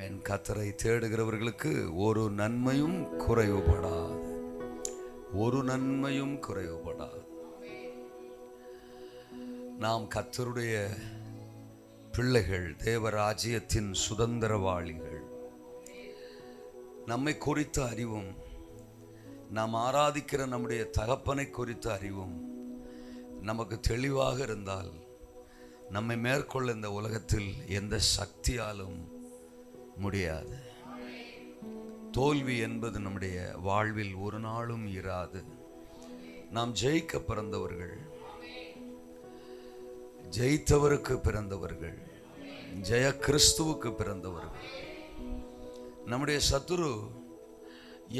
என் கர்த்தரை தேடுகிறவர்களுக்கு ஒரு நன்மையும் குறைவுபடாது, ஒரு நன்மையும் குறைவுபடாது. நாம் கர்த்தருடைய பிள்ளைகள், தேவராஜ்யத்தின் சுதந்திரவாளிகள். நம்மை குறித்த அறிவும், நாம் ஆராதிக்கிற நம்முடைய தகப்பனை குறித்த அறிவும் நமக்கு தெளிவாக இருந்தால் நம்மை மேற்கொள்ள இந்த உலகத்தில் எந்த சக்தியாலும் முடியாது. தோல்வி என்பது நம்முடைய வாழ்வில் ஒரு நாளும் இராது. நாம் ஜெயிக்க பிறந்தவர்கள், ஜெயித்தவருக்கு பிறந்தவர்கள், ஜெய கிறிஸ்துவுக்கு பிறந்தவர்கள். நம்முடைய சத்துரு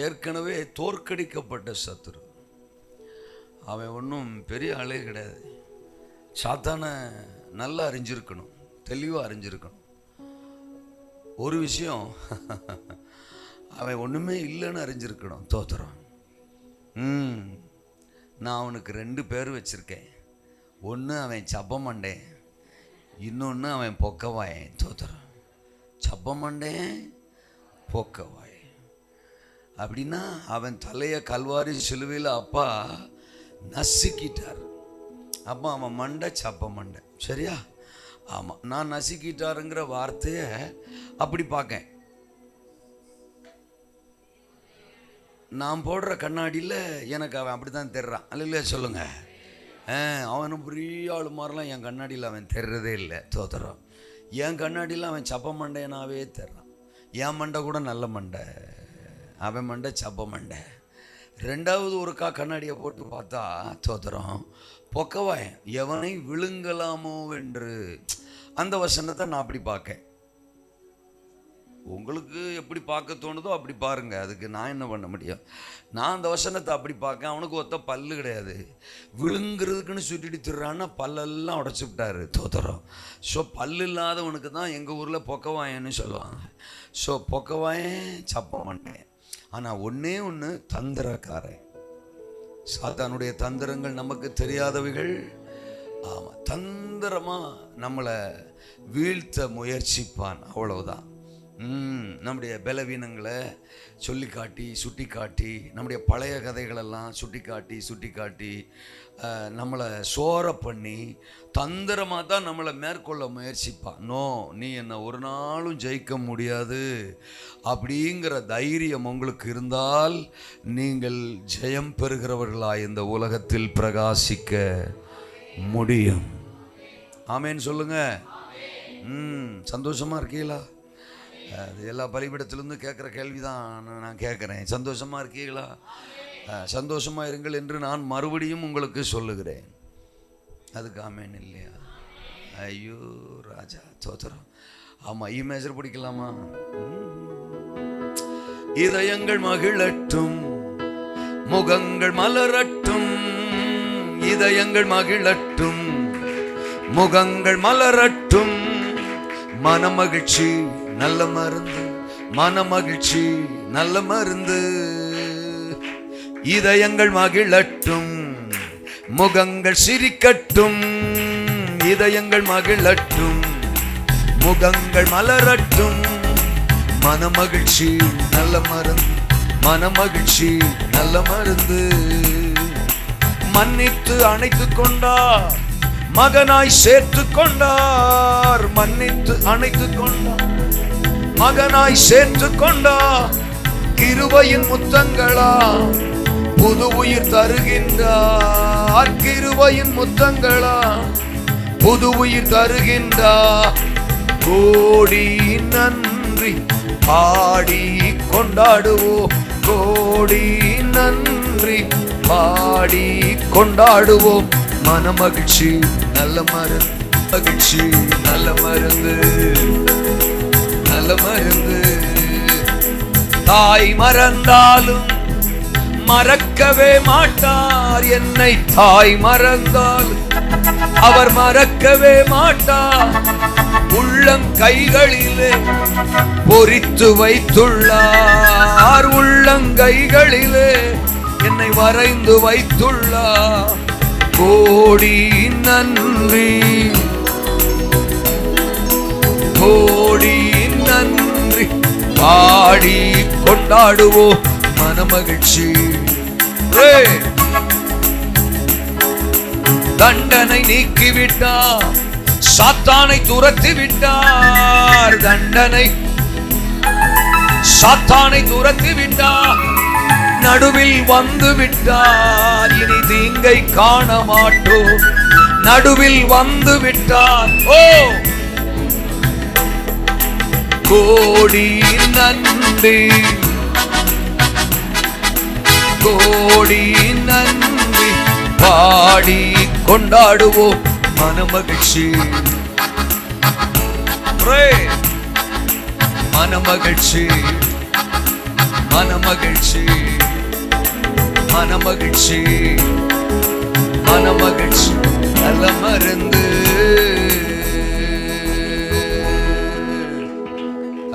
ஏற்கனவே தோற்கடிக்கப்பட்ட சத்துரு. அவன் ஒன்றும் பெரிய ஆளே கிடையாது. சாத்தான நல்லா அறிஞ்சிருக்கணும், தெளிவாக அறிஞ்சிருக்கணும். ஒரு விஷயம், அவன் ஒன்றுமே இல்லைன்னு அறிஞ்சிருக்கணும். தோத்துறான். நான் அவனுக்கு 2 பேர் வச்சுருக்கேன். ஒன்று அவன் சப்பமண்டேன், இன்னொன்று அவன் பொக்கவாயன். தோத்துறான். சப்பமண்டேன், பொக்கவாய். அப்படின்னா அவன் தலையை கல்வாரி சிலுவையில் அப்பா நசுக்கிட்டார். அப்போ அவன் மண்டை சப்ப மண்டை. சரியா? ஆமாம். நான் நசுக்கிட்டாருங்கிற வார்த்தையை அப்படி பார்க்கேன். நான் போடுற கண்ணாடியில் எனக்கு அவன் அப்படி தான் தெரிறான். அல்ல சொல்லுங்க. அவனும் பெரிய ஆள் மாதிரிலாம் என் கண்ணாடியில் அவன் தெரிறதே இல்லை. தோத்துறான். என் கண்ணாடியில் அவன் சப்ப மண்டையனாவே தெரிறான். என் மண்டை கூட நல்ல மண்டை, அவன் மண்டை சப்ப மண்டை. 2வது ஒருக்கா கண்ணாடியை போட்டு பார்த்தா தோத்துறோம். பொக்கவாயன், எவனை விழுங்கலாமோ என்று. அந்த வசனத்தை நான் அப்படி பார்க்கேன். உங்களுக்கு எப்படி பார்க்க தோணுதோ அப்படி பாருங்க, அதுக்கு நான் என்ன பண்ண முடியும்? நான் அந்த வசனத்தை அப்படி பார்க்கேன். அவனுக்கு ஒத்த பல்லு கிடையாது, விழுங்குறதுக்குன்னு சுட்டிட்டு திடுறான்னா பல்லெல்லாம் உடச்சி விட்டாரு. தோத்துறோம். ஸோ பல்லு இல்லாதவனுக்கு தான் எங்கள் ஊரில் பொக்கவாயன்னு சொல்லுவாங்க. ஸோ பொக்கவாயன் சப்ப மாட்டேன். ஆனால் ஒன்றே ஒன்று, தந்திரக்காரன். சாத்தானுடைய தந்திரங்கள் நமக்கு தெரியாதவைகள். ஆமாம், தந்திரமாக நம்மளை வீழ்த்த முயற்சிப்பான். அவ்வளவுதான். நம்முடைய பலவீனங்களை சொல்லி காட்டி, சுட்டி காட்டி, நம்முடைய பழைய கதைகளெல்லாம் சுட்டி காட்டி நம்மளை சோர பண்ணி தந்திரமாக தான் நம்மளை மேற்கொள்ள முயற்சிப்பான். நோ, நீ என்னை ஒரு நாளும் ஜெயிக்க முடியாது அப்படிங்கிற தைரியம் உங்களுக்கு இருந்தால் நீங்கள் ஜெயம் பெறுகிறவர்களாய் இந்த உலகத்தில் பிரகாசிக்க முடியும். ஆமேன்னு சொல்லுங்க. சந்தோஷமா இருக்கீங்களா? அது எல்லா பலிபீடத்திலிருந்து கேட்குற கேள்வி தான் நான் கேட்குறேன். சந்தோஷமா இருக்கீங்களா? சந்தோஷமா இருங்கள் என்று நான் மறுபடியும் உங்களுக்கு சொல்லுகிறேன். அதுக்கு ஆமேன் இல்லையா? ஐயோ ராஜா, தோத்திரம். ஆமாம், மேஜர் பிடிக்கலாமா? இதயங்கள் மகிழட்டும், முகங்கள் மலரட்டும். இதயங்கள் மகிழட்டும், முகங்கள் மலரட்டும். மனமகிழ்ச்சி நல்ல மருந்து, மனமகிழ்ச்சி நல்ல மருந்து. இதயங்கள் மகிழட்டும், முகங்கள் சிரிக்கட்டும். இதயங்கள் மகிழட்டும், முகங்கள் மலரட்டும். மனமகிழ்ச்சி நல்ல மருந்து, மனமகிழ்ச்சி நல்ல மருந்து. மன்னித்து அணைத்து கொண்டார், மகனாய் சேர்த்து கொண்டார். மன்னித்து அணைத்து கொண்டார், மகனாய் சேர்த்து கொண்டார். கிருபையின் முத்தங்களா புது உயிர் தருகின்றார். கிருபையின் முத்தங்களா புது உயிர் தருகின்றார். கோடி நன்றி பாடி கொண்டாடுவோம், கோடி நன்றி பாடி கொண்டாடுவோம். மனமகிழ்ச்சி நல்ல மருந்து, மகிழ்ச்சி நல்ல மருந்து, நல்ல மருந்து. தாய் மறந்தாலும் மறக்கவே மாட்டார் என்னை. தாய் மறந்தாலும் அவர் மறக்கவே மாட்டார். உள்ளங்கைகளிலே பொறித்து வைத்துள்ளார். உள்ளங்கைகளிலே என்னை வரைந்து வைத்துள்ளார். கோடி நன்றி, கோடி நன்றி. பாடி கொண்டாடுவோம் மனமகிழ்ச்சி. தண்டனை நீக்கிவிட்டார், சாத்தானை துரத்தி விட்டார். தண்டனை சாத்தானை துரத்தி விட்டார், நடுவில் வந்து விட்டார். இனி தீங்கை காண மாட்டோம், நடுவில் வந்து விட்டார். ஓ கோடி நன்றி, கோடி நன்றி, பாடி கொண்டாடுவோம் மனமகிழ்ச்சி. மனமகிழ்ச்சி, மனமகிழ்ச்சி, மனமகிழ்ச்சி, மனமகிழ்ச்சி நல்ல மருந்து.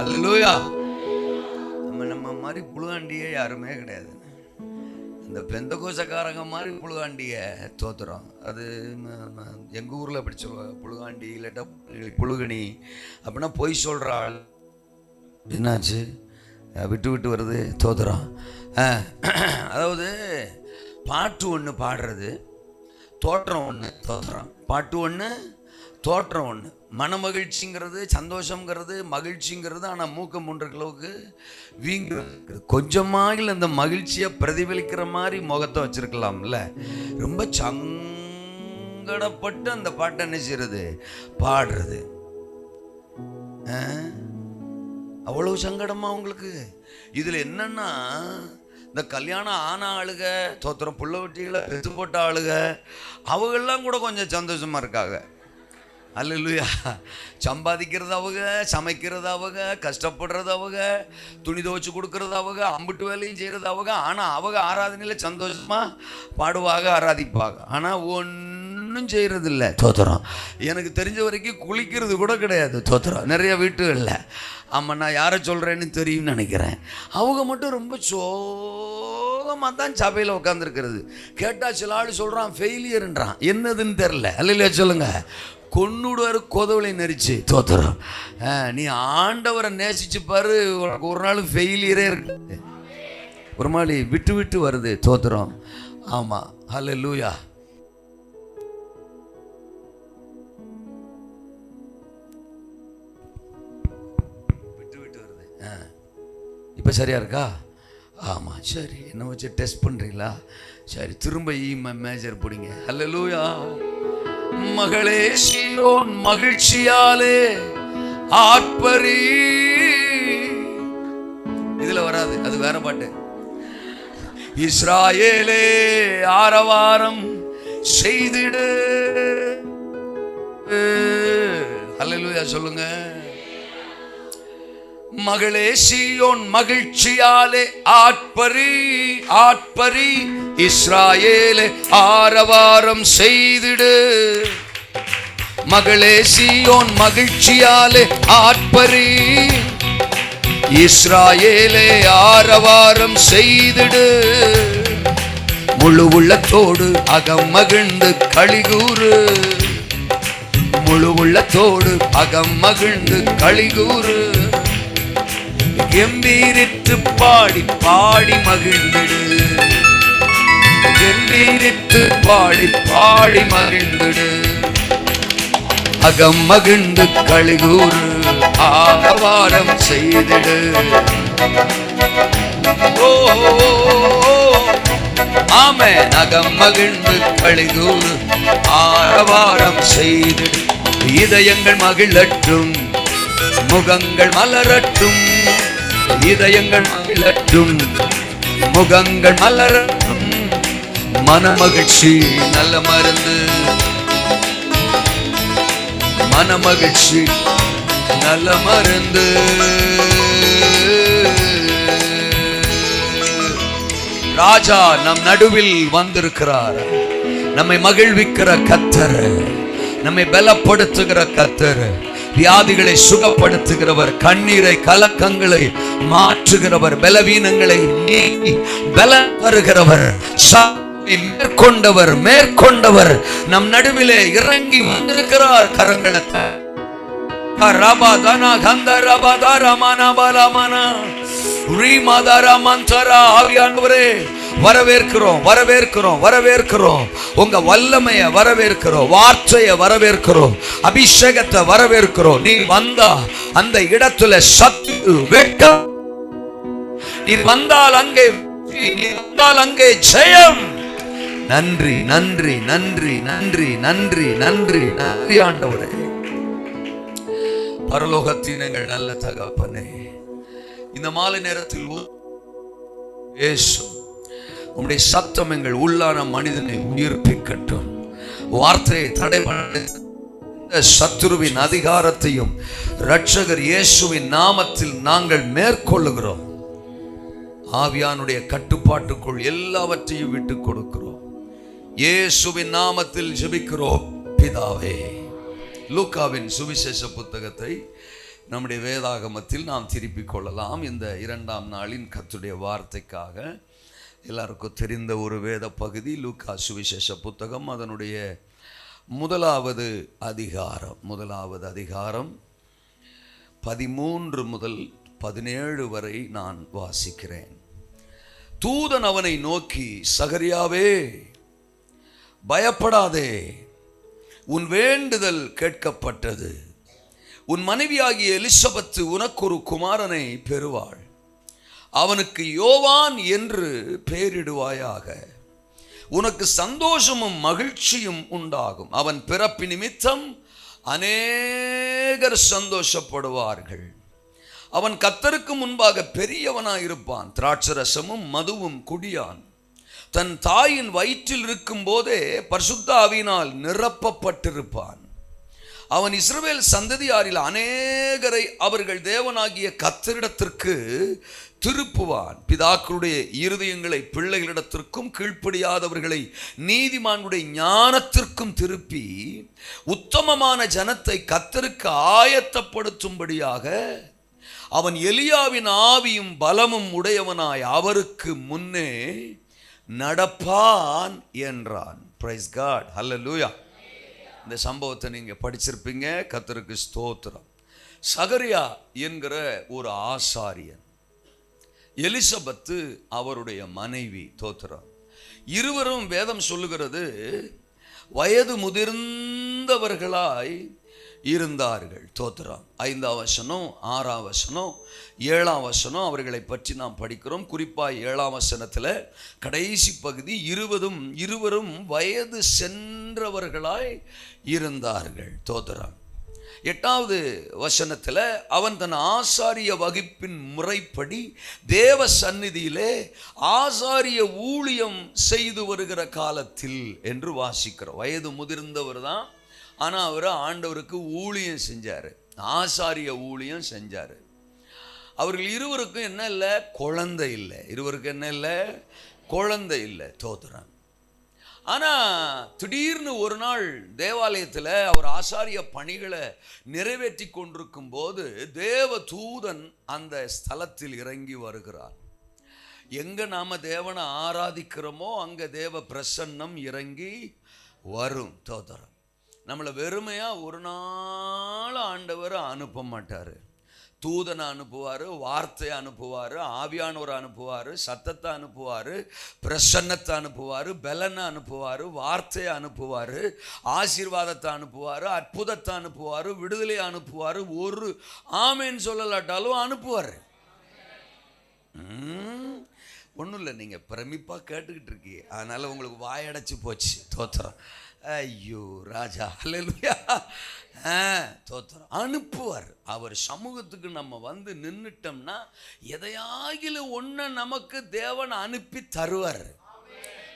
அல்லேலூயா. நம்ம மாதிரி புழுகாண்டியே யாருமே கிடையாது. இந்த பெந்தகோசக்காரங்க மாதிரி புழுகாண்டிய தோத்துறோம். அது எங்கள் ஊரில் அப்படி சொல்லுவாங்க, புழுகாண்டி இல்லாட்டா புழுகணி அப்படின்னா பொய் சொல்கிற ஆள். என்னாச்சு விட்டு விட்டு வருது தோத்துறோம். அதாவது பாட்டு ஒன்று பாடுறது, தோற்றம் ஒன்று தோத்துறோம். பாட்டு ஒன்று, தோற்றம் ஒன்று. மனமகிழ்ச்சிங்கிறது, சந்தோஷங்கிறது, மகிழ்ச்சிங்கிறது. ஆனால் மூக்க 3 கிலோவுக்கு வீங்கு. கொஞ்சமாக அந்த மகிழ்ச்சியை பிரதிபலிக்கிற மாதிரி முகத்தை வச்சிருக்கலாம்ல. ரொம்ப சங்கடப்பட்டு அந்த பாட்டை என்ன செய்யறது, பாடுறது. அவ்வளவு சங்கடமா உங்களுக்கு? இதில் என்னன்னா, இந்த கல்யாணம் ஆன ஆளுக தோத்திரம், புள்ள வெட்டிகளை பெற்று போட்ட ஆளுக அவங்கெல்லாம் கூட கொஞ்சம் சந்தோஷமா இருக்காங்க. அல்லேலூயா. சம்பாதிக்கிறது அவங்க, சமைக்கிறது அவங்க, கஷ்டப்படுறது அவங்க, துணி துவச்சி கொடுக்கறது அவங்க, அம்பிட்டு வேலையும் செய்கிறது அவங்க. ஆனால் அவங்க ஆராதனையில் சந்தோஷமாக பாடுவாங்க, ஆராதிப்பாங்க. ஆனால் ஒன்றும் செய்கிறது இல்லை தோத்திரம். எனக்கு தெரிஞ்ச வரைக்கும் குளிக்கிறது கூட கிடையாது தோத்திரம் நிறைய வீட்டுகளில். ஆமாம், நான் யாரை சொல்கிறேன்னு தெரியும்னு நினைக்கிறேன். அவங்க மட்டும் ரொம்ப சோகமாக தான் சபையில் உட்காந்துருக்கிறது. கேட்டால் சில ஆள் சொல்கிறான் ஃபெயிலியர்ன்றான். என்னதுன்னு தெரில. அல்லையா சொல்லுங்க. கொன்னுடுவார் கொதவளை நெரிச்சு தோத்துறோம். நீ ஆண்டவரை நேசிச்சு பாரு, உனக்கு ஒரு நாள் ஃபெயிலியரே இருக்கு. ஒரு மாதிரி விட்டு விட்டு வருது தோத்துறோம். ஆமாம், ஹல்லேலூயா. விட்டு விட்டு வருது. இப்போ சரியா இருக்கா? ஆமாம், சரி. என்ன வச்சு டெஸ்ட் பண்ணுறீங்களா? சரி, திரும்ப மேஜர் பிடிங்க. ஹல்லேலூயா. மகளே சீயோன் மகிழ்ச்சியாலே ஆர்ப்பரி. இதுல வராது, அது வேற பாட்டு. இஸ்ராயேலே ஆரவாரம் செய்திடு. அல்லேலூயா சொல்லுங்க. மகளே சீயோன் மகிழ்ச்சியாலே ஆர்ப்பரி, ஆர்ப்பரி. இஸ்ராயேலே ஆரவாரம் செய்திடு. மகளே சீயோன் மகிழ்ச்சியாலே ஆர்ப்பரி, இஸ்ராயேலே ஆரவாரம் செய்திடு. முழு உள்ளத்தோடு அகம் மகிழ்ந்து களிகூறு. முழு உள்ளத்தோடு அகம் மகிழ்ந்து களிகூறு. கம்பீரித்து பாடி பாடி மகிழ்ந்திடு. கம்பீரித்து பாடி பாடி மகிழ்ந்திடு. அகம் மகிழ்ந்து களிகூறு, ஆரவாரம் செய்திடு. ஓ ஆமென். அகம் மகிழ்ந்து களிகூறு, ஆரவாரம் செய்திடு. இதயங்கள் மகிழட்டும், முகங்கள் மலரட்டும். இதயங்கள் மகிழட்டும், முகங்கள் மலரட்டும். மனமகிழ்ச்சி நல்ல மருந்து. மனமகிழ்ச்சி நல்ல மருந்து. ராஜா நம் நடுவில் வந்திருக்கிறார். நம்மை மகிழ்விக்கிற கர்த்தர், நம்மை பலப்படுத்துகிற கர்த்தர், வியாதிகளை சுகப்படுத்துகிறவர், கண்ணீரை கலக்கங்களை மாற்றுகிறவர், பலவீனங்களை நீக்கி பலம் தருகிறவர், மேற்கொண்டவர், மேற்கொண்டவர் நம் நடுவிலே இறங்கி வந்திருக்கிறார். கரங்களை ஆவியானவரே வரவேற்கிறோம், வரவேற்கிறோம், வரவேற்கிறோம். உங்க வல்லமைய வரவேற்கிறோம், வார்த்தையை வரவேற்கிறோம், அபிஷேகத்தை வரவேற்கிறோம். நீ வந்தா அந்த இடத்துல சத்து வெட்கம், நீ வந்தால் அங்கே ஜெயம். நன்றி, நன்றி, நன்றி, நன்றி, நன்றி, நன்றி, நன்றி ஆண்டவரே. பரலோகத்தின் எங்கள் நல்ல தகப்பனே, இந்த மாலை நேரத்தில் உம்முடைய சத்தம் எங்கள் உள்ளான மனிதனை உயிர்ப்பிக்கட்டும். வார்த்தையை தடை பண்ண சத்துருவின் அதிகாரத்தையும் இரட்சகர் இயேசுவின் நாமத்தில் நாங்கள் மேற்கொள்ளுகிறோம். ஆவியானுடைய கட்டுப்பாட்டுக்குள் எல்லாவற்றையும் விட்டுக் கொடுக்கிறோம். இயேசுவின் நாமத்தில் ஜெபிக்கிறோம் பிதாவே. லூக்காவின் சுவிசேஷ புத்தகத்தை நம்முடைய வேதாகமத்தில் நாம் திருப்பிக் கொள்ளலாம். இந்த 2ஆம் நாளின் கர்த்தருடைய வார்த்தைக்காக எல்லாருக்கும் தெரிந்த ஒரு வேத பகுதி லூக்கா சுவிசேஷ புத்தகம், அதனுடைய 1வது அதிகாரம் 13 முதல் 17 வரை நான் வாசிக்கிறேன். தூதன் அவனை நோக்கி, சகரியாவே பயப்படாதே, உன் வேண்டுதல் கேட்கப்பட்டது. உன் மனைவியாகிய எலிசபெத்து உனக்கு ஒரு குமாரனை பெறுவாள். அவனுக்கு யோவான் என்று பெயரிடுவாயாக. உனக்கு சந்தோஷமும் மகிழ்ச்சியும் உண்டாகும். அவன் பிறப்பு நிமித்தம் அநேகர் சந்தோஷப்படுவார்கள். அவன் கர்த்தருக்கு முன்பாக பெரியவனாயிருப்பான். திராட்சரசமும் மதுவும் குடியான். தன் தாயின் வயிற்றில் இருக்கும் போதே பரிசுத்த ஆவியினால் நிரப்பப்பட்டிருப்பான். அவன் இஸ்ரவேல் சந்ததியாரில் அநேகரை அவர்கள் தேவனாகிய கர்த்தரிடத்திற்கு திருப்புவான். பிதாக்களுடைய இருதயங்களை பிள்ளைகளிடத்திற்கும் கீழ்ப்படியாதவர்களை நீதிமானுடைய ஞானத்திற்கும் திருப்பி உத்தமமான ஜனத்தை கர்த்தருக்கு ஆயத்தப்படுத்தும்படியாக அவன் எலியாவின் ஆவியும் பலமும் உடையவனாய் அவருக்கு முன்னே நடப்பான் என்றான். பிரைஸ் காட், ஹல்லேலூயா. இந்த சம்பவத்தை நீங்க படிச்சிருப்பீங்க. கர்த்தருக்கு ஸ்தோத்திரம். சகரியா என்கிற ஒரு ஆசாரியன், எலிசபெத்து அவருடைய மனைவி. தோத்திரம். இருவரும் வேதம் சொல்லுகிறது வயது முதிர்ந்தவர்களாய் இருந்தார்கள். தோத்திரம். 5ஆம் வசனம், 6ஆம் வசனம், 7ஆம் வசனம் அவர்களை பற்றி நாம் படிக்கிறோம். குறிப்பாக 7ஆம் வசனத்தில் கடைசி பகுதி, இருவரும் வயது சென்றவர்களாய் இருந்தார்கள். தோத்திரம். 8வது வசனத்தில் அவன் தன் ஆசாரிய வகுப்பின் முறைப்படி தேவ சந்நிதியிலே ஆசாரிய ஊழியம் செய்து வருகிற காலத்தில் என்று வாசிக்கிறோம். வயது முதிர்ந்தவர் தான், ஆனால் அவர் ஆண்டவருக்கு ஊழியம் செஞ்சார், ஆசாரிய ஊழியம் செஞ்சார். அவர்கள் இருவருக்கும் என்ன இல்லை? குழந்தை இல்லை. இருவருக்கும் என்ன இல்லை? குழந்தை இல்லை. தோத்திரம். ஆனால் திடீர்னு ஒரு நாள் தேவாலயத்தில் அவர் ஆசாரிய பணிகளை நிறைவேற்றி கொண்டிருக்கும் போது தேவ தூதன் அந்த ஸ்தலத்தில் இறங்கி வருகிறார். எங்கே நாம் தேவனை ஆராதிக்கிறோமோ அங்கே தேவ பிரசன்னம் இறங்கி வரும். தோத்திரம். நம்மளை வெறுமையாக ஒரு நாள் ஆண்டவர் அனுப்ப மாட்டார். தூதனை அனுப்புவார், வார்த்தையை அனுப்புவார், ஆவியானவரை அனுப்புவார், சத்தத்தை அனுப்புவார், பிரசன்னத்தை அனுப்புவார், பலனை அனுப்புவார், வார்த்தையை அனுப்புவார், ஆசீர்வாதத்தை அனுப்புவார், அற்புதத்தை அனுப்புவார், விடுதலை அனுப்புவார். ஒரு ஆமேன்னு சொல்லலாட்டாலும் அனுப்புவார். ஒன்றும் இல்லை, நீங்கள் பிரமிப்பாக கேட்டுக்கிட்டு இருக்கீங்க, அதனால் உங்களுக்கு வாயடைச்சு போச்சு. தோத்திரம். ஐயோ ராஜா, ஹல்லேலூயா. தோத்திரம். அனுப்புவார். அவர் சமூகத்துக்கு நம்ம வந்து நின்றுட்டோம்னா எதையாகிலும் ஒன்று நமக்கு தேவன் அனுப்பி தருவார்.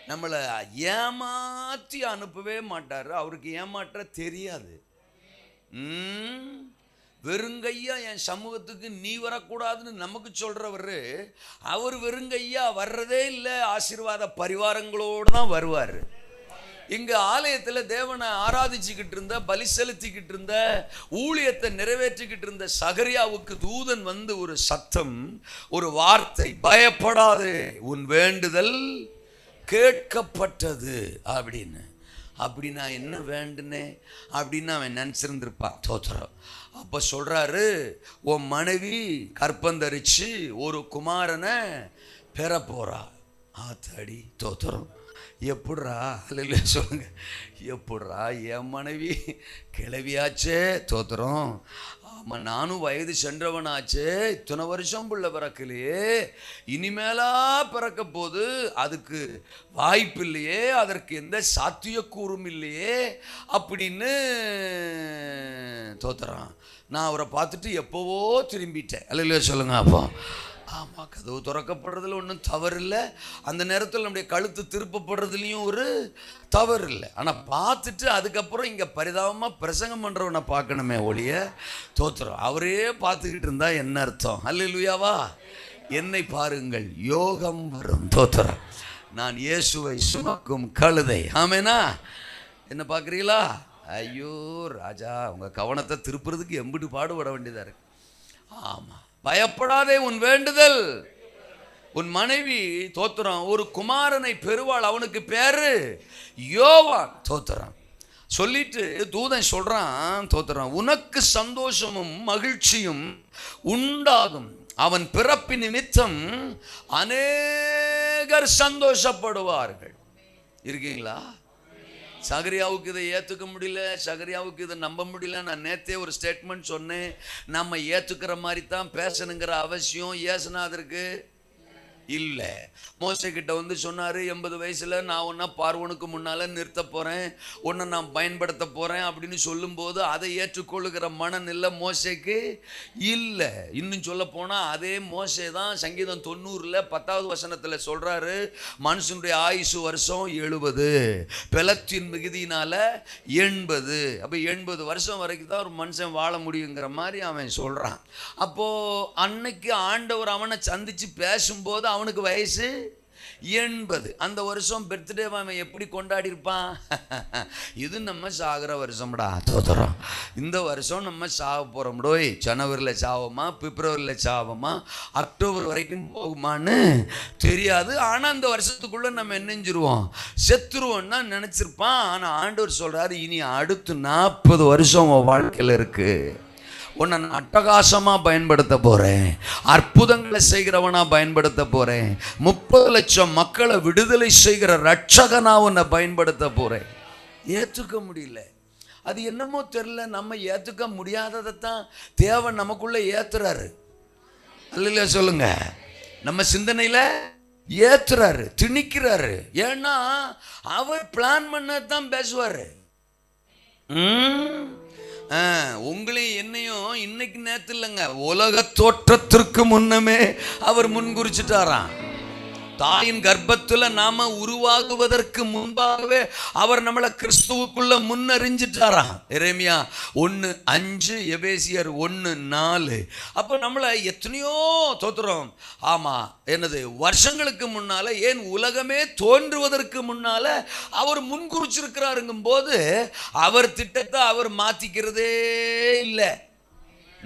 நம்மளை ஏமாற்றி அனுப்பவே மாட்டார். அவருக்கு ஏமாற்ற தெரியாது. வெறுங்கையா என் சமூகத்துக்கு நீ வரக்கூடாதுன்னு நமக்கு சொல்றவர், அவர் வெறுங்கையா வர்றதே இல்லை, ஆசீர்வாத பரிவாரங்களோடு தான் வருவார். இங்க ஆலயத்தில் தேவனை ஆராதிச்சுக்கிட்டு இருந்த, பலி செலுத்திக்கிட்டு இருந்த, ஊழியத்தை நிறைவேற்றிக்கிட்டு இருந்த சகரியாவுக்கு தூதன் வந்து ஒரு சத்தம், ஒரு வார்த்தை, பயப்படாதே, உன் வேண்டுதல் கேட்கப்பட்டது அப்படின்னு. அப்படி நான் என்ன வேண்டுனே அப்படின்னு அவன் நினச்சிருந்திருப்பான். தோத்திரம். அப்போ சொல்கிறாரு, உன் மனைவி கற்பந்தரிச்சு ஒரு குமாரனை பெற போகிறா. ஆத்தாடி தோத்திரம். எப்பட்றா? அல்ல சொல்லுங்க, எப்பட்றா? என் மனைவி கிளவியாச்சே, தோத்திரம். ஆமாம், நானும் வயது சென்றவனாச்சே, இத்தனை வருஷம் புள்ள பிறக்கலையே, இனிமேலா பிறக்க போது, அதுக்கு வாய்ப்பு இல்லையே, அதற்கு எந்த சாத்தியக்கூறும் இல்லையே அப்படின்னு தோத்துறான். நான் அவரை பார்த்துட்டு எப்போவோ திரும்பிட்டேன். அல்ல சொல்லுங்க. அப்போ ஆமாம், கதவு திறக்கப்படுறதுல ஒன்றும் தவறு இல்லை, அந்த நேரத்தில் நம்முடைய கழுத்து திருப்பப்படுறதுலையும் ஒரு தவறு இல்லை. ஆனால் பார்த்துட்டு அதுக்கப்புறம் இங்கே பரிதாபமாக பிரசங்கம் பண்ணுறவனை பார்க்கணுமே ஒழிய தோத்துறோம். அவரே பார்த்துக்கிட்டு இருந்தா என்ன அர்த்தம்? அல்லேலூயாவா? என்னை பாருங்கள், யோகம் வரும். தோத்துறோம். நான் இயேசுவை சுமக்கும் கழுதை. ஆமேனா? என்ன பார்க்குறீங்களா? ஐயோ ராஜா, உங்கள் கவனத்தை திருப்புறதுக்கு எம்பிட்டு பாடுபட வேண்டியதாக இருக்கு. ஆமாம், பயப்படாதே, உன் வேண்டுதல். உன் மனைவி தோத்துறான் ஒரு குமாரனை பெறுவாள், அவனுக்கு பேரு யோவான். தோத்துறான். சொல்லிட்டு தூதன் சொல்றான், தோத்துறான், உனக்கு சந்தோஷமும் மகிழ்ச்சியும் உண்டாகும், அவன் பிறப்பு நிமித்தம் அநேகர் சந்தோஷப்படுவார்கள். இருக்கீங்களா? சகரியாவுக்கு இதை ஏற்றுக்க முடியல, சகரியாவுக்கு இதை நம்ப முடியல. நான் நேற்றே ஒரு ஸ்டேட்மெண்ட் சொன்னேன், நம்ம ஏற்றுக்கிற மாதிரி தான் பேசணுங்கிற அவசியம் இயேசுநாதருக்கு இல்லை. மோசே கிட்ட வந்து சொன்னார், 80 வயசில் நான் உன்னை பார்வோனுக்கு முன்னால் நிறுத்த போகிறேன், உன்னை நான் பயன்படுத்த போகிறேன் அப்படின்னு சொல்லும்போது அதை ஏற்றுக்கொள்ளுகிற மனநிலை மோசேக்கு இல்லை. இன்னும் சொல்ல போனால் அதே மோசே தான் சங்கீதம் 90 10வது வசனத்தில் சொல்கிறாரு, மனுஷனுடைய ஆயுசு வருஷம் 70, பெலத்தின் மிகுதியினால் 80. அப்போ 80 வருஷம் வரைக்கும் தான் ஒரு மனுஷன் வாழ முடியுங்கிற மாதிரி அவன் சொல்கிறான். அப்போது அன்னைக்கு ஆண்டவர் அவனை சந்தித்து பேசும்போது அவனுக்கு வயசு 80. அந்த வருஷம் பர்த்டே அவன் எப்படி கொண்டாடி இருப்பான்? இது நம்ம சாகிற வருஷம்டா, தோத்துறோம். இந்த வருஷம் நம்ம சாக போகிறோம்டோ, ஜனவரியில் சாவோமா, பிப்ரவரியில் சாவோமா, அக்டோபர் வரைக்கும் போகுமான்னு தெரியாது. ஆனால் அந்த வருஷத்துக்குள்ளே நம்ம என்னஞ்சிருவோம், செத்துருவோம்னா நினச்சிருப்பான். ஆனால் ஆண்டவர் சொல்கிறாரு, இனி அடுத்து 40 வருஷம் உன் வாழ்க்கையில் இருக்குது, உன்னை நான் அட்டகாசமாக பயன்படுத்த போகிறேன், அற்புதங்களை செய்கிறவனா பயன்படுத்த போகிறேன், 30 லட்சம் மக்களை விடுதலை செய்கிற ரட்சகனா உன்னை பயன்படுத்த போகிறேன். ஏற்றுக்க முடியல, அது என்னமோ தெரில, நம்ம ஏற்றுக்க முடியாததைத்தான் தேவன் நமக்குள்ளே ஏற்றுறாரு. அல்ல சொல்லுங்க, நம்ம சிந்தனையில் ஏற்றுறாரு, திணிக்கிறாரு. ஏன்னா அவர் பிளான் பண்ணதான் பேசுவார். உங்களையும் என்னையும் இன்னைக்கு நேத்து இல்லைங்க, உலக தோற்றத்திற்கு முன்னமே அவர் முன்குறிச்சிட்டாராம். தாயின் கர்ப்பத்தில் நாம உருவாகுவதற்கு முன்பாகவே அவர் நம்மளை கிறிஸ்துவுக்குள்ள முன்னறிஞ்சிட்டாராம். எரேமியா 1:5, எபேசியர் 1:4. அப்போ நம்மளை எத்தனையோ தோத்துறோம். ஆமா, என்னது வருஷங்களுக்கு முன்னால, ஏன் உலகமே தோன்றுவதற்கு முன்னால அவர் முன்குறிச்சிருக்கிறாருங்கும் போது அவர் திட்டத்தை அவர் மாத்திக்கிறதே இல்லை.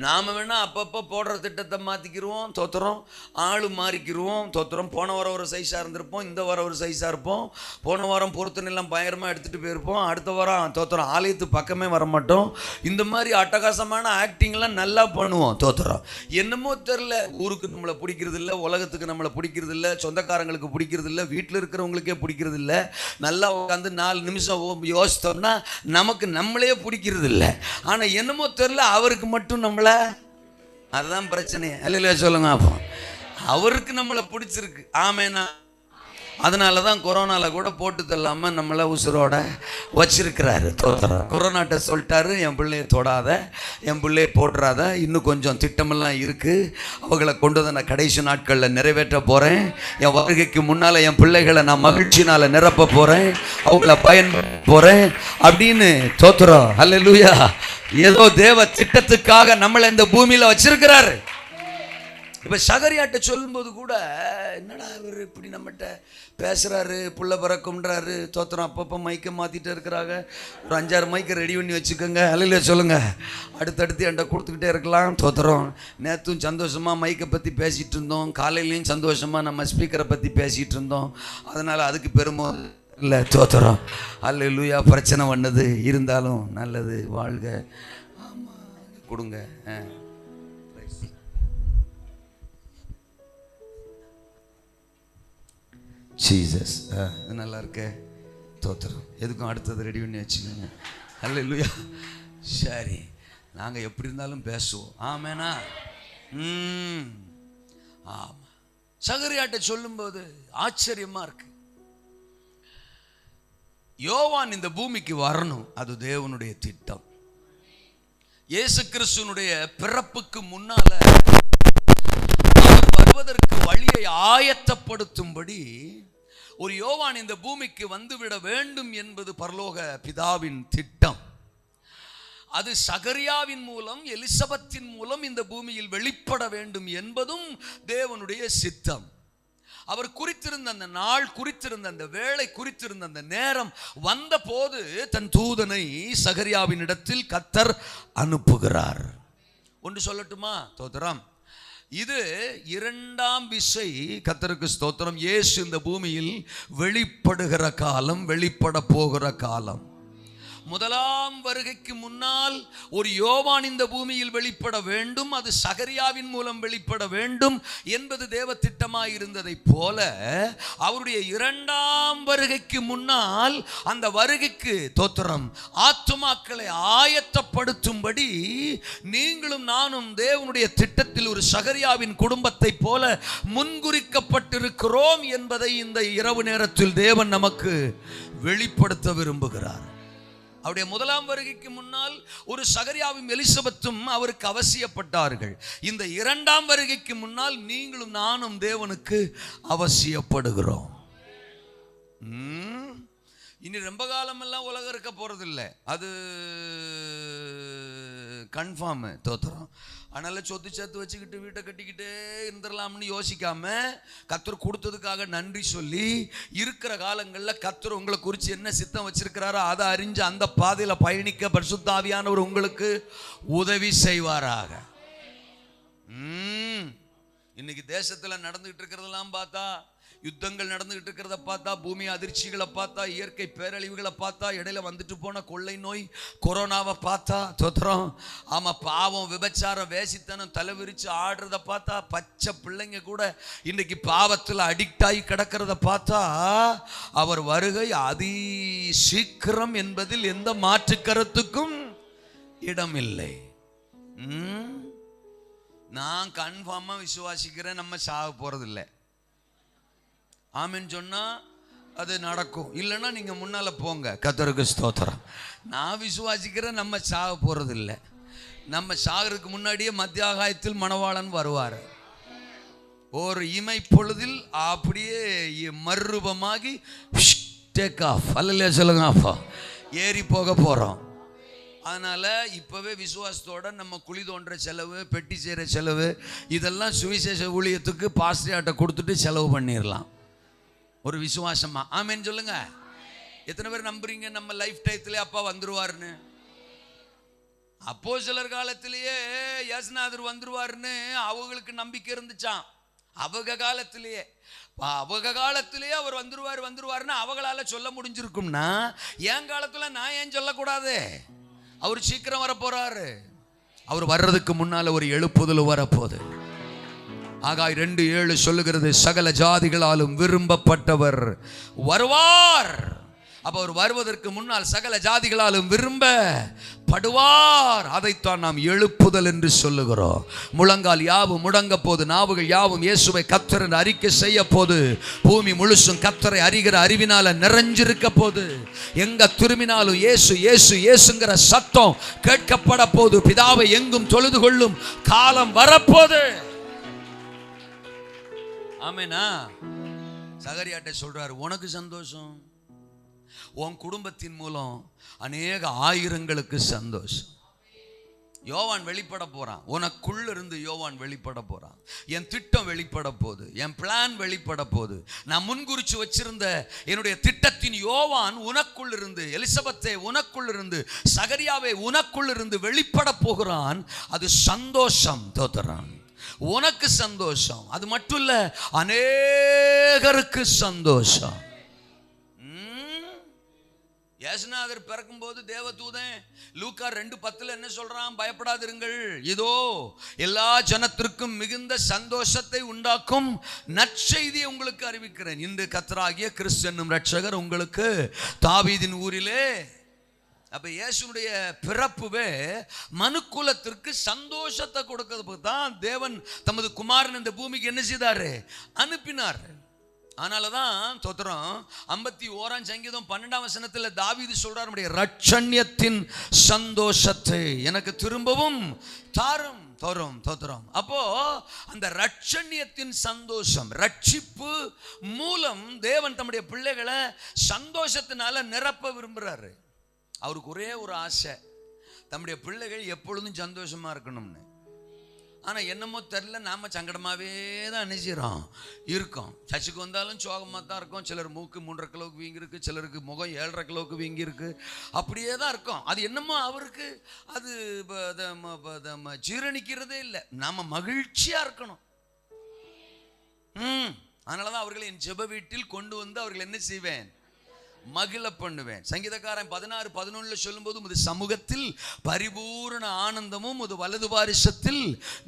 நாம் வேணால் அப்பப்போ போடுற திட்டத்தை மாற்றிக்கிடுவோம், தோத்துறோம். ஆள் மாறிக்கிடுவோம், தோத்துறோம். போன வாரம் ஒரு சைஸாக இருந்திருப்போம், இந்த வாரம் ஒரு சைஸாக இருப்போம். போன வாரம் பொருத்தனெல்லாம் பயங்கரமாக எடுத்துகிட்டு போயிருப்போம், அடுத்த வாரம் தோத்துறோம், ஆலயத்து பக்கமே வரமாட்டோம். இந்த மாதிரி அட்டகாசமான ஆக்டிங்லாம் நல்லா பண்ணுவோம், தோத்துறோம். என்னமோ தெரில, ஊருக்கு நம்மளை பிடிக்கிறது இல்லை, உலகத்துக்கு நம்மளை பிடிக்கிறது இல்லை, சொந்தக்காரங்களுக்கு பிடிக்கிறது இல்லை, வீட்டில் இருக்கிறவங்களுக்கே பிடிக்கிறது இல்லை. நல்லா உட்காந்து 4 நிமிஷம் யோசித்தோம்னா நமக்கு நம்மளே பிடிக்கிறது இல்லை. ஆனால் என்னமோ தெரில, அவருக்கு மட்டும் நம்மளை, அதுதான் பிரச்சனை. அல்ல சொல்லுங்க. அப்போ அவருக்கு நம்மளை பிடிச்சிருக்கு. ஆமேனா? அதனால தான் கொரோனாவில் கூட போட்டு தள்ளாம நம்மளை உசுரோட வச்சிருக்கிறாரு. கொரோனாட்ட சொல்லிட்டாரு, என் பிள்ளையை தொடாத, என் பிள்ளையை போட்டுறாத, இன்னும் கொஞ்சம் திட்டமெல்லாம் இருக்குது, அவங்களை கொண்டு வந்து நான் கடைசி நாட்களில் நிறைவேற்ற போகிறேன், என் வருகைக்கு முன்னால் என் பிள்ளைகளை நான் மகிழ்ச்சினால் நிரப்ப போகிறேன், அவங்கள பயன்படுத்த போகிறேன் அப்படின்னு தோத்துறோம். அல்லேலூயா. ஏதோ தேவ திட்டத்துக்காக நம்மளை இந்த பூமியில் வச்சிருக்கிறாரு. இப்போ சகரியாட்ட சொல்லும்போது கூட, என்னடா இவர் இப்படி நம்மகிட்ட பேசுகிறாரு, புள்ள பிறக்கும்ன்றாரு, தோத்திரம். அப்பப்போ மைக்கை மாற்றிட்டு இருக்கிறாங்க. ஒரு 5-6 மைக்கை ரெடி பண்ணி வச்சுக்கோங்க. அல்ல சொல்லுங்கள், அடுத்தடுத்து என்கிட்ட கொடுத்துக்கிட்டே இருக்கலாம். தோத்திரம். நேற்றும் சந்தோஷமாக மைக்கை பற்றி பேசிகிட்டு இருந்தோம், காலையிலையும் சந்தோஷமாக நம்ம ஸ்பீக்கரை பற்றி பேசிகிட்டு இருந்தோம். அதனால் அதுக்கு பெருமோ இல்லை, தோத்திரம். அல்லேலூயா. பிரச்சனை பண்ணது இருந்தாலும் நல்லது, வாழ்க. ஆமாம், கொடுங்க. ஜீசஸ். இது நல்லா இருக்கே, தோத்திரம். எதுக்கும் அடுத்தது ரெடி பண்ணி வச்சுக்கோங்க. அல்லேலூயா. சரி, நாங்கள் எப்படி இருந்தாலும் பேசுவோம். ஆமேனா? ஆமாம். சகரியாட்ட சொல்லும்போது ஆச்சரியமா இருக்கு. யோவான் இந்த பூமிக்கு வரணும், அது தேவனுடைய திட்டம். இயேசு கிறிஸ்துனுடைய பிறப்புக்கு முன்னால அவர் வருவதற்கு வழியை ஆயத்தப்படுத்தும்படி ஒரு யோவான் இந்த பூமிக்கு வந்துவிட வேண்டும் என்பது பரலோக பிதாவின் திட்டம். அது சகரியாவின் மூலம், எலிசபெத்தின் மூலம் இந்த பூமியில் வெளிப்பட வேண்டும் என்பதும் தேவனுடைய சித்தம். அவர் குறித்திருந்த அந்த நாள், குறித்திருந்த அந்த வேளை, குறித்திருந்த அந்த நேரம் வந்த போது தன் தூதனை சகரியாவின் இடத்தில் கர்த்தர் அனுப்புகிறார். ஒன்று சொல்லட்டுமா? ஸ்தோத்திரம். இது இரண்டாம் விசை, கர்த்தருக்கு ஸ்தோத்திரம், இயேசு இந்த பூமியில் வெளிப்படுகிற காலம், வெளிப்பட போகிற காலம். முதலாம் வருகைக்கு முன்னால் ஒரு யோவான் இந்த பூமியில் வெளிப்பட வேண்டும், அது சகரியாவின் மூலம் வெளிப்பட வேண்டும் என்பது தேவ திட்டமாய் இருந்ததை போல, அவருடைய இரண்டாம் வருகைக்கு முன்னால் அந்த வருகைக்கு தோத்திரம் ஆத்துமாக்களை ஆயத்தப்படுத்தும்படி நீங்களும் நானும் தேவனுடைய திட்டத்தில் ஒரு சகரியாவின் குடும்பத்தை போல முன்குறிக்கப்பட்டிருக்கிறோம் என்பதை இந்த இரவு நேரத்தில் தேவன் நமக்கு வெளிப்படுத்த விரும்புகிறார். அவருடைய முதலாம் வருகைக்கு முன்னால் ஒரு சகரியாவும் எலிசபெத்தும் அவருக்கு அவசியப்பட்டார்கள். இந்த இரண்டாம் வருகைக்கு முன்னால் நீங்களும் நானும் தேவனுக்கு அவசியப்படுகிறோம். இனி ரொம்ப காலமெல்லாம் உலகம் இருக்க போறதில்லை, அது கன்ஃபார்ம். தோத்திரம். அதனால சொத்து சேர்த்து வச்சுக்கிட்டு வீட்டை கட்டிக்கிட்டே இருந்துடலாம்னு யோசிக்காம, கர்த்தர் கொடுத்ததுக்காக நன்றி சொல்லி, இருக்கிற காலங்களில் கர்த்தர் உங்களை குறித்து என்ன சித்தம் வச்சிருக்கிறாரோ அதை அறிஞ்சு அந்த பாதையில் பயணிக்க பரிசுத்த ஆவியானவர் உங்களுக்கு உதவி செய்வாராக. இன்னைக்கு தேசத்தில் நடந்துகிட்டு இருக்கிறதெல்லாம் பார்த்தா, யுத்தங்கள் நடந்துகிட்டு இருக்கிறத பார்த்தா, பூமி அதிர்ச்சிகளை பார்த்தா, இயற்கை பேரழிவுகளை பார்த்தா, இடையில வந்துட்டு போன கொள்ளை நோய் கொரோனாவை பார்த்தா, தோத்திரம், ஆமா, பாவம், விபச்சாரம், வேசித்தனம் தலைவிரிச்சு ஆடுறத பார்த்தா, பச்சை பிள்ளைங்க கூட இன்னைக்கு பாவத்தில் அடிக்ட் ஆகி கிடக்கிறத பார்த்தா, அவர் வருகை அதி சீக்கிரம் என்பதில் எந்த மாற்று கருத்துக்கும் இடமில்லை. நான் கன்ஃபார்மா விசுவாசிக்கிறேன், நம்ம சாக போறதில்லை. ஆமென் சொன்னா அது நடக்கும், இல்லைன்னா நீங்க முன்னால போங்க. கர்த்தருக்கு ஸ்தோத்திரம். நான் விசுவாசிக்கிறேன், நம்ம சாக போறது இல்லை. நம்ம சாகிறதுக்கு முன்னாடியே மத்திய ஆகாயத்தில் மணவாளன் வருவார். ஒரு இமை பொழுதில் அப்படியே மறுரூபமாகி டேக் ஆஃப், அல்லையா சொல்லுங்க, ஆஃப் ஏறி போக போறோம். அதனால இப்பவே விசுவாசத்தோட நம்ம குழி தோன்ற செலவு, பெட்டி செய்கிற செலவு, இதெல்லாம் சுவிசேஷ ஊழியத்துக்கு பாஸ்டர்ட்ட கொடுத்துட்டு செலவு பண்ணிடலாம். ஒரு விசுவாசமா ஆமென் சொல்லுங்க. எத்தனை பேர் நம்புறீங்க நம்ம லைஃப் டைத்திலே அப்பா வந்துருவாருன்னு? அப்போஸ்தலர் காலத்திலேயே இயேசுநாதர் வந்துருவாருன்னு அவங்களுக்கு நம்பிக்கை இருந்துச்சாம். அவங்க காலத்திலேயே அவர் வந்துருவாருன்னு அவங்களால சொல்ல முடிஞ்சிருக்கும்னா, என் காலத்துல நான் ஏன் சொல்லக்கூடாது? அவர் சீக்கிரம் வரப்போறாரு. அவர் வர்றதுக்கு முன்னால ஒரு எழுப்புதல் வரப்போகுது. ஆகாய் 2:7 சொல்லுகிறது, சகல ஜாதிகளாலும் விரும்பப்பட்டவர் வருவார். அப்ப அவர் வருவதற்கு முன்னால் சகல ஜாதிகளாலும் விரும்பப்படுவார். அதைத்தான் நாம் எழுப்புதல் என்று சொல்லுகிறோம். முழங்கால் யாவும் முடங்க போது, நாவுகள் யாவும் இயேசுவை கர்த்தர் என்று அறிக்கை செய்ய போது, பூமி முழுசும் கர்த்தரை அறிகிற அறிவினால நிறைஞ்சிருக்க போது, எங்க திரும்பினாலும் இயேசு இயேசு இயேசுங்கிற சத்தம் கேட்கப்பட போது, பிதாவை எங்கும் தொழுது கொள்ளும் காலம் வரப்போது. ஆமெனா? சகரியாட்ட சொல்றாரு, உனக்கு சந்தோஷம், உன் குடும்பத்தின் மூலம் அநேக ஆயிரங்களுக்கு சந்தோஷம். யோவான் வெளிப்பட போறான், உனக்குள்ள இருந்து யோவான் வெளிப்பட போறான். என் திட்டம் வெளிப்பட போகுது, என் பிளான் வெளிப்பட போகுது. நான் முன்குறிச்சு வச்சிருந்த என்னுடைய திட்டத்தின் யோவான் உனக்குள் இருந்து, எலிசபெத்தை உனக்குள் இருந்து, சகரியாவை உனக்குள் இருந்து வெளிப்பட போகிறான். அது சந்தோஷம். தோத்தரான், உனக்கு சந்தோஷம். அது மட்டும் இல்ல, அநேகருக்கு சந்தோஷம். இயேசுநாதர் பிறக்கும்போது தேவதூதன் லூக்கா 2:10 என்ன சொல்றான்? பயப்படாதிருங்கள், இதோ எல்லா ஜனத்திற்கும் மிகுந்த சந்தோஷத்தை உண்டாக்கும் நற்செய்தியை உங்களுக்கு அறிவிக்கிறேன். இன்று கர்த்தராகிய கிறிஸ்து என்னும் இரட்சகர் உங்களுக்கு தாவீதின் ஊரிலே. அப்ப இயேசுனுடைய பிறப்புவே மனுக்குலத்திற்கு சந்தோஷத்தை கொடுக்கிறது தான் தேவன் தமது குமாரன் இந்த பூமிக்கு என்ன செய்தாரு? அனுப்பினார். அதனாலதான் தோத்திரம் 51 சங்கீதம் 12 தாவீது சொல்றார், நம்முடைய ரட்சண்யத்தின் சந்தோஷத்தை எனக்கு திரும்பவும் தாரும் தோறும் தோத்திரம். அப்போ அந்த ரட்சண்யத்தின் சந்தோஷம், ரட்சிப்பு மூலம் தேவன் தம்முடைய பிள்ளைகளை சந்தோஷத்தினால நிரப்ப விரும்புறாரு. அவருக்கு ஒரே ஒரு ஆசை, தம்முடைய பிள்ளைகள் எப்பொழுதும் சந்தோஷமா இருக்கணும்னு. ஆனா என்னமோ தெரியல, நாம சங்கடமாவே தான் நினைச்சிடறோம் இருக்கோம். சர்ச்சுக்கு வந்தாலும் சோகமாக தான் இருக்கும். சிலர் மூக்கு 3.5 கிலோவுக்கு வீங்கி இருக்கு, சிலருக்கு முகம் 7.5 கிலோவுக்கு வீங்கி இருக்கு. அப்படியே தான் இருக்கும். அது என்னமோ அவருக்கு அது ஜீரணிக்கிறதே இல்லை. நாம மகிழ்ச்சியா இருக்கணும். அதனாலதான் அவர்களை என் ஜெப வீட்டில் கொண்டு வந்து அவர்கள் என்ன செய்வேன்? மகிழ பண்ணுவேன். சங்கீதக்காரன் 16:11 சொல்லும்போது, உமது சமூகத்தில் பரிபூர்ண ஆனந்தமும் உமது வலது பாரிசத்தில்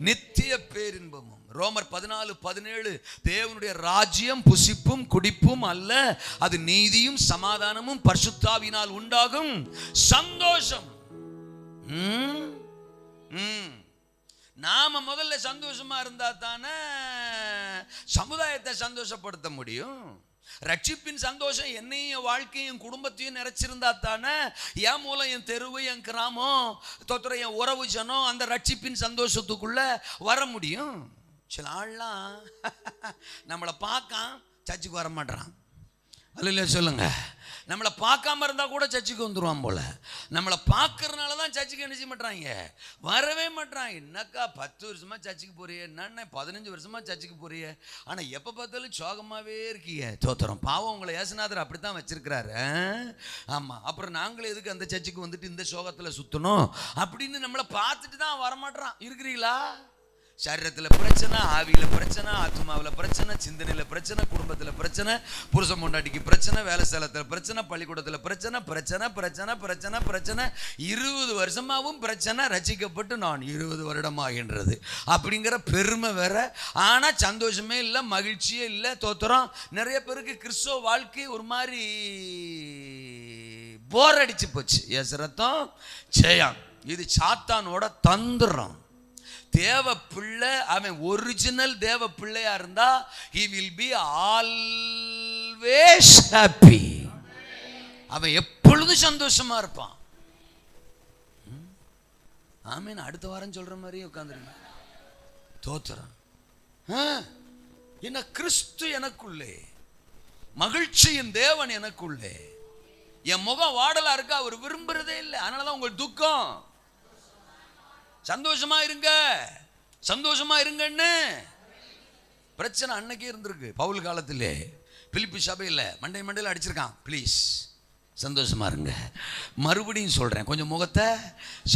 நித்திய பேரின்பமும். ரோமர் 14:17 தேவனுடைய ராஜ்யம் புசிப்பும் குடிப்பும் அல்ல, அது நீதியும் சமாதானமும் பரிசுத்தாவினால் உண்டாகும் சந்தோஷம். நாம முதல்ல சந்தோஷமா இருந்தா தானே சமுதாயத்தை சந்தோஷப்படுத்த முடியும். ரட்சிப்பின் சந்தோஷம் என்னையும் வாழ்க்கையும் குடும்பத்தையும் நிறைச்சிருந்தா தானே என் மூலம் என் தெருவு, என் கிராமம், தொத்துற என் உறவு ஜனம் அந்த ரட்சிப்பின் சந்தோஷத்துக்குள்ள வர முடியும். சில ஆள்லாம் நம்மளை பார்க்க சர்ச்சுக்கு வர மாட்டான். அல்ல சொல்லுங்க, நம்மளை பார்க்காம இருந்தா கூட சர்ச்சுக்கு வந்துடுவான் போல. நம்மளை பார்க்கறதுனால தான் சர்ச்சுக்கு என்ன செய்ய மாட்டாங்க? வரவே மாட்டாங்க. என்னக்கா 10 வருஷமா சர்ச்சுக்கு போறிய, என்ன 15 வருஷமா சர்ச்சுக்கு போறிய, ஆனா எப்ப பார்த்தாலும் சோகமாவே இருக்கீங்க. தோத்திரம். பாவம், உங்களை இயேசுநாதர் அப்படித்தான் வச்சிருக்கிறாரு. ஆமா, அப்புறம் நாங்களும் எதுக்கு அந்த சர்ச்சுக்கு வந்துட்டு இந்த சோகத்துல சுத்தணும் அப்படின்னு நம்மளை பார்த்துட்டு தான் வரமாட்டான். இருக்கிறீங்களா? சரீரத்தில் பிரச்சனை, ஆவியில பிரச்சனை, ஆத்மாவில் பிரச்சனை, சிந்தனையில பிரச்சனை, குடும்பத்தில் பிரச்சனை, புருஷன் பொண்டாட்டிக்கு பிரச்சனை, வேலை ஸ்தலத்தில் பிரச்சனை, பள்ளிக்கூடத்தில் பிரச்சனை, பிரச்சனை பிரச்சனை பிரச்சனை பிரச்சனை. 20 வருஷமாகவும் பிரச்சனை. ரட்சிக்கப்பட்டு நான் 20 வருடமாகின்றது அப்படிங்கிற பெருமை வேற. ஆனா சந்தோஷமே இல்லை, மகிழ்ச்சியே இல்லை. தோத்திரம். நிறைய பேருக்கு கிறிஸ்துவ வாழ்க்கை ஒரு மாதிரி போர் அடிச்சு போச்சு. எஸ் ரத்தம் ஜெயம். இது சாத்தானோட தந்திரம். தேவ பிள்ளை, அவன் ஒரிஜினல் தேவ பிள்ளையா இருந்தா he will be always happy. அவன் எப்பொழுதும் சந்தோஷமா இருப்பான். ஆமீன். அடுத்த வாரம் சொல்ற மாதிரி உட்கார்ந்துருங்க. தோத்திரம். என்ன கிறிஸ்து எனக்குள்ளே, மகிழ்ச்சியின் தேவன் எனக்குள்ளே. என் முகம் வாடலா இருக்கா, அவர் விரும்புறதே இல்லை. அதனாலதான் உங்களுக்கு துக்கம். சந்தோஷமா இருங்க, சந்தோஷமா இருங்கன்னு பிரச்சனை அன்னைக்கே இருந்திருக்கு. பவுல் காலத்திலே பிலிப்பி சபையில் மண்டையில் அடிச்சிருக்கான். ப்ளீஸ் சந்தோஷமா இருங்க. மறுபடியும் சொல்றேன், கொஞ்சம் முகத்தை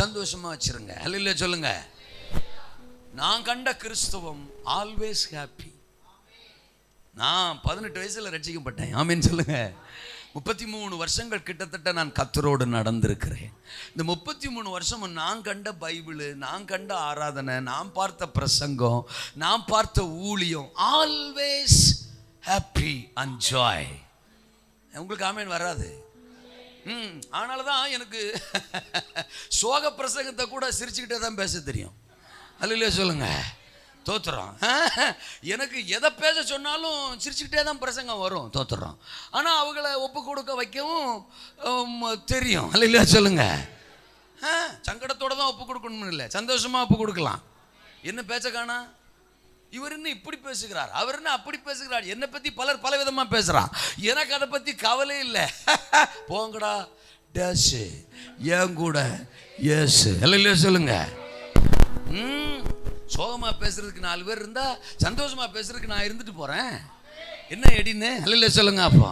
சந்தோஷமா வச்சிருங்க. அல்ல சொல்லுங்க, நான் கண்ட கிறிஸ்தவம் ஆல்வேஸ் ஹாப்பி. நான் 18 வயசுல ரட்சிக்கப்பட்டேன். ஆமீன் சொல்லுங்க. 33 வருஷங்கள் கிட்டத்தட்ட நான் கர்த்தரோடு நடந்திருக்கிறேன். இந்த 33 வருஷமும் நான் கண்ட பைபிள், நான் கண்ட ஆராதனை, நான் பார்த்த பிரசங்கம், நான் பார்த்த ஊழியம், ஆல்வேஸ் ஹாப்பி அண்ட் ஜாய். உங்களுக்கு ஆமீன் வராது. ஆனால்தான் எனக்கு சோக பிரசங்கத்தை கூட சிரிச்சுக்கிட்டே தான் பேச தெரியும். அல்ல சொல்லுங்க. தோத்துறோம். எனக்கு எதை பேச சொன்னாலும் சிரிச்சுக்கிட்டே தான் பிரசங்கம் வரும். தோத்துறோம். ஆனால் அவங்கள ஒப்பு கொடுக்க வைக்கவும் தெரியும். அல்ல சொல்லுங்க. சங்கடத்தோட தான் ஒப்பு கொடுக்கணும்னு இல்லை, சந்தோஷமா ஒப்பு கொடுக்கலாம். என்ன பேச்ச காணா, இவர் என்ன இப்படி பேசுகிறார், அவர் என்ன அப்படி பேசுகிறார், என்னை பற்றி பலர் பல விதமா பேசுறான். எனக்கு அதை பற்றி கவலை இல்லை. போங்கடா டேஷ் ஏன் கூட எஸ். அல்ல சொல்லுங்க. சோகமா பேசுறதுக்கு 4 பேர் இருந்தா சந்தோஷமா பேசுறதுக்கு நான் இருந்துட்டு போறேன். என்ன எடின்னு அல்ல சொல்லுங்க. அப்போ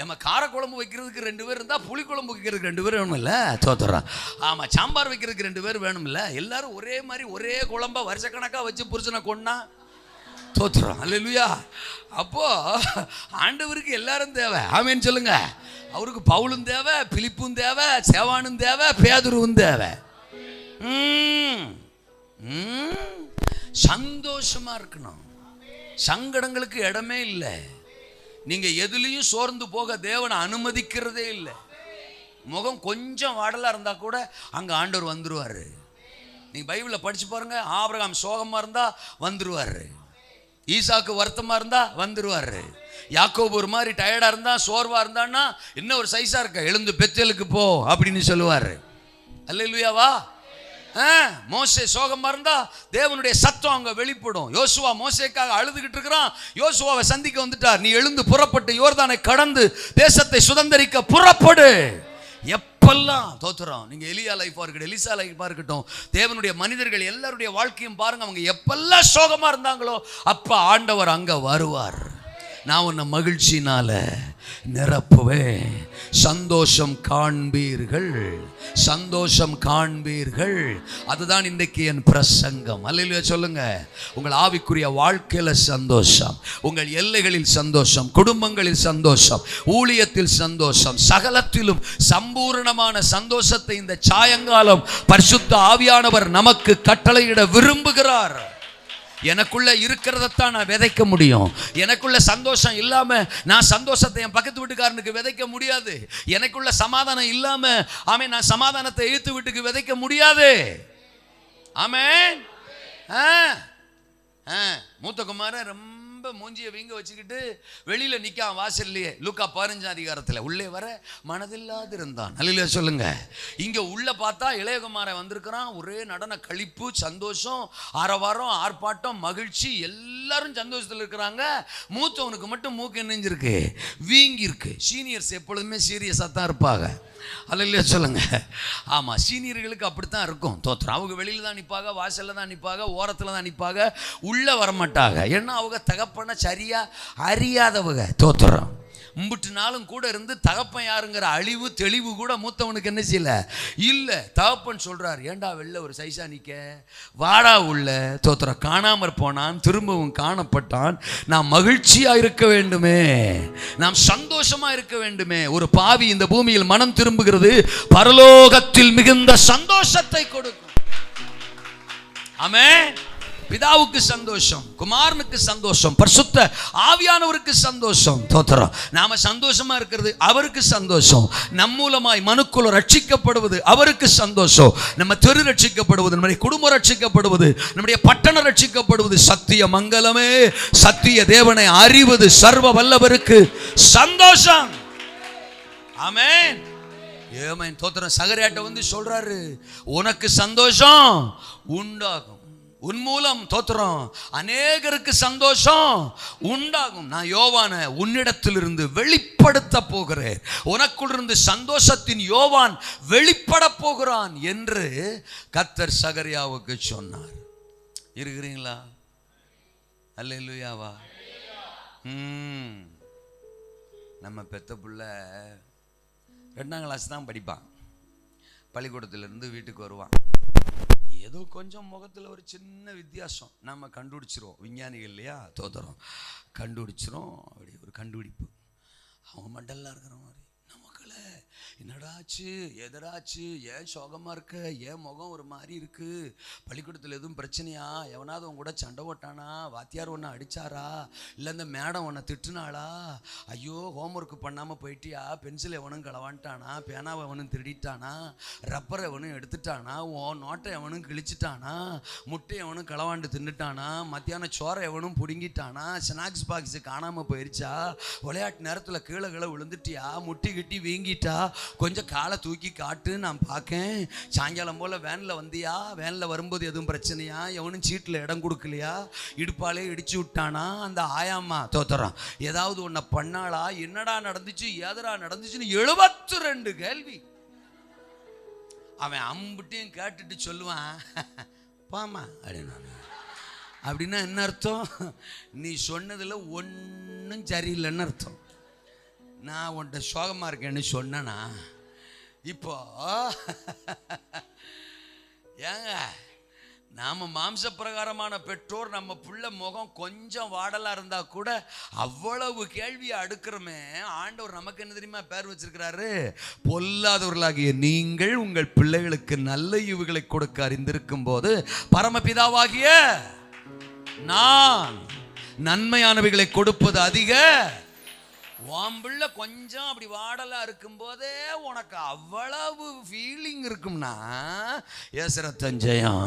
ஏமா காரக்குழம்பு வைக்கிறதுக்கு 2 பேர் இருந்தா புளிக்குழம்பு வைக்கிறதுக்கு 2 பேர் வேணும்ல. தோத்துறோம். ஆமா, சாம்பார் வைக்கிறதுக்கு 2 பேர் வேணும்ல. எல்லாரும் ஒரே மாதிரி ஒரே குழம்பா வருஷக்கணக்கா வச்சு புருஷனை கொண்டா தோத்துறோம். அல்லேலூயா. அப்போ ஆண்டவருக்கு எல்லாரும் தேவை. ஆமென் சொல்லுங்க. அவருக்கு பவுலும் தேவை, பிலிப்பும் தேவை, சேவானும் தேவை, பேதுருவும் தேவை. சந்தோஷமா இருக்கணும். சங்கடங்களுக்கு இடமே இல்லை. நீங்க எதுலையும் சோர்ந்து போக தேவனை அனுமதிக்கிறதே இல்லை. முகம் கொஞ்சம் வாடலா இருந்தா கூட அங்க ஆண்டவர் வந்துருவாரு. நீங்க பைபிளை படிச்சு பாருங்க. ஆபிரகாம் சோகமா இருந்தா வந்துருவாரு. ஈசாக்கு வருத்தமா இருந்தா வந்துருவாரு. யாக்கோபு ஒரு மாதிரி டயர்டா இருந்தா, சோர்வா இருந்தான்னா, இன்னும் ஒரு சைஸா இருக்க, எழுந்து பெத்தேலுக்கு போ அப்படின்னு சொல்லுவாரு. அல்லேலூயாவா. மோசே சோகமா இருந்தா தேவனுடைய சத்தம் அங்க வெளிப்படும். யோசுவா மோசேக்காக அழுதுகிட்டு இருக்கிறான். யோசுவாவை சந்திக்க வந்துட்டார். நீ எழுந்து புறப்பட்டு யோர்தானை கடந்து தேசத்தை சுதந்தரிக்க புறப்படு. எப்பெல்லாம் தோத்துறோம். நீங்க எலியா லைஃபா இருக்கட்டும், எலிசா லைஃபா இருக்கட்டும், தேவனுடைய மனிதர்கள் எல்லாருடைய வாழ்க்கையும் பாருங்க. அவங்க எப்பெல்லாம் சோகமா இருந்தாங்களோ அப்ப ஆண்டவர் அங்க வருவார். நான் உன்னை மகிழ்ச்சினால நிரப்புவேன். சந்தோஷம் காண்பீர்கள், சந்தோஷம் காண்பீர்கள். அதுதான் இன்றைக்கு என் பிரசங்கம். அல்லேலூயா சொல்லுங்க. உங்கள் ஆவிக்குரிய வாழ்க்கையில சந்தோஷம், உங்கள் எல்லைகளில் சந்தோஷம், குடும்பங்களில் சந்தோஷம், ஊழியத்தில் சந்தோஷம், சகலத்திலும் சம்பூர்ணமான சந்தோஷத்தை இந்த சாயங்காலம் பரிசுத்த ஆவியானவர் நமக்கு கட்டளையிட விரும்புகிறார். எனக்குள்ள இருக்கிறதத்தான் நான் விதைக்க முடியும். எனக்குள்ள சந்தோஷம் இல்லாம நான் சந்தோஷத்தை என் பக்கத்து வீட்டுக்காரனுக்கு விதைக்க முடியாது. எனக்குள்ள சமாதானம் இல்லாம ஆமென் நான் சமாதானத்தை எழுத்து வீட்டுக்கு விதைக்க முடியாது. ஆமென். மூத்த குமாரன் ரொம்ப மூஞ்சியை வீங்க வச்சுக்கிட்டு வெளியில நிக்கான் வாசல்லையே. லூக்கா 15 அதிகாரத்துல உள்ளே வர மனதில்லாது இருந்தான். அல்லேலூயா சொல்லுங்க. இங்க உள்ள பார்த்தா இளையகுமாரன் வந்திருக்கிறான். ஒரே நடன களிப்பு, சந்தோஷம், ஆரவாரம், ஆர்ப்பாட்டம், மகிழ்ச்சி, எல்லாரும் சந்தோஷத்துல இருக்கிறாங்க. மூத்தவனுக்கு மட்டும் மூக்கு என்னஞ்சிருக்கு, வீங்கி இருக்கு. சீனியர்ஸ் எப்பொழுதுமே சீரியஸா தான் இருப்பாங்க. அல்லேலூயா சொல்லுங்க. ஆமா, சீனியர்களுக்கு அப்படித்தான் இருக்கும். தோத்திரம். அவங்க வெளியில தான் நிற்பாங்க, வாசல்ல தான் நிற்பாங்க, ஓரத்துல தான் நிற்பாங்க, உள்ள வரமாட்டாங்க. ஏன்னா அவங்க தகப்பனை சரியா அறியாதவங்க. தோத்திரம். மும்பிட்டு நாளும் கூட இருந்து தகப்பன் யாருங்கிற அழிவு தெளிவு கூட மூத்தவனுக்கு என்ன செய்யல இல்ல. தகப்பன் சொல்றார், ஏண்டா வெளில ஒரு சைஸா நிக்க, வாடா உள்ள. தோத்திரம். காணாமற் போனான், திரும்பவும் காணப்பட்டான். நாம் மகிழ்ச்சியா இருக்க வேண்டுமே, நாம் சந்தோஷமா இருக்க வேண்டுமே. ஒரு பாவி இந்த பூமியில் மனம் திரும்புகிறது பரலோகத்தில் மிகுந்த சந்தோஷத்தை கொடுக்கும். ஆமென். பிதாவுக்கு சந்தோஷம், குமாரனுக்கு சந்தோஷம், பரிசுத்த ஆவியானவருக்கு சந்தோஷம். தோத்திரம். நாம சந்தோஷமா இருக்கிறது அவருக்கு சந்தோஷம். நம் மூலமாய் மனுக்குல ரட்சிக்கப்படுவது அவருக்கு சந்தோஷம். நம்ம தெரு ரட்சிக்கப்படுவது, நம்முடைய குடும்பம் ரட்சிக்கப்படுவது, நம்முடைய பட்டணம் ரட்சிக்கப்படுவது சத்திய மங்கலமே. சத்திய தேவனை அறிவது சர்வ வல்லவருக்கு சந்தோஷம். ஆமென். ஏமேன். தோத்திரம். சகரியாட்ட வந்து சொல்றாரு, உனக்கு சந்தோஷம் உண்டாகும். உன் மூலம் தோத்திரம் அநேகருக்கு சந்தோஷம் உண்டாகும். நான் யோவான உன்னிடத்திலிருந்து வெளிப்படுத்த போகிறேன். உனக்குள் இருந்து சந்தோஷத்தின் யோவான் வெளிப்பட போகிறான் என்று கர்த்தர் சகரியாவுக்கு சொன்னார். இருக்கிறீங்களா? அல்லேலூயாவா. நம்ம பெத்த புள்ள 2ஆம் கிளாஸ் தான் படிப்பான். பள்ளிக்கூடத்திலிருந்து வீட்டுக்கு வருவான். ஏதோ கொஞ்சம் முகத்தில் ஒரு சின்ன வித்தியாசம் நம்ம கண்டுபிடிச்சிரும். விஞ்ஞானிகள் இல்லையா? தோத்திரம். கண்டுபிடிச்சிரும். அப்படி ஒரு கண்டுபிடிப்பு. அவங்க மண்டல்லாம் இருக்கிற மாதிரி நமக்குள்ள என்னடாச்சு, எதராச்சு, ஏன் சோகமாக இருக்க, ஏன் முகம் ஒரு மாதிரி இருக்கு, பள்ளிக்கூடத்தில் எதுவும் பிரச்சனையா, எவனாவது உன் கூட சண்டை ஓட்டானா, வாத்தியார் ஒன்று அடித்தாரா, இல்லை இந்த மேடம் உன்னை திட்டுனாளா, ஐயோ ஹோம்ஒர்க்கு பண்ணாமல் போயிட்டியா, பென்சில் எவனும் களவான்ட்டானா, பேனாவை எவனும் திருடிட்டானா, ரப்பரை எவனும் எடுத்துட்டானா, உன் நோட்டை எவனும் கிழிச்சிட்டானா, முட்டை எவனும் களவாண்டு தின்னுட்டானா, மத்தியானம் சோறை எவனும் பிடுங்கிட்டானா, ஸ்நாக்ஸ் பாக்ஸு காணாமல் போயிடுச்சா, விளையாட்டு நேரத்தில் கீழே விழுந்துட்டியா, முட்டி கிட்டி வீங்கிட்டா, கொஞ்சம் காலை தூக்கி காட்டு நான் பார்க்கேன், சாயங்காலம் போல் வேனில் வந்தியா, வேனில் வரும்போது எதுவும் பிரச்சனையா, எவனும் சீட்டில் இடம் கொடுக்கலையா, இடுப்பாலே இடிச்சு விட்டானா, அந்த ஆயாம்மா தோத்துறான் ஏதாவது ஒன்றை பண்ணாளா, என்னடா நடந்துச்சு, ஏதரா நடந்துச்சுன்னு 72 கேள்வி. அவன் அம்பிட்டையும் கேட்டுட்டு சொல்லுவான், பாமா அப்படின்னா. அப்படின்னா என்ன அர்த்தம்? நீ சொன்னதில் ஒன்றும் சரியில்லைன்னு அர்த்தம். நான் உன்ட்ட சோகமாக இருக்கேன்னு சொன்னேனா? இப்போ ஏங்க நாம மாம்ச பிரகாரமான பெற்றோர் நம்ம பிள்ளை முகம் கொஞ்சம் வாடலா இருந்தா கூட அவ்வளவு கேள்வியை அடுக்கிறோமே. ஆண்டவர் நமக்கு என்ன தெரியுமா பேர் வச்சிருக்கிறாரு? பொல்லாதவர்களாகிய நீங்கள் உங்கள் பிள்ளைகளுக்கு நல்ல ஈவுகளை கொடுக்க அறிந்திருக்கும் போது பரமபிதாவாகிய நான் நன்மையானவைகளை கொடுப்பது அதிக. வாம்பிள்ள கொஞ்சம் அப்படி வாடலா இருக்கும் போதே உனக்கு அவ்வளவு ஃபீலிங் இருக்கும்னா, ஏசரத்தஞ்சயம்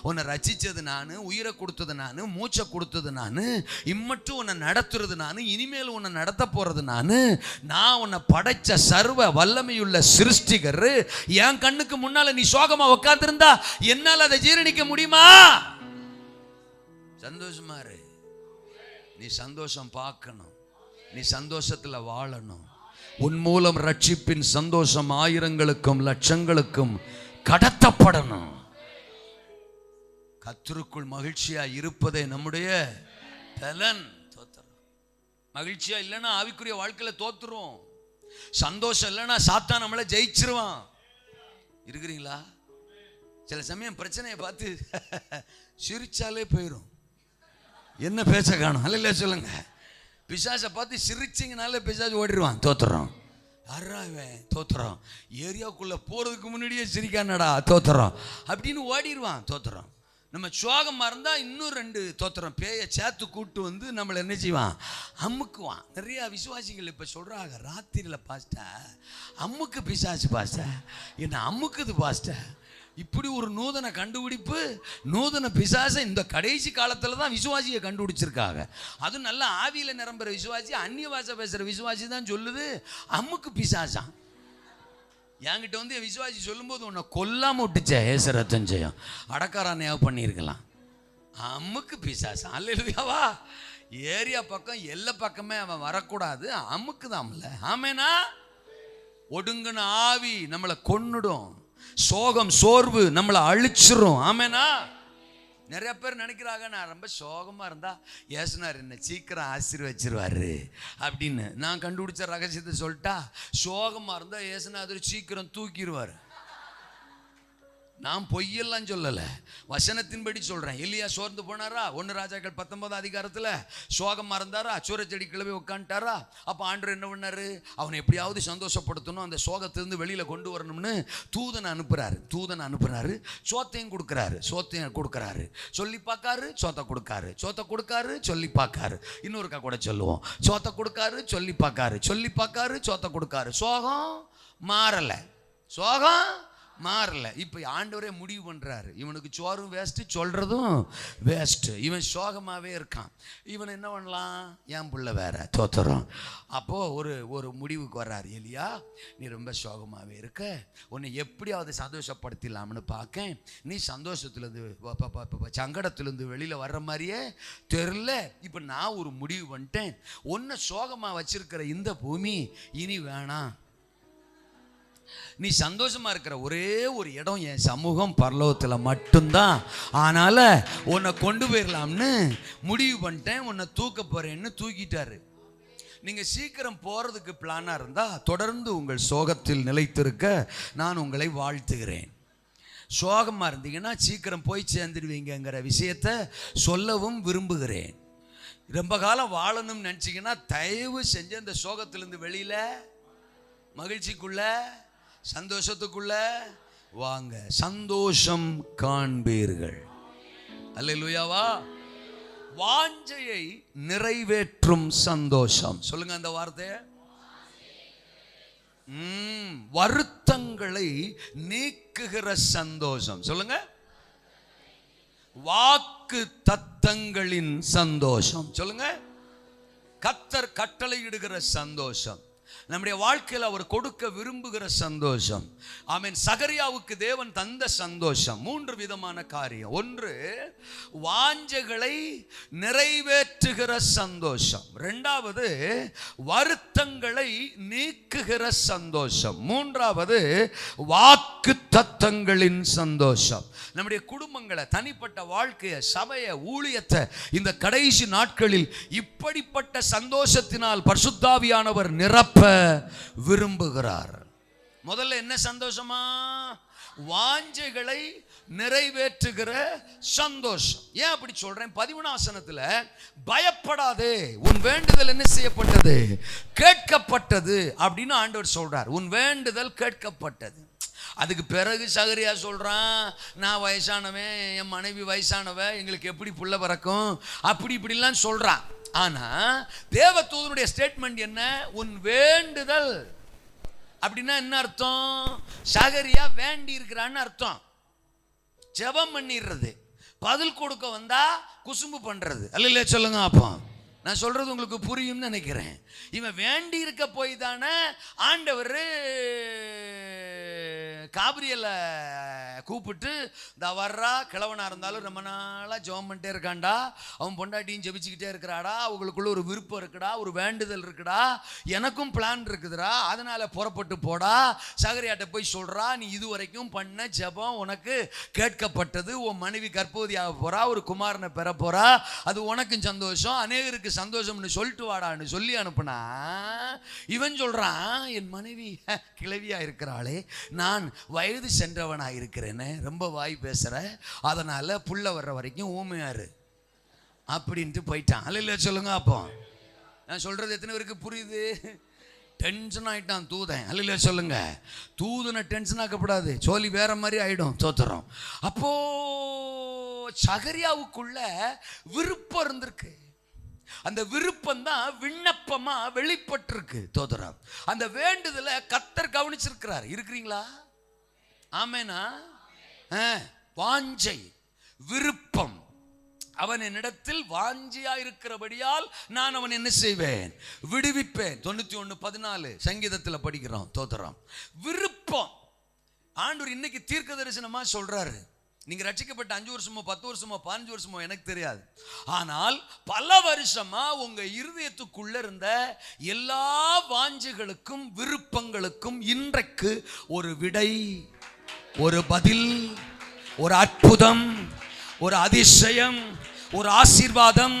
உன்னை ரசிச்சது நான், உயிரை கொடுத்தது நான், மூச்சை கொடுத்தது நான், இம்மட்டும் உன்னை நடத்துறது நான், இனிமேல் உன்னை நடத்த போறது நான் உன்னை படைச்ச சர்வ வல்லமையுள்ள சிருஷ்டிகர். என் கண்ணுக்கு முன்னால நீ சோகமா உட்கார்ந்திருந்தா என்னால் அதை ஜீரணிக்க முடியுமா? சந்தோஷமா இரு. நீ சந்தோஷம் பார்க்கணும், நீ சந்தோஷத்துல வாழணும். உன் மூலம் ரட்சிப்பின் சந்தோஷம் ஆயிரங்களுக்கும் லட்சங்களுக்கும் கடத்தப்படணும். கர்த்தருக்குள் மகிழ்ச்சியா இருப்பதே நம்முடைய பலன். மகிழ்ச்சியா இல்லைன்னா ஆவிக்குரிய வாழ்க்கையில தோத்துருவோம். சந்தோஷம் இல்லைன்னா சாத்தான் நம்மளை ஜெயிச்சிருவான். இருக்கிறீங்களா? சில சமயம் பிரச்சனையை பார்த்து சிரிச்சாலே போயிடும். என்ன பேச்ச காணும்? அல்ல சொல்லுங்க. பிசாசை பார்த்து சிரிச்சிங்கனாலே பிசாசு ஓடிடுவான். தோத்துறோம். யாராவன் தோத்துறோம். ஏரியாவுக்குள்ள போறதுக்கு முன்னாடியே சிரிக்கானடா தோத்துறோம் அப்படின்னு ஓடிடுவான். தோத்துறோம். நம்ம சோகமாக இருந்தால் இன்னும் 2 தோத்துறோம் பேயை சேர்த்து கூட்டு வந்து நம்மளை என்ன செய்வான்? அமுக்குவான். நிறையா விசுவாசிகள் இப்போ சொல்கிறாங்க, ராத்திரியில் பாஸ்டர் அம்முக்கு பிசாசு பாஸ்டர் என்ன அம்முக்குது பாஸ்டர். இப்படி ஒரு நூதன கண்டுபிடிப்பு, நூதன பிசாசை இந்த கடைசி காலத்தில் தான் விசுவாசியை கண்டுபிடிச்சிருக்காங்க. அதுவும் நல்ல ஆவியில் நிரம்புற விசுவாசி, அந்நிய பாஷை பேசுகிற விசுவாசி தான் சொல்லுது அம்முக்கு பிசாசான். என்கிட்ட வந்து என் விசுவாசி சொல்லும்போது உன்னை கொல்லாம விட்டுச்சே ஏசரத்தஞ்சயம் அடக்காரானையாக பண்ணியிருக்கலாம். அம்முக்கு பிசாசா? அல்லேலூயாவா? ஏரியா பக்கம் எல்லா பக்கமே அவன் வரக்கூடாது, அம்முக்கு தான்ல. ஆமேனா? ஒடுங்கின ஆவி நம்மளை கொன்னுடும். சோகம் சோர்வு நம்மளை அழிச்சிரும். ஆமேனா? நிறைய பேர் நினைக்கிறாங்க, நான் ரொம்ப சோகமாக இருந்தால் ஏசுனார் என்ன சீக்கிரம் ஆசீர்வச்சிருவாரு அப்படின்னு. நான் கண்டுபிடிச்ச ரகசியத்தை சொல்லிட்டா, சோகமாக இருந்தால் ஏசுனார் சீக்கிரம் தூக்கிடுவார். நான் பொய்யெல்லாம் சொல்லலை, வசனத்தின்படி சொல்கிறேன். எலியா சோர்ந்து போனாரா? 1 ராஜாக்கள் 19 அதிகாரத்தில் சோகமாக இருந்தாரா? சூரச்செடி கிளம்பி உட்காந்துட்டாரா? அப்போ ஆண்டவர் என்ன பண்ணாரு? அவனை எப்படியாவது சந்தோஷப்படுத்தணும், அந்த சோகத்திலிருந்து வெளியில் கொண்டு வரணும்னு தூதனை அனுப்புறாரு. சோத்தையும் கொடுக்குறாரு. சொல்லி பார்க்காரு, சோத்தை கொடுக்காரு, சொல்லி பார்க்காரு. இன்னொருக்கா கூட சொல்லுவோம், சோத்தை கொடுக்காரு, சொல்லி பார்க்காரு, சோத்தை கொடுக்காரு. சோகம் மாறல. இப்போ ஆண்டவரே முடிவு பண்ணுறாரு, இவனுக்கு சோறும் வேஸ்ட்டு, சொல்கிறதும் வேஸ்ட்டு. இவன் சோகமாகவே இருக்கான். இவன் என்ன பண்ணலாம்? என் பிள்ளை வேற தோத்துறோம். அப்போது ஒரு முடிவுக்கு வர்றாரு. எலியா, நீ ரொம்ப சோகமாகவே இருக்க, உன்னை எப்படியாவது சந்தோஷப்படுத்திடலாம்னு பார்க்க. நீ சந்தோஷத்துலேருந்து சங்கடத்துலேருந்து வெளியில் வர்ற மாதிரியே தெரில. இப்போ நான் ஒரு முடிவு பண்ணிட்டேன். உன்னை சோகமாக வச்சிருக்கிற இந்த பூமி இனி வேணாம். நீ சந்தோஷமா இருக்கிற ஒரே ஒரு இடம் என் சமூகம் பரலோகத்தில் மட்டும்தான். அதனால உன்னை கொண்டு போயிடலாம்னு முடிவு பண்ணிட்டேன். உன்னை தூக்க போறேன்னு தூக்கிட்டாரு. நீங்க சீக்கிரம் போறதுக்கு பிளானா இருந்தா தொடர்ந்து உங்கள் சோகத்தில் நிலைத்திருக்க நான் உங்களை வாழ்த்துகிறேன். சோகமா இருந்தீங்கன்னா சீக்கிரம் போய் சேர்ந்துடுவீங்கிற விஷயத்தை சொல்லவும் விரும்புகிறேன். ரொம்ப காலம் வாழணும்னு நினைச்சீங்கன்னா தயவு செஞ்சு அந்த சோகத்திலிருந்து வெளியில மகிழ்ச்சிக்குள்ள சந்தோஷத்துக்குள்ள வாங்க. சந்தோஷம் காண்பீர்கள். அல்லேலூயாவா? வாஞ்சையை நிறைவேற்றும் சந்தோஷம். சொல்லுங்க அந்த வார்த்தையை. வருத்தங்களை நீக்குகிற சந்தோஷம். சொல்லுங்க. வாக்கு தத்தங்களின் சந்தோஷம். சொல்லுங்க. கர்த்தர் கட்டளையிடுகிற சந்தோஷம். நம்முடைய வாழ்க்கையில் அவர் கொடுக்க விரும்புகிற சந்தோஷம். ஆமென். சகரியாவுக்கு தேவன் தந்த சந்தோஷம் 3 விதமான காரியம். 1, வாஞ்சைகளை நிறைவேற்றுகிற சந்தோஷம். 2வது, வருத்தங்களை நீக்குகிற சந்தோஷம். 3வது, வாக்கு தத்தங்களின் சந்தோஷம். நம்முடைய குடும்பங்களை, தனிப்பட்ட வாழ்க்கையை, சபையை, ஊழியத்தை இந்த கடைசி நாட்களில் இப்படிப்பட்ட சந்தோஷத்தினால் பரிசுத்தாவியானவர் நிரப்ப விரும்புகிறார். முதல்ல என்ன சந்தோஷமா? வாஞ்சைகளை நிறைவேற்றுகிற சந்தோஷம். ஏன் அப்படி சொல்றேன்? 13 வசனத்துல பயப்படாதே, உன் வேண்டுதல் என்ன செய்யப்பட்டது? கேட்கப்பட்டது அப்படின்னு ஆண்டவர் சொல்றார். உன் வேண்டுதல் கேட்கப்பட்டது. அதுக்கு பிறகு சகரியா சொல்றான், நான் வயசானவன், என் மனைவி வயசானவ, எங்களுக்கு எப்படி புள்ள பிறக்கும், அப்படி இப்படிலாம் சொல்றான். ஆனா தேவதூதனுடைய ஸ்டேட்மெண்ட் என்ன? உன் வேண்டுதல். அப்படின்னா என்ன அர்த்தம்? சகரியா வேண்டி இருக்கிறான்னு அர்த்தம். ஜெபம் பண்ணிடுறது, பதில் கொடுக்க வந்தா குசும்பு பண்றது. அல்ல சொல்லுங்க. அப்போ நான் சொல்றது உங்களுக்கு புரியும்னு நினைக்கிறேன். இவன் வேண்டி இருக்க போய் தானே ஆண்டவர் காபிரியல கூப்பிட்டு, இந்த வர்றா, கிழவனா இருந்தாலும் ரொம்ப நாளா ஜெபம் பண்ணிட்டே இருக்காண்டா, அவன் பொண்டாட்டியும் ஜெபிச்சுக்கிட்டே இருக்கிறாடா, அவங்களுக்குள்ள ஒரு விருப்பம் இருக்குடா, ஒரு வேண்டுதல் இருக்குடா, எனக்கும் பிளான் இருக்குதுடா, அதனால புறப்பட்டு போடா, சகரியாட்ட போய் சொல்றா, நீ இதுவரைக்கும் பண்ண ஜெபம் உனக்கு கேட்கப்பட்டது, உன் மனைவி கர்ப்பவதியாக போறா, ஒரு குமாரனை பெற போறா, அது உனக்கும் சந்தோஷம், அநேகருக்கு சந்தோஷம்னு சொல்லிட்டு வாடான்னு சொல்லி அனுப்புனா, இவன் சொல்றான், என் மனைவி கிழவியா இருக்கிறாளே, நான் வயது சென்றவனா இருக்கிறேன்னு ரொம்ப வாய் பேசுற, அதனால புள்ள வர்ற வரைக்கும் ஊமையாரு அப்படின்ட்டு போயிட்டான். அல்ல சொல்லுங்க. அப்போ நான் சொல்றது எத்தனை பேருக்கு புரியுது? டென்ஷன் ஆயிட்டான் தூதன். அல்ல சொல்லுங்க. தூதனை டென்ஷன் ஆக்கப்படாது, சோலி வேற மாதிரி ஆயிடும். தோத்துறோம். அப்போ சகரியாவுக்குள்ள விருப்பம் இருந்திருக்கு. அந்த விருப்பம் தான் விண்ணப்பமா வெளிப்பட்டிருக்கு. தோதரம். அந்த வேண்டுதலை கர்த்தர் கவனிச்சிருக்கிறார். இருக்கிறீங்களா? ஆமெனா? வாஞ்சை, விருப்பம். அவன் என்னிடத்தில் வாஞ்சியா இருக்கிறபடியால் நான் அவன் என்ன செய்வேன்? விடுவிப்பேன். 91:14 சங்கீதத்தில் படிக்கிறோம். தோதரம். விருப்பம். ஆண்டவர் இன்னைக்கு தீர்க்க தரிசனமா சொல்றாரு. நீங்க ரட்சிக்கப்பட்ட 5 வருஷமோ 10 வருஷமோ 15 வருஷமோ எனக்கு தெரியாது. ஆனால் பல வருஷமா உங்க இருதயத்துக்குள்ள இருந்த எல்லா வாஞ்சைகளுக்கும் விருப்பங்களுக்கும் இன்றைக்கு ஒரு விடை, ஒரு பதில், ஒரு அற்புதம், ஒரு அதிசயம், ஒரு ஆசீர்வாதம்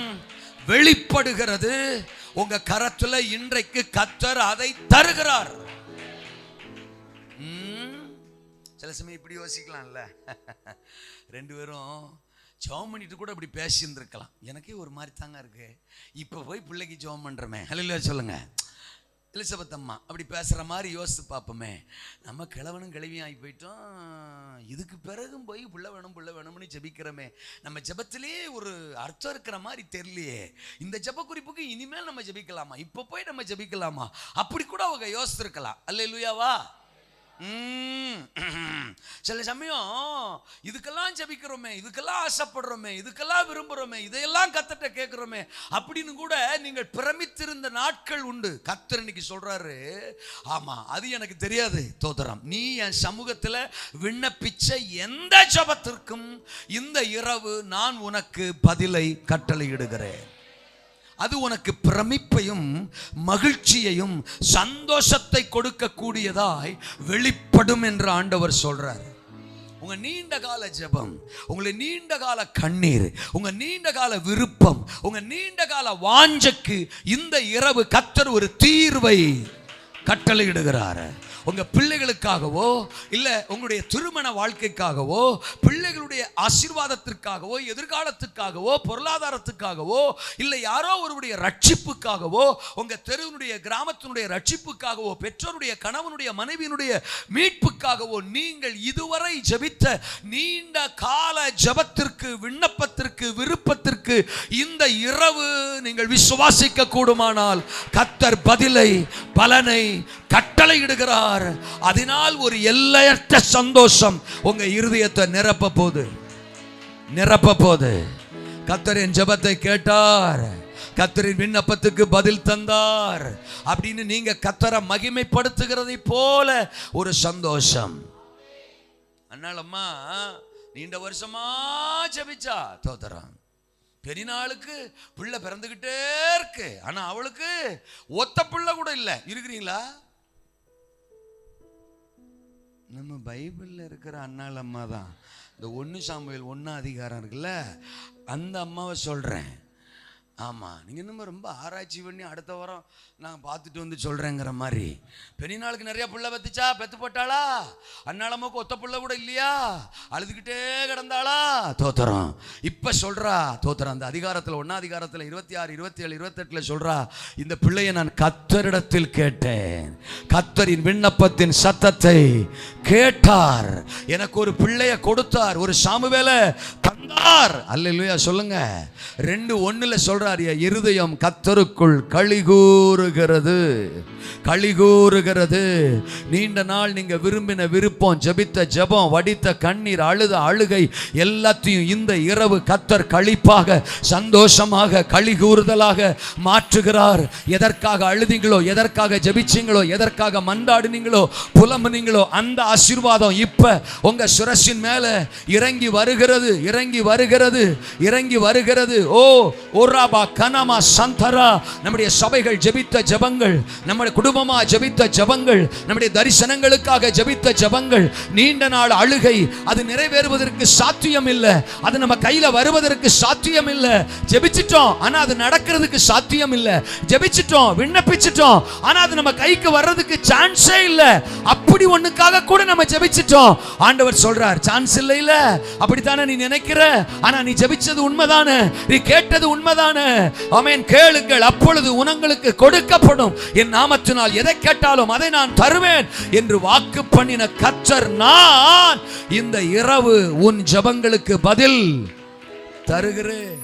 வெளிப்படுகிறது. உங்க கரத்துல இன்றைக்கு கர்த்தர் அதை தருகிறார். சில சமயம் இப்படி யோசிக்கலாம்ல, 2 பேரும் ஜெபம் பண்ணிட்டு கூட இப்படி பேசியிருந்திருக்கலாம். எனக்கே ஒரு மாதிரி தாங்க இருக்கு, இப்போ போய் பிள்ளைக்கு ஜெபம் பண்ணுறமே. ஹல்லேலூயா சொல்லுங்க. எலிசபெத் அம்மா அப்படி பேசுகிற மாதிரி யோசித்து பார்ப்போமே. நம்ம கிழவனும் கிழவியும் ஆகி போயிட்டோம், இதுக்கு பிறகும் போய் புள்ள வேணும்னு ஜெபிக்கிறோமே, நம்ம ஜெபத்திலே ஒரு அர்த்தம் இருக்கிற மாதிரி தெரியலையே, இந்த ஜெப குறிப்புக்கு இனிமேல் நம்ம ஜெபிக்கலாமா, இப்போ போய் நம்ம ஜெபிக்கலாமா, அப்படி கூட அவங்க யோசித்திருக்கலாம். அல்லேலூயாவா? சில சமயம் இதுக்கெல்லாம் ஜெபிக்கிறோமே, இதுக்கெல்லாம் ஆசைப்படுறோமே, இதுக்கெல்லாம் விரும்புறோமே, இதையெல்லாம் கர்த்தர்ட்ட கேட்கிறோமே அப்படின்னு கூட நீங்கள் பிரமித்திருந்த நாட்கள் உண்டு. கர்த்தர் இன்னைக்கு சொல்றாரு, ஆமா அது எனக்கு தெரியாது தோதரம், நீ என் சமூகத்தில் விண்ணப்பிச்ச எந்த ஜெபத்திற்கும் இந்த இரவு நான் உனக்கு பதிலை கட்டளையிடுகிறேன். அது உனக்கு பிரமிப்பையும் மகிழ்ச்சியையும் சந்தோஷத்தை கொடுக்கக்கூடியதாய் வெளிப்படும் என்று ஆண்டவர் சொல்றார். உங்க நீண்ட கால ஜெபம், உங்களுடைய நீண்ட கால கண்ணீர், உங்க நீண்ட கால விருப்பம், உங்க நீண்ட கால வாஞ்சைக்கு இந்த இரவு கர்த்தர் ஒரு தீர்வை கட்டளையிடுகிறார். உங்க பிள்ளைகளுக்காகவோ இல்ல உங்களுடைய திருமண வாழ்க்கைக்காகவோ, பிள்ளைகளுடைய ஆசீர்வாதத்திற்காகவோ, எதிர்காலத்துக்காகவோ, பொருளாதாரத்துக்காகவோ, இல்லை யாரோ ஒருவருடைய ரட்சிப்புக்காகவோ, உங்க தெருவினுடைய கிராமத்தினுடைய ரட்சிப்புக்காகவோ, பெற்றோருடைய கணவனுடைய மனைவியினுடைய மீட்புக்காகவோ நீங்கள் இதுவரை ஜெபித்த நீண்ட கால ஜெபத்திற்கு, விண்ணப்பத்திற்கு, விருப்பத்திற்கு இந்த இரவு நீங்கள் விசுவாசிக்க கூடுமானால் கர்த்தர் பதிலை, பலனை கட்டளையிடுகிறார். அதனால் ஒரு எல்லையற்ற சந்தோஷம் உங்க இருதயத்தை நிரப்ப போது. கர்த்தரின் ஜெபத்தை கேட்டார், கர்த்தரின் விண்ணப்பத்துக்கு பதில் தந்தார் அப்படின்னு நீங்க கர்த்தரை மகிமைப்படுத்துகிறதை போல ஒரு சந்தோஷம். அண்ணாளம்மா நீண்ட வருஷமா ஜெபிச்சா தோதரம், பெரிய நாளுக்கு பிள்ளை பிறந்துகிட்டே இருக்கு, ஆனா அவளுக்கு ஒத்த பிள்ளை கூட இல்லை. இருக்கிறீங்களா? நம்ம பைபிளில் இருக்கிற அண்ணாள் அம்மா தான். இந்த 1 சாமுவேல் 1 அதிகாரம் இருக்குல்ல, அந்த அம்மாவை சொல்கிறேன். ஆமாம், நீங்கள் இன்னும் ரொம்ப ஆராய்ச்சி பண்ணி அடுத்த வாரம் நான் பார்த்துட்டு வந்து சொல்கிறேங்கிற மாதிரி. பெரிய நாளுக்கு நிறைய பிள்ளை பெத்துச்சா, பெத்து போட்டாளா? அந்நாளமுக்கு ஒத்த பிள்ளை கூட இல்லையா? அழுதுகிட்டே கிடந்தாளா? தோத்திரம். இப்போ சொல்கிறா தோத்திரம். அந்த அதிகாரத்தில் 1 அதிகாரத்தில் 26, 27, 28 சொல்கிறா, இந்த பிள்ளையை நான் கர்த்தரிடத்தில் கேட்டேன், கர்த்தரின் விண்ணப்பத்தின் சத்தத்தை கேட்டார், எனக்கு ஒரு பிள்ளையை கொடுத்தார், ஒரு சாமுவேலை தந்தார். அல்லேலூயா சொல்லுங்க. 2:1 சொல்றாரு, இருதயம் கர்த்தருக்குள் களிகூறுகிறது, களிகூறுகிறது. நீண்ட நாள் நீங்க விரும்பின விருப்பம், ஜெபித்த ஜெபம், வடித்த கண்ணீர், அழுத அழுகை எல்லாத்தையும் இந்த இரவு கர்த்தர் களிப்பாக, சந்தோஷமாக, களிகூறுதலாக மாற்றுகிறார். எதற்காக அழுதிங்களோ, எதற்காக ஜெபிச்சீங்களோ, எதற்காக மன்றாடினீங்களோ, புலம்புனீங்களோ, அந்த ஆசீர்வாதம் இப்ப உங்க சுரசின் மேல இறங்கி வருகிறது, இறங்கி வருகிறது, இறங்கி வருகிறது. ஓ ஓராபா கனமா சந்தரா. நம்முடைய சபைகள் ஜெபித்த ஜெபங்கள், நம்முடைய குடும்பமா ஜெபித்த ஜெபங்கள், நம்முடைய தரிசனங்களுக்காக ஜெபித்த ஜெபங்கள், நீண்ட நாள் அழுகை, அது நிறைவேறுவதற்கு சாத்தியம் இல்லை, அது நம்ம கையில வருவதற்கு சாத்தியம் இல்லை. ஜெபிச்சிட்டோம், ஆனா அது நடக்கிறதுக்கு சாத்தியம் இல்லை. ஜெபிச்சிட்டோம், விண்ணப்பிச்சிட்டோம், ஆனா அது நம்ம கைக்கு வர்றதுக்கு சான்ஸே இல்லை. அப்படி ஒண்ணுக்காக கூட நம்ம ஜெபிச்சிட்டோம். ஆண்டவர் சொல்றார், சான்ஸ் இல்லை இல்ல, அப்படித்தானே நீ நினைக்கிற, ஆனா நீ ஜெபிச்சது உண்மைதானே, நீ கேட்டது உண்மைதானே. ஆமென். கேளுங்கள், அப்பொழுது உங்களுக்கு கொடுக்கப்படும், என் நாமத்தினால் எதை கேட்டாலும் அதை நான் தருவேன் என்று வாக்கு பண்ணின கர்த்தர் நான் இந்த இரவு உன் ஜெபங்களுக்கு பதில் தருகிறேன்.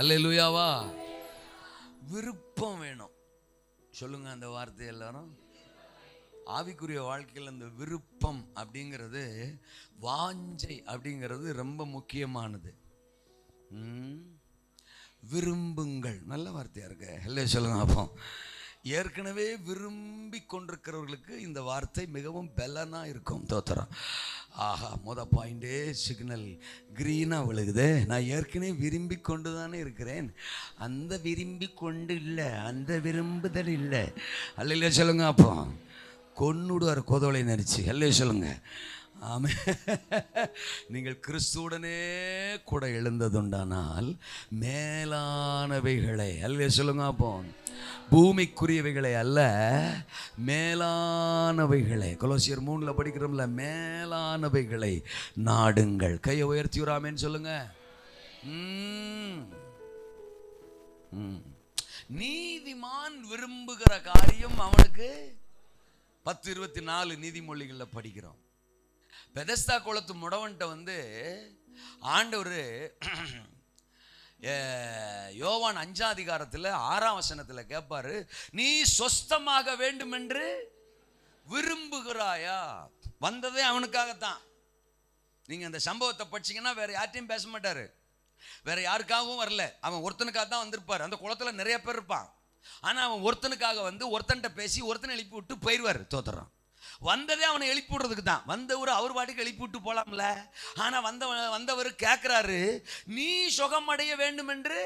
அல்லேலூயாவா. விருப்பம் வேணும். சொல்லுங்க அந்த வார்த்தை எல்லாரும். ஆவிக்குரிய வாழ்க்கையில் அந்த விருப்பம் அப்படிங்கிறது, வாஞ்சை அப்படிங்கிறது ரொம்ப முக்கியமானது. விரும்புங்கள், நல்ல வார்த்தையா இருக்கு. இல்லை சொல்லுங்க. அப்போ ஏற்கனவே விரும்பி கொண்டிருக்கிறவர்களுக்கு இந்த வார்த்தை மிகவும் பலனா இருக்கும். தோத்திரம். ஆஹா, பாயிண்டே சிக்னல் கிரீனா விழுகுது. நான் ஏற்கனவே விரும்பி கொண்டு தானே இருக்கிறேன். அந்த விரும்பி கொண்டு இல்லை, அந்த விரும்புதல் இல்லை. அல்ல சொல்லுங்க. அப்போ கொன்னுடுவார் கோதோலை நரிச்சு. அல்ல சொல்லுங்க. ஆமே. நீங்கள் கிறிஸ்துவுடனே கூட எழுந்ததுண்டானால் மேலானவைகளை, அல்ல சொல்லுங்க. அப்போ பூமிக்குரியவைகளை அல்ல, மேலானவைகளை. கொலோசியர் 3 படிக்கிறோம்ல, மேலானவைகளை நாடுங்கள். கையை உயர்த்தி விடாமேன்னு சொல்லுங்க. நீதிமான் விரும்புகிற காரியம் அவனுக்கு 10:24 நீதிமொழிகள்ல படிக்கிறோம். பெதஸ்தா குளத்து முடவன்ட்ட ஆண்டவர் யோவான் 5 அதிகாரத்தில் 6ஆம் வசனத்தில் கேட்பாரு, நீ சொஸ்தமாக வேண்டும் என்று விரும்புகிறாயா? வந்ததே அவனுக்காகத்தான். நீங்க அந்த சம்பவத்தை படிச்சீங்கன்னா வேற யார்ட்டையும் பேச மாட்டாரு, வேற யாருக்காகவும் வரல. அவன் ஒருத்தனுக்காக தான் வந்திருப்பார். அந்த குளத்துல நிறைய பேர் இருப்பான், ஆனா அவன் ஒருத்தனுக்காக ஒருத்தன்ட்ட பேசி ஒருத்தனை எழுப்பி விட்டு போயிடுவார். தோத்துறான். வந்ததே அவனை எழுப்பி விடுறதுக்கு தான். வந்தவர் அவர் பாட்டுக்கு எழுப்பி விட்டு போலாம்ல. ஆனா வந்தவர் கேட்கிறாரு, நீ சுகம் அடைய வேண்டும் என்று.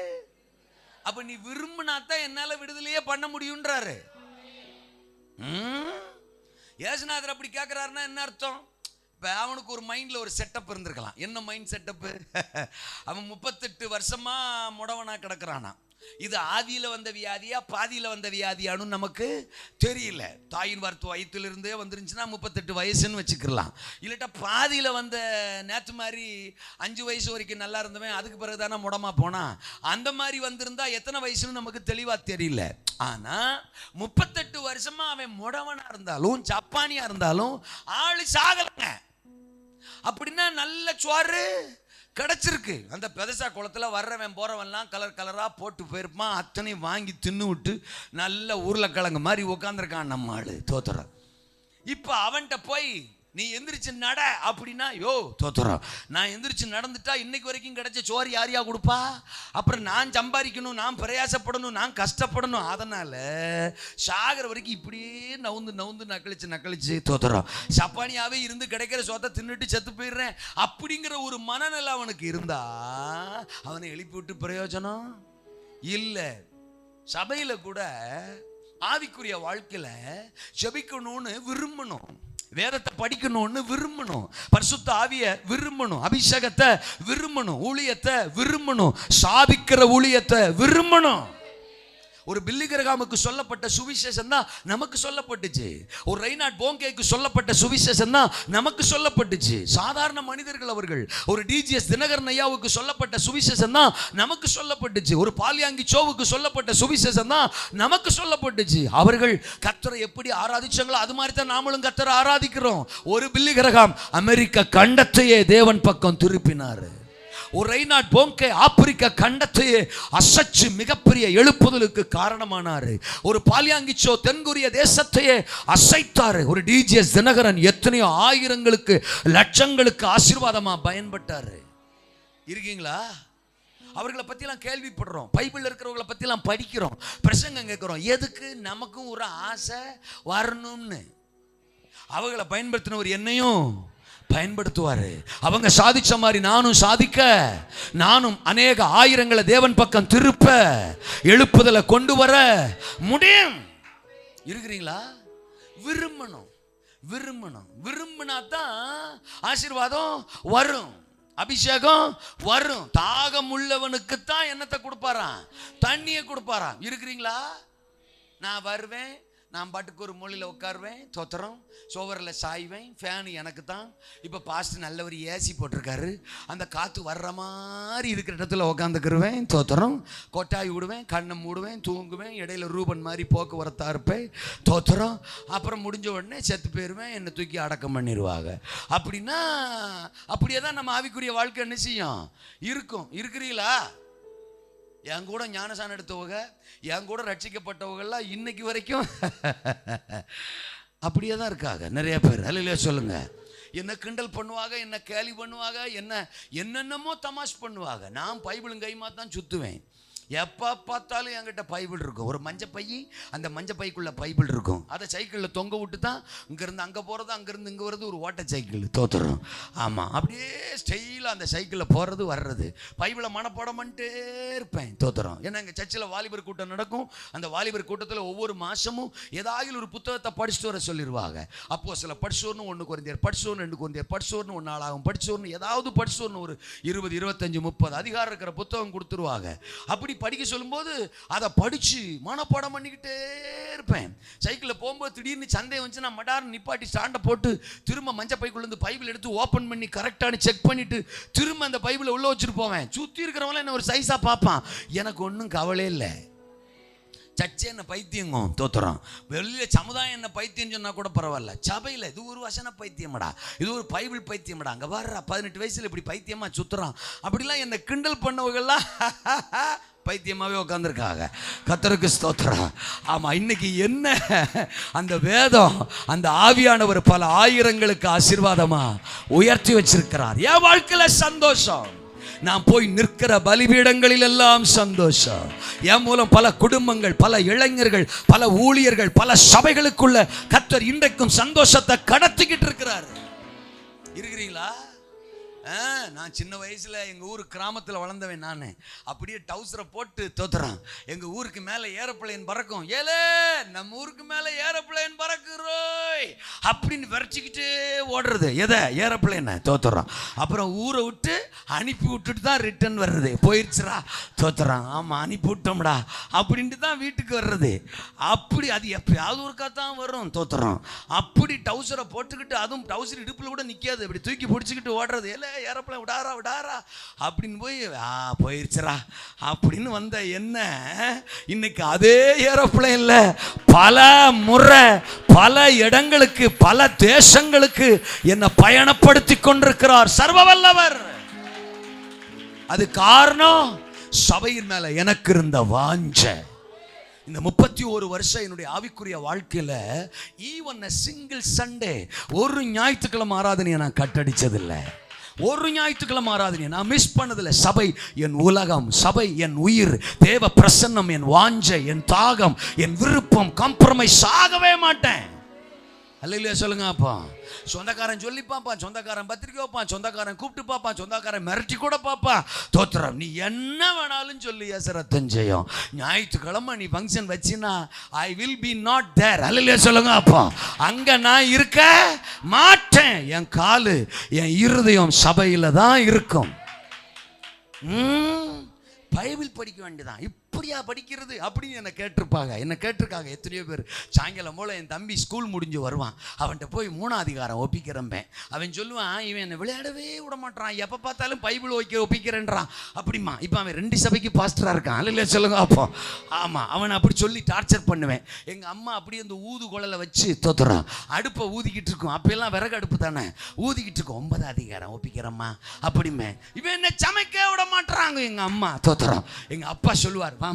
அப்ப நீ விரும்பினாத்தான் என்னால விடுதலையே பண்ண முடியும்ன்றாரு. ஏசுநாதர் அப்படி கேட்கிறாருன்னா என்ன அர்த்தம்? இப்போ அவனுக்கு ஒரு மைண்டில் ஒரு செட்டப் இருந்திருக்கலாம். என்ன மைண்ட் செட்டப்பு? அவன் 38 வருஷமா முடவனா கிடக்கிறானா. இது ஆதியில் வந்த வியாதியா பாதியில் வந்த வியாதியானு நமக்கு தெரியல. தாயின் வயிற்றிலிருந்தே வந்துருந்துச்சுன்னா 38 வயசுன்னு வச்சுக்கலாம். இல்லட்டா பாதியில் வந்த நேற்று மாதிரி 5 வயசு வரைக்கும் நல்லா இருந்தவன் அதுக்கு பிறகு தானே முடமா போனா. அந்த மாதிரி வந்திருந்தா எத்தனை வயசுன்னு நமக்கு தெளிவா தெரியல. ஆனா 38 வருஷமா அவன் முடவனா இருந்தாலும் ஜப்பானியா இருந்தாலும் ஆளு சாகலங்க. அப்படின்னா நல்ல சோறு கிடைச்சிருக்கு. அந்த பெதசா குளத்துல வர்றவன் போறவன்லாம் கலர் கலரா போட்டு போயிருப்பான். அத்தனையும் வாங்கி தின்னு விட்டு நல்ல உருளைக்கிழங்கு மாதிரி உட்காந்துருக்கான் நம்ம ஆளு. தோத்துறான். இப்ப அவன்கிட்ட போய் நீ எந்திரிச்சு நட அப்படின்னா, யோ தோத்துறான், நான் எந்திரிச்சு நடந்துட்டா இன்னைக்கு வரைக்கும் கிடைச்ச சோறு யாரையா கொடுப்பா? அப்புறம் நான் சம்பாதிக்கணும், நான் பிரயாசப்படணும், நான் கஷ்டப்படணும். அதனால சாகர வரைக்கும் இப்படியே நவுந்து நக்கழிச்சு தோத்துறான். சப்பானியாவே இருந்து கிடைக்கிற சோத்தை தின்னுட்டு செத்து போயிடுறேன் அப்படிங்கிற ஒரு மனநிலை அவனுக்கு இருந்தா அவனை எழுப்பி விட்டு பிரயோஜனம் இல்லை. சபையில கூட ஆவிக்குரிய வாழ்க்கையில ஜெபிக்கணும்னு விரும்பணும். வேதத்தை படிக்கணும்னு விரும்பணும், பரிசுத்த ஆவியை விரும்பணும், அபிஷேகத்தை விரும்பணும், ஊழியத்தை விரும்பணும், சாதிக்கிற ஊழியத்தை விரும்பணும். ஒரு பில்லி கிரகாமுக்கு சொல்லப்பட்ட சுவிசேஷம் தான் நமக்கு சொல்லப்பட்டுச்சு. ஒரு ரெய்னாட் போங்கேக்கு சொல்லப்பட்ட சுவிசேஷம் தான் நமக்கு சொல்லப்பட்டுச்சு. சாதாரண மனிதர்கள் அவர்கள். ஒரு டிஜிஎஸ் தினகரன் ஐயாவுக்கு சொல்லப்பட்ட சுவிசேஷம் தான் நமக்கு சொல்லப்பட்டுச்சு. ஒரு பால்யாங்கி சோவுக்கு சொல்லப்பட்ட சுவிசேஷம் தான் நமக்கு சொல்லப்பட்டுச்சு. அவர்கள் கர்த்தரை எப்படி ஆராதிச்சாங்களோ அது மாதிரி தான் நாமளும் கர்த்தரை ஆராதிக்கிறோம். ஒரு பில்லி கிரகாம் அமெரிக்க கண்டத்தையே தேவன் பக்கம் திருப்பினார். ஒரு ரெய்னாட் போங்கே ஆப்பிரிக்க கண்டத்தையே அசைச்சு மிகப்பெரிய எழுப்புதலுக்கு காரணமானாரு. ஒரு பால்யாங்கிச்சோ தென்கொரிய தேசத்தையே அசைத்தாரு. ஒரு டிஜிஎஸ் தினகரன் எத்தனையோ ஆயிரங்களுக்கு லட்சங்களுக்கு ஆசீர்வாதமா பயன்பட்டாரு. இருக்கீங்களா? அவர்களை பற்றிலாம் கேள்விப்படுறோம், பைபிளில் இருக்கிறவங்களை பற்றிலாம் படிக்கிறோம், பிரசங்கம் கேட்குறோம். எதுக்கு? நமக்கும் ஒரு ஆசை வரணும்னு. அவங்களை பயன்படுத்தினவர் என்னையும் பயன்படுத்துவாரு. அவங்க சாதிச்ச மாதிரி நானும் சாதிக்க, நானும் அநேக ஆயிரங்களை தேவன் பக்கம் திருப்ப, எழுப்புதலை கொண்டு வர முடியும். இருக்கிறீங்களா? விரும்பணும், விரும்பணும். விரும்பினா தான் ஆசீர்வாதம் வரும், அபிஷேகம் வரும். தாகம் உள்ளவனுக்கு தான் என்னத்தை கொடுப்பாராம்? தண்ணியை கொடுப்பாராம். இருக்கிறீங்களா? நான் வருவேன், நான் பாட்டுக்கு ஒரு மொழியில் உட்காருவேன், தோத்திரம், சோவரில் சாய்வேன், ஃபேனு எனக்கு தான். இப்போ பாஸ்ட் நல்ல ஒரு ஏசி போட்டிருக்காரு, அந்த காற்று வர்ற மாதிரி இருக்கிற இடத்துல உட்காந்துக்கிருவேன், தோத்திரம். கொட்டாய் விடுவேன், கண்ணை மூடுவேன், தூங்குவேன், இடையில ரூபன் மாதிரி போக்குவரத்தாக இருப்பேன், தோத்திரம். அப்புறம் முடிஞ்ச உடனே செத்து போயிடுவேன், என்னை தூக்கி அடக்கம் பண்ணிடுவாங்க. அப்படின்னா அப்படியே தான் நம்ம ஆவிக்குரிய வாழ்க்கை என்ன செய்யும் இருக்கும். இருக்கிறீங்களா? என் கூட ஞானசானம் எடுத்தவங்க, என் கூட ரட்சிக்கப்பட்டவங்கெல்லாம் இன்னைக்கு வரைக்கும் அப்படியே தான் இருக்காங்க நிறைய பேர். அல்லையா சொல்லுங்க. என்ன கிண்டல் பண்ணுவாங்க, என்ன கேலி பண்ணுவாங்க, என்னென்னமோ தமாஷ் பண்ணுவாங்க. நான் பைபிளும் கைமா தான் சுற்றுவேன். எப்போ பார்த்தாலும் என்கிட்ட பைபிள் இருக்கும். ஒரு மஞ்சள் பை, அந்த மஞ்சள் பைக்குள்ள பைபிள் இருக்கும். அதை சைக்கிளில் தொங்க விட்டு தான் இங்கேருந்து அங்கே போகிறது, அங்கேருந்து இங்கே வர்றது. ஒரு ஓட்ட சைக்கிள், தோத்துறோம். ஆமாம், அப்படியே ஸ்டைலாக அந்த சைக்கிளில் போகிறது வர்றது. பைபிளை மனப்பாடம் பண்ணிட்டே இருப்பேன், தோத்துறோம். ஏன்னா எங்கள் சர்ச்சில் வாலிபர் கூட்டம் நடக்கும். அந்த வாலிபர் கூட்டத்தில் ஒவ்வொரு மாதமும் ஏதாவது ஒரு புத்தகத்தை படிச்சுட்டு வர சொல்லிடுவாங்க. அப்போ சில படிச்சோர்னு 1 கொரிந்தியர், படிச்சோர்னு 2 கொரிந்தியர், படிச்சோர்னு 1 நாளாகும், படிச்சோர்னு ஏதாவது படிச்சோர்னு ஒரு 20, 25, 30 அதிகாரம் இருக்கிற புத்தகம் கொடுத்துருவாங்க. அப்படி படிக்க சொல்லும்போது அதை படிச்சு மனப்பாடம் பண்ணிக்கிட்டே இருப்பேன். சைக்கிளில் போகும்போது திடீர்னு சந்தேகம் வந்து நான் மடார்னு நிப்பாட்டி ஸ்டாண்டை போட்டு திரும்ப மஞ்சள் பைக்குள்ளேருந்து பைபிள் எடுத்து ஓப்பன் பண்ணி கரெக்டானு செக் பண்ணிட்டு திரும்ப அந்த பைபிளை உள்ள வச்சுட்டு போவேன். சுற்றி இருக்கிறவங்களாம் என்ன ஒரு சைஸாக பார்ப்பான். எனக்கு ஒன்றும் கவலை இல்லை. சர்ச்சை என்ன பைத்தியங்க, தோத்துறோம். வெளியில் சமுதாயம் என்ன பைத்தியம் சொன்னால் கூட பரவாயில்ல. சபையில் இது ஒரு வசன பைத்தியமடா, இது ஒரு பைபிள் பைத்தியமடா, அங்கே வர்றா 18 வயசில் இப்படி பைத்தியமாக சுற்றுறான் அப்படிலாம் என்னை கிண்டல் பண்ணவங்கெல்லாம் பைத்தியமாகவே உட்காந்துருக்காங்க. கர்த்தருக்கு ஸ்தோத்திரம். ஆமாம், இன்னைக்கு என்ன அந்த வேதம், அந்த ஆவியானவர் பல ஆயிரங்களுக்கு ஆசீர்வாதமாக உயர்த்தி வச்சிருக்கிறார். என் வாழ்க்கையில் சந்தோஷம். நான் போய் நிற்கிற பலிபீடங்களில் எல்லாம் சந்தோஷம். என் மூலம் பல குடும்பங்கள், பல இளைஞர்கள், பல ஊழியர்கள், பல சபைகளுக்குள்ள கர்த்தர் இன்றைக்கும் சந்தோஷத்தை கடத்திக்கிட்டு இருக்கிறார். இருக்கிறீங்களா? நான் சின்ன வயசுல எங்க ஊர் கிராமத்தில் வளர்ந்தவன். நான் அப்படியே டவுசரை போட்டு தோத்துறான். எங்க ஊருக்கு மேல ஏரோப்ளேன் பறக்கும். ஏலே நம்ம ஊருக்கு மேல ஏரோப்ளேன் பறக்குறோய் அப்படின்னு விரச்சிக்கிட்டே ஓடுறது. எதை? ஏரோப்ளேனை. தோத்துறான். அப்புறம் ஊரை விட்டு அனுப்பி விட்டுட்டு தான் ரிட்டர்ன் வர்றது. போயிடுச்சுரா, தோத்துறான். ஆமா, அனுப்பி விட்டோம்டா அப்படின்ட்டு தான் வீட்டுக்கு வர்றது. அப்படி அது எப்பயாவது ஒருக்கா தான் வரும், தோத்துறோம். அப்படி டவுசரை போட்டுக்கிட்டு, அதுவும் டவுசர் இடுப்புல கூட நிற்காது, இப்படி தூக்கி பிடிச்சிக்கிட்டு ஓடுறது. ஏலே ஏரோப்ளேன் விடாரா விடாரா அப்படின்னு போய் போயிருச்சுரா அப்படின்னு வந்த என்ன, இன்னைக்கு அதே ஏரோப்ளேன்ல பல முறை பல இடங்களுக்கு, பல தேசங்களுக்கு என்ன பயணப்படுத்தி கொண்டிருக்கிறார் சர்வ வல்லவர். அது காரணம் சபையின் மேல எனக்கு இருந்த வாஞ்சை. இந்த 31 வருஷம் என்னுடைய ஆவிக்குரிய வாழ்க்கையில ஈவன் சிங்கிள் சண்டே, ஒரு ஞாயிற்றுக்கிழமை ஆராதனையை நான் கட்டடிச்சதில்லை. ஒரு ஞாயிற்றுக்கிழமை ஆராதனையை நான் மிஸ் பண்ணதில்லை. சபை என் உலகம், சபை என் உயிர், தேவ பிரசன்னம் என் வாஞ்சை, என் தாகம், என் விருப்பம். காம்ப்ரமைஸ் ஆகவே மாட்டேன். அல்லேலூயா சொல்லுங்க. அப்பா சொந்தக்காரன் சொல்லி பார்ப்பான், சொந்தக்காரன் பத்திரிக்கை வைப்பான், சொந்தக்காரன் கூப்பிட்டு பார்ப்பான், சொந்தக்காரன் மிரட்டி கூட பார்ப்பான். தோத்திரம். நீ என்ன வேணாலும் சொல்லி ரத்தம் செய்யும். ஞாயிற்றுக்கிழமை நீ ஃபங்க்ஷன் வச்சினா I will be not there. அல்லையா சொல்லுங்க. அப்போ அங்க நான் இருக்க மாட்டேன். என் காலு என் இருதயம் சபையில தான் இருக்கும். பைபிள் படிக்க வேண்டியதான். இப்படியா படிக்கிறது அப்படின்னு என்னை கேட்டிருக்காங்க எத்தனையோ பேர். சாயங்காலம் போல் என் தம்பி ஸ்கூல் முடிஞ்சு வருவான். அவன்கிட்ட போய் 3ஆம் அதிகாரம் ஒப்பிக்கிறம்பேன். அவன் சொல்லுவான், இவன் என்னை விளையாடவே விட மாட்டான், எப்போ பார்த்தாலும் பைபிள் ஒப்பிக்கிறேன்றான். அப்படிமா இப்போ அவன் 2 சபைக்கு பாஸ்டராக இருக்கான். இல்லை சொல்லுங்க. அப்போ ஆமாம், அவனை அப்படி சொல்லி டார்ச்சர் பண்ணுவேன். எங்கள் அம்மா அப்படியே அந்த ஊது குழலை வச்சு தோத்துறான், அடுப்பை ஊதிக்கிட்டு இருக்கும். அப்பெல்லாம் விறகு அடுப்பு தானே, ஊதிக்கிட்டு இருக்கும். 9ஆம் அதிகாரம் ஒப்பிக்கிறம்மா அப்படிமே. இவன் என்ன சமைக்க விட மாட்டுறாங்க எங்கள் அம்மா. தோத்துறான். எங்கள் அப்பா சொல்லுவார், வா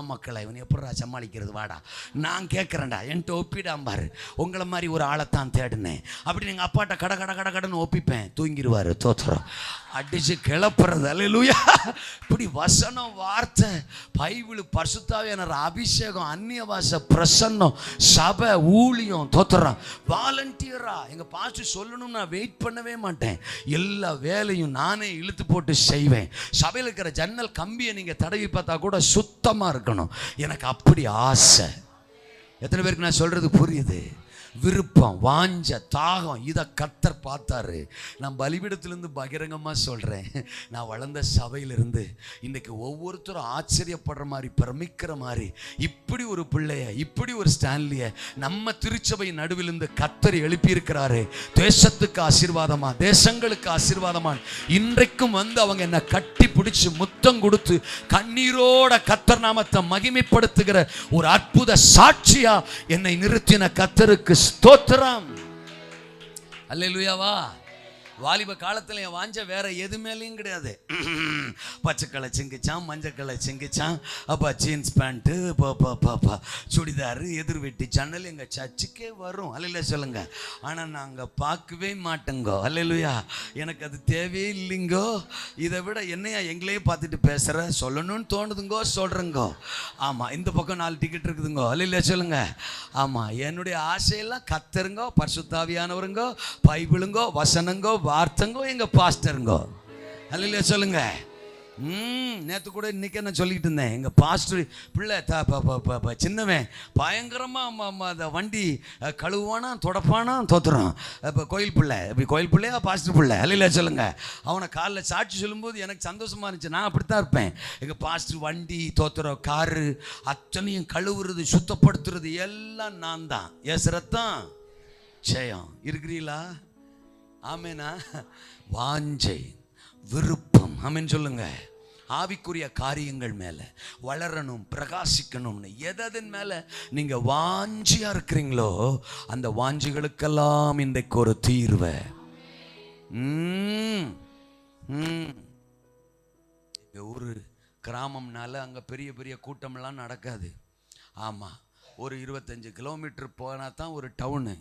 மக்களே இவன் எப்படா சமாளிக்கிறது, வாடா நான் கேட்குறேன்டா, என்கிட்ட ஒப்பிடாம்பாரு. உங்களை மாதிரி ஒரு ஆளைத்தான் தேடினேன் அப்படின்னு எங்கள் அப்பாட்ட கடன்னு ஒப்பிப்பேன். தூங்கிடுவார். தோத்துறோம். அடிச்சு கிளப்புறது. அல்லேலூயா. இப்படி வசனம், வார்த்தை, பைபிள், பரிசுத்தாவியானவர் அபிஷேகம், அந்நிய பாஷை, பிரசன்னம், சபை, ஊழியம். தோத்துறோம். வாலண்டியரா எங்கள் பாஸ்டர் சொல்லணும், நான் வெயிட் பண்ணவே மாட்டேன். எல்லா வேலையும் நானே இழுத்து போட்டு செய்வேன். சபையில் இருக்கிற ஜன்னல் கம்பியை நீங்கள் தடவி பார்த்தா கூட சுத்தமாக இருக்கணும். எனக்கு அப்படி ஆசை. எத்தனை பேருக்கு நான் சொல்றது புரியுது? விருப்பம், வாஞ்ச, தாகம், இதை கர்த்தர் பார்த்தாரு. நான் பலிபீடத்திலிருந்து பகிரங்கமாக சொல்கிறேன், நான் வளர்ந்த சபையிலிருந்து இன்றைக்கு ஒவ்வொருத்தரும் ஆச்சரியப்படுற மாதிரி, பிரமிக்கிற மாதிரி, இப்படி ஒரு பிள்ளைய, இப்படி ஒரு ஸ்டான்லியை நம்ம திருச்சபை நடுவிலிருந்து கர்த்தர் எழுப்பியிருக்கிறாரு. தேசத்துக்கு ஆசீர்வாதமா, தேசங்களுக்கு ஆசீர்வாதமா. இன்றைக்கும் வந்து அவங்க என்னை கட்டி பிடிச்சி முத்தம் கொடுத்து கண்ணீரோட கர்த்தர் நாமத்தை மகிமைப்படுத்துகிற ஒரு அற்புத சாட்சியா என்னை நிறுத்தின கர்த்தருக்கு ஸ்தோத்திரம். அல்லேலூயாவா. வாலிப காலத்தில் என் வாஞ்ச வேற எது மேலேயும் கிடையாது. பச்சைக்கலை சிங்கிச்சான், மஞ்சக்கலை சிங்கிச்சான், அப்பா ஜீன்ஸ் பேண்ட்டு, பாப்பா சுடிதாரு, எதிர் வெட்டி ஜன்னல் எங்கள் சர்ச்சுக்கே வரும். அல்லையா சொல்லுங்க. ஆனால் நாங்கள் பார்க்கவே மாட்டோங்கோ. அல்லேலூயா. எனக்கு அது தேவையே இல்லைங்கோ. இதை விட என்னையா எங்களையே பார்த்துட்டு பேசுகிற, சொல்லணும்னு தோணுதுங்கோ, சொல்கிறேங்கோ. ஆமாம், இந்த பக்கம் 4 டிக்கெட் இருக்குதுங்கோ. அல்லையா சொல்லுங்க. ஆமாம், என்னுடைய ஆசையெல்லாம் கர்த்தருங்கோ, பரிசுத்தாவியானவருங்கோ, பைபிளுங்கோ, வசனங்கோ, வார்த்தைங்கோ, எங்க பாஸ்டருங்கோ. அல்லையா சொல்லுங்க. நேற்று கூட இன்னைக்கு என்ன சொல்லிக்கிட்டு இருந்தேன், எங்கள் பாஸ்டர் பிள்ளை சின்னவன் பயங்கரமாக அந்த வண்டி கழுவானா, தொடப்பானா, தோத்துறான். இப்போ கோயில் பிள்ளை, இப்படி கோயில் பிள்ளையா பாஸ்டர் பிள்ளை. அல்லையா சொல்லுங்க. அவனை காலில் சாட்சி சொல்லும்போது எனக்கு சந்தோஷமாக இருந்துச்சு. நான் அப்படித்தான் இருப்பேன். எங்கள் பாஸ்டர் வண்டி தோத்துறோம், காரு அத்தனையும் கழுவுறது, சுத்தப்படுத்துறது எல்லாம் நான் தான். எஸ் ரத்தம் ஜெயம். இருக்கிறீங்களா? ஆமேனா? வாஞ்சை, விருப்பம். ஆமேன்னு சொல்லுங்க. ஆவிக்குரிய காரியங்கள் மேல வளரணும், பிரகாசிக்கணும்னு எதன் மேல நீங்க வாஞ்சியா இருக்கிறீங்களோ அந்த வாஞ்சிகளுக்கெல்லாம் இன்றைக்கு ஒரு தீர்வை. ஒரு கிராமம்னால அங்க பெரிய பெரிய கூட்டம்லாம் நடக்காது. ஆமா, ஒரு 25 கிலோமீட்டர் போனால் தான் ஒரு டவுனு.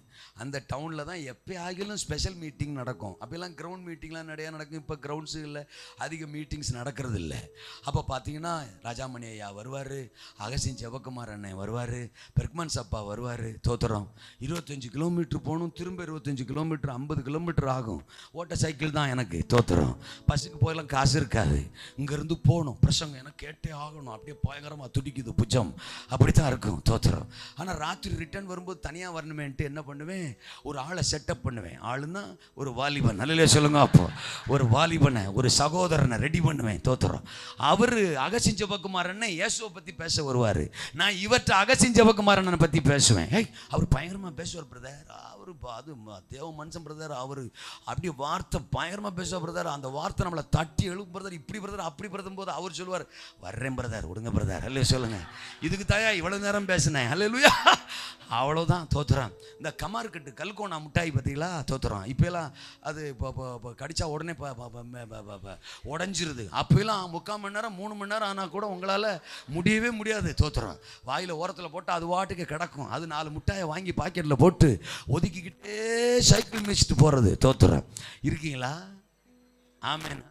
அந்த டவுனில் தான் எப்போ ஆகிலும் ஸ்பெஷல் மீட்டிங் நடக்கும். அப்போல்லாம் கிரவுண்ட் மீட்டிங்லாம் நிறையா நடக்கும். இப்போ கிரவுண்ட்ஸு இல்லை, அதிக மீட்டிங்ஸ் நடக்கிறது இல்லை. அப்போ பார்த்தீங்கன்னா ராஜாமணி ஐயா வருவார், அகசின் ஜெபக்குமார் அண்ணன் வருவார், பெர்க்மன்ஸ் அப்பா வருவார். தோத்துறோம். 25 கிலோமீட்டர் போகணும், திரும்ப 25 கிலோமீட்டர், 50 கிலோமீட்டர் ஆகும். ஓட்ட சைக்கிள் தான் எனக்கு. தோத்துறோம். பஸ்ஸுக்கு போயெல்லாம் காசு இருக்காது. இங்கேருந்து போகணும், பிரசங்கம் எனக்கு கேட்டே ஆகணும். அப்படியே பயங்கரமாக துடிக்குது புஜம். அப்படி தான் இருக்கும். தோத்துறோம். ஆனால் ராத்திரி ரிட்டர்ன் வரும்போது தனியாக வரணுமேன்ட்டு என்ன பண்ணுவேன், ஒரு ஆளை செட்டப் பண்ணுவேன். ஆளுன்னா ஒரு வாலிபன். நல்ல சொல்லுங்க. அப்போ ஒரு வாலிபனை, ஒரு சகோதரனை ரெடி பண்ணுவேன். தோத்துறோம். அவர் அகசின் ஜெபக்குமாரனை இயேசுவை பற்றி பேச வருவார். நான் இவற்றை அகசின் ஜெபக்குமாரனை பற்றி பேசுவேன். அவர் பயங்கரமாக பேசுவார் பிரதர். அவரு அது தேவ மனுஷன் பிரதர். அவர் அப்படியே வார்த்தை பயங்கரமாக பேசுவார் பிரதர். அந்த வார்த்தை நம்மளை தட்டி எழுப்பு பிரதர், இப்படி பிரதர், அப்படி பிரதம் போது அவர் சொல்லுவார், வர்றேன் பிரதர், விடுங்க பிரதர். அல்ல சொல்லுங்க. இதுக்கு தாயா இவ்வளோ நேரம் பேசினேன். அல்லேலூயா. அவ்வளோதான். தோத்துறான். இந்த கமார்கட்டு கல்கோனா முட்டாய் பார்த்தீங்களா? தோத்துறான். இப்போலாம் அது இப்போ கடிச்சா உடனே உடஞ்சிருது. அப்போலாம் 3/4 மணி நேரம் 3 மணி நேரம் ஆனால் கூட உங்களால் முடியவே முடியாது. தோத்துறான். வாயில் ஓரத்தில் போட்டு அது வாட்டுக்கு கிடக்கும். அது 4 முட்டாயை வாங்கி பாக்கெட்டில் போட்டு ஒதுக்கிக்கிட்டே சைக்கிள் மிதிச்சுட்டு போகிறது. தோத்துறான். இருக்கீங்களா? ஆமென்.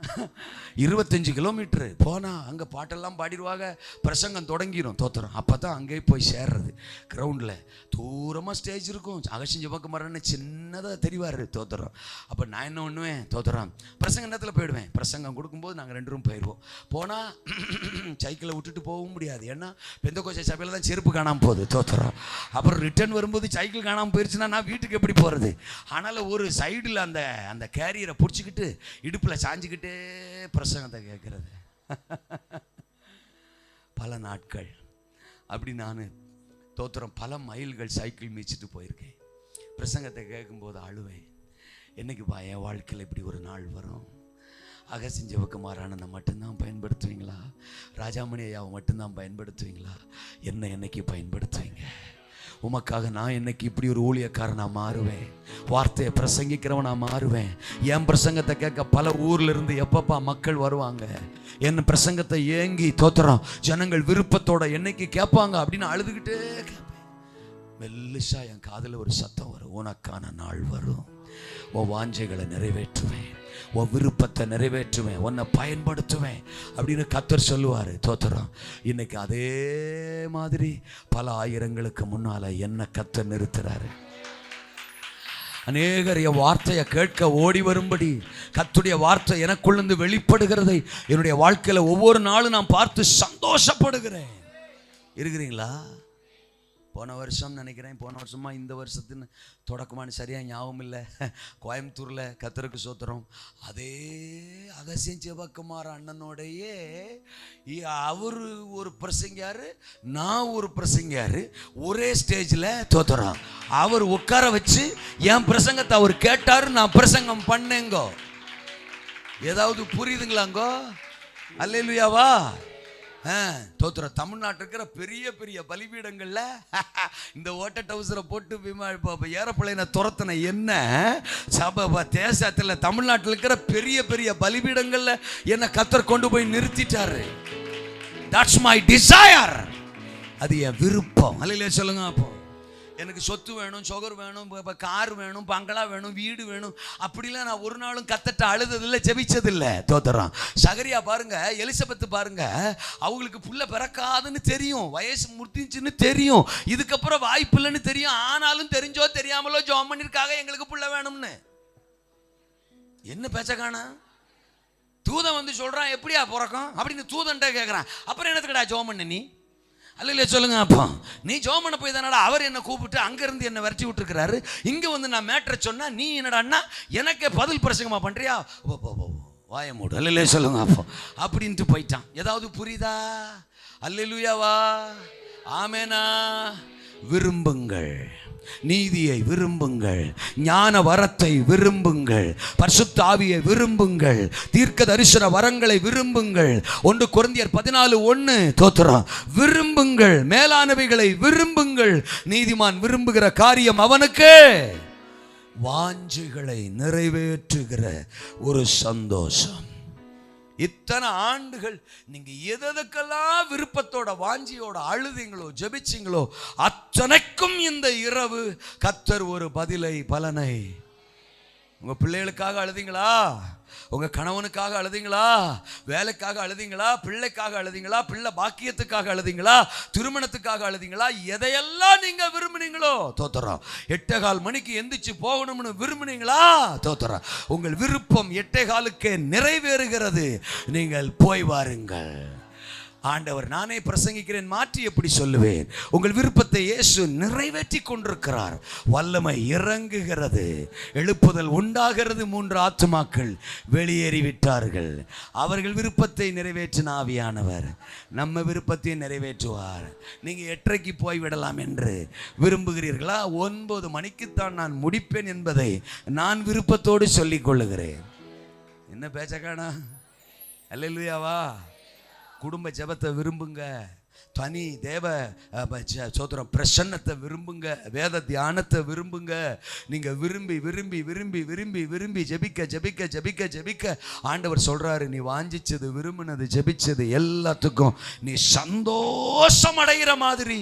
25 கிலோமீட்டர் போனால் அங்கே பாட்டெல்லாம் பாடிடுவாங்க, பிரசங்கம் தொடங்கிடும். தோத்திரம். அப்போ தான் அங்கேயே போய் சேர்றது. கிரவுண்டில் தூரமாக ஸ்டேஜ் இருக்கும். அகசிஞ்ச பக்கம் மரன்னு சின்னதாக தெரிவார். தோத்திரம். அப்போ நான் என்ன பண்ணுவேன், தோத்திரம், பிரசங்க நேரத்தில் போயிடுவேன். பிரசங்கம் கொடுக்கும்போது நாங்கள் 2 ரூம் போயிடுவோம். போனால் சைக்கிளை விட்டுட்டு போகவும் முடியாது. ஏன்னா பெந்தகோஸ்தே சபையில் தான் செருப்பு காணாமல் போகுது. தோத்திரம். அப்புறம் ரிட்டர்ன் வரும்போது சைக்கிள் காணாமல் போயிடுச்சுன்னா நான் வீட்டுக்கு எப்படி போகிறது? அதனால் ஒரு சைடில் அந்த அந்த கேரியரை பிடிச்சிக்கிட்டு இடுப்பில் சாஞ்சிக்கிட்டே பிரசங்கத்தை கேட்கறது. பல நாட்கள் அப்படி நான் தோத்திரம் பல மைல்கள் சைக்கிள் மீச்சிட்டு போயிருக்கேன். பிரசங்கத்தை கேட்கும்போது அழுவேன். என்னைக்குப்பா என் வாழ்க்கையில் இப்படி ஒரு நாள் வரும்? அகசிஞ்சவுக்கு மாறானதை மட்டும்தான் பயன்படுத்துவீங்களா? ராஜாமணி ஐயாவை மட்டும்தான் பயன்படுத்துவீங்களா? என்ன என்னைக்கு பயன்படுத்துவீங்க? உமக்காக நான் என்னைக்கு இப்படி ஒரு ஊழியக்காரனா மாறுவேன், வார்த்தையை பிரசங்கிக்கிறவனா மாறுவேன். என் பிரசங்கத்தை கேட்க பல ஊர்ல இருந்து எப்பப்பா மக்கள் வருவாங்க. என் பிரசங்கத்தை ஏங்கி தோத்திரம் ஜனங்கள் விருப்பத்தோட என்னைக்கு கேட்பாங்க அப்படின்னு அழுதுகிட்டே கேட்பேன். மெல்லிசா என் காதுல ஒரு சத்தம் வரும், உனக்கான நாள் வரும், உன் வாஞ்சைகளை நிறைவேற்றுவேன், உன் விருப்பத்தை நிறைவேற்றுவேன், உன்னை பயன்படுத்துவேன் அப்படின்னு கர்த்தர் சொல்லுவார். தோத்திரம். இன்னைக்கு அதே மாதிரி பல ஆயிரங்களுக்கு முன்னால என்ன கர்த்தர் நிறுத்துறாரு. அநேகர் என் வார்த்தையை கேட்க ஓடி வரும்படி கர்த்தருடைய வார்த்தை எனக்குள்ளிருந்து வெளிப்படுகிறதை என்னுடைய வாழ்க்கையில ஒவ்வொரு நாளும் நான் பார்த்து சந்தோஷப்படுகிறேன். இருக்கிறீங்களா? போன வருஷம் நினைக்கிறேன், போன வருஷமா இந்த வருஷத்துன்னு தொடக்கமான சரியாக ஞாபகம் இல்லை, கோயம்புத்தூரில் கர்த்தருக்கு சோத்திரம் அதே அகசியம் ஜெபக்குமார் அண்ணனோடையே அவர் ஒரு பிரசங்கியாரு, நான் ஒரு பிரசங்கியாரு, ஒரே ஸ்டேஜில் தோத்திரம் அவர் உட்கார வச்சு என் பிரசங்கத்தை அவர் கேட்டாரு, நான் பிரசங்கம் பண்ணேங்கோ. ஏதாவது புரியுதுங்களாங்கோ? அல்லேலூயாவா? தோத்திர தமிழ்நாட்டில் இருக்கிற பெரிய பெரிய பலிபீடங்கள்ல இந்த ஓட்ட டவுசரை போட்டு ஏரோப்ளேனை துரத்தின என்ன சபை தேசத்தில் தமிழ்நாட்டில் இருக்கிற பெரிய பெரிய பலிபீடங்கள்ல என்ன கர்த்தர் கொண்டு போய் நிறுத்திட்டாரு. That's my desire. அது என் விருப்பம். அல்லேலூயா சொல்லுங்க. அப்போ எனக்கு சொத்து வேணும், சுகர் வேணும், கார் வேணும், பங்களா வேணும், வீடு வேணும் அப்படிலாம் நான் ஒரு நாளும் கத்தட்ட அழுததில்லை, ஜெபிச்சதில்லை. தோத்திரம். சகரியா பாருங்க, எலிசபெத் பாருங்க, அவங்களுக்கு புள்ள பிறக்காதுன்னு தெரியும், வயசு முடிஞ்சுன்னு தெரியும், இதுக்கப்புறம் வாய்ப்பு இல்லைன்னு தெரியும். ஆனாலும் தெரிஞ்சோ தெரியாமலோ ஜெபம் பண்ணிருக்காக எங்களுக்கு புள்ள வேணும்னு. என்ன பேச்ச காணா? தூதன் வந்து சொல்றான் எப்படியா பிறக்கும் அப்படின்னு தூதன்ட்ட கேட்கறான். அப்புறம் என்னத்துக்கடா ஜெபம் பண்ண நீ? அல்ல சொல்லுங்க. அப்போ நீ ஜெபம் பண்ண போய் தானடா அவர் என்ன கூப்பிட்டு அங்கிருந்து என்ன விரட்டி விட்டுருக்கிறாரு. இங்க வந்து நான் மேட்டரை சொன்னா நீ என்னடா எனக்கே பதில் பிரசங்கமா பண்றியா? வாய மூடு. அல்ல சொல்லுங்க. அப்போ அப்படின்ட்டு போயிட்டான். ஏதாவது புரியுதா? அல்லேலூயாவா? ஆமேனா? விரும்புங்கள், நீதியை விரும்புங்கள், ஞான வரத்தை விரும்புங்கள், பரிசுத்த ஆவியை விரும்புங்கள், தீர்க்க தரிசன வரங்களை விரும்புங்கள். 1 கொரிந்தியர் 14:1 தோத்திரம். விரும்புங்கள், மேலானவைகளை விரும்புங்கள். நீதிமான் விரும்புகிற காரியம் அவனுக்கு வாஞ்சைகளை நிறைவேற்றுகிற ஒரு சந்தோஷம். இத்தனை ஆண்டுகள் நீங்க எதற்கெல்லாம் விருப்பத்தோட வாஞ்சியோட அழுதிங்களோ ஜெபிச்சிங்களோ அத்தனைக்கும் இந்த இரவு கர்த்தர் ஒரு பதிலை, பலனை. உங்க பிள்ளைகளுக்காக அழுதிங்களா? உங்க கணவனுக்காக அழுதிங்களா? வேலைக்காக அழுதிங்களா? பிள்ளைக்காக அழுதிங்களா? பிள்ளை பாக்கியத்துக்காக அழுதிங்களா? திருமணத்துக்காக அழுதிங்களா? எதையெல்லாம் நீங்க விரும்புனீங்களோ தோத்திரம். 8:15 மணிக்கு எந்திரிச்சு போகணும்னு விரும்புனீங்களா? தோத்திரம். உங்கள் விருப்பம் 8:15க்கே நிறைவேறுகிறது. நீங்கள் போய் வாருங்கள். ஆண்டவர் நானே பிரசங்கிக்கிறேன் மாற்றி எப்படி சொல்லுவேன்? உங்கள் விருப்பத்தை இயேசு நிறைவேற்றி கொண்டிருக்கிறார். வல்லமை இறங்குகிறது, எழுப்புதல் உண்டாகிறது. 3 ஆத்துமாக்கள் வெளியேறிவிட்டார்கள். அவர்கள் விருப்பத்தை நிறைவேற்றின ஆவியானவர் நம்ம விருப்பத்தை நிறைவேற்றுவார். நீங்க 8:30க்கு போய்விடலாம் என்று விரும்புகிறீர்களா? 9 மணிக்குத்தான் நான் முடிப்பேன் என்பதை நான் விருப்பத்தோடு சொல்லிக் கொள்ளுகிறேன். என்ன பேச்சக்கானா? அல்லேலூயாவா? குடும்ப ஜெபத்தை விரும்புங்க, தனி தேவ சோத்திரம் பிரசன்னத்தை விரும்புங்க, வேத தியானத்தை விரும்புங்க. நீங்க விரும்பி விரும்பி விரும்பி விரும்பி விரும்பி ஜெபிக்க ஜெபிக்க ஜெபிக்க ஜெபிக்க ஆண்டவர் சொல்றாரு, நீ வாஞ்சிச்சது, விரும்பினது, ஜெபிச்சது எல்லாத்துக்கும் நீ சந்தோஷம் அடைகிற மாதிரி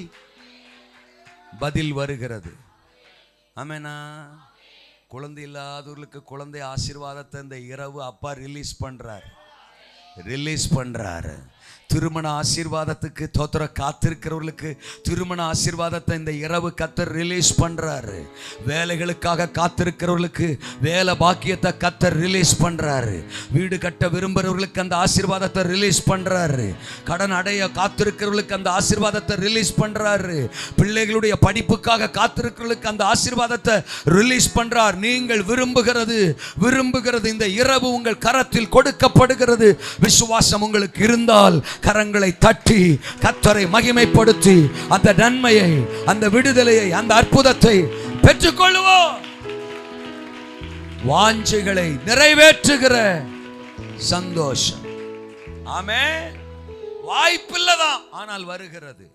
பதில் வருகிறது. ஆமெனா? குழந்தை இல்லாதவர்களுக்கு குழந்தை ஆசீர்வாதத்தை இந்த இரவு அப்பா ரிலீஸ் பண்றாரு. திருமண ஆசீர்வாதத்துக்கு தோத்திர காத்திருக்கிறவர்களுக்கு திருமண ஆசீர்வாதத்தை இந்த இரவு கத்தர் ரிலீஸ் பண்றாரு. வேலைகளுக்காக காத்திருக்கிறவர்களுக்கு வேலை பாக்கியத்தை கத்தர் ரிலீஸ் பண்றாரு. வீடு கட்ட விரும்புகிறவர்களுக்கு அந்த ஆசீர்வாதத்தை ரிலீஸ் பண்றாரு. கடன் அடைய காத்திருக்கிறவர்களுக்கு அந்த ஆசீர்வாதத்தை ரிலீஸ் பண்றாரு. பிள்ளைகளுடைய படிப்புக்காக காத்திருக்கிறவர்களுக்கு அந்த ஆசீர்வாதத்தை ரிலீஸ் பண்றார். நீங்கள் விரும்புகிறது இந்த இரவு உங்கள் கரத்தில் கொடுக்கப்படுகிறது. விசுவாசம் உங்களுக்கு இருந்தால் கரங்களை தட்டி கர்த்தரை மகிமைப்படுத்தி அந்த நன்மையை, அந்த விடுதலையை, அந்த அற்புதத்தை பெற்றுக்கொள்வோம். வாஞ்சைகளை நிறைவேற்றுகிற சந்தோஷம். ஆமென். வாய்ப்பில்லதான் ஆனால் வருகிறது.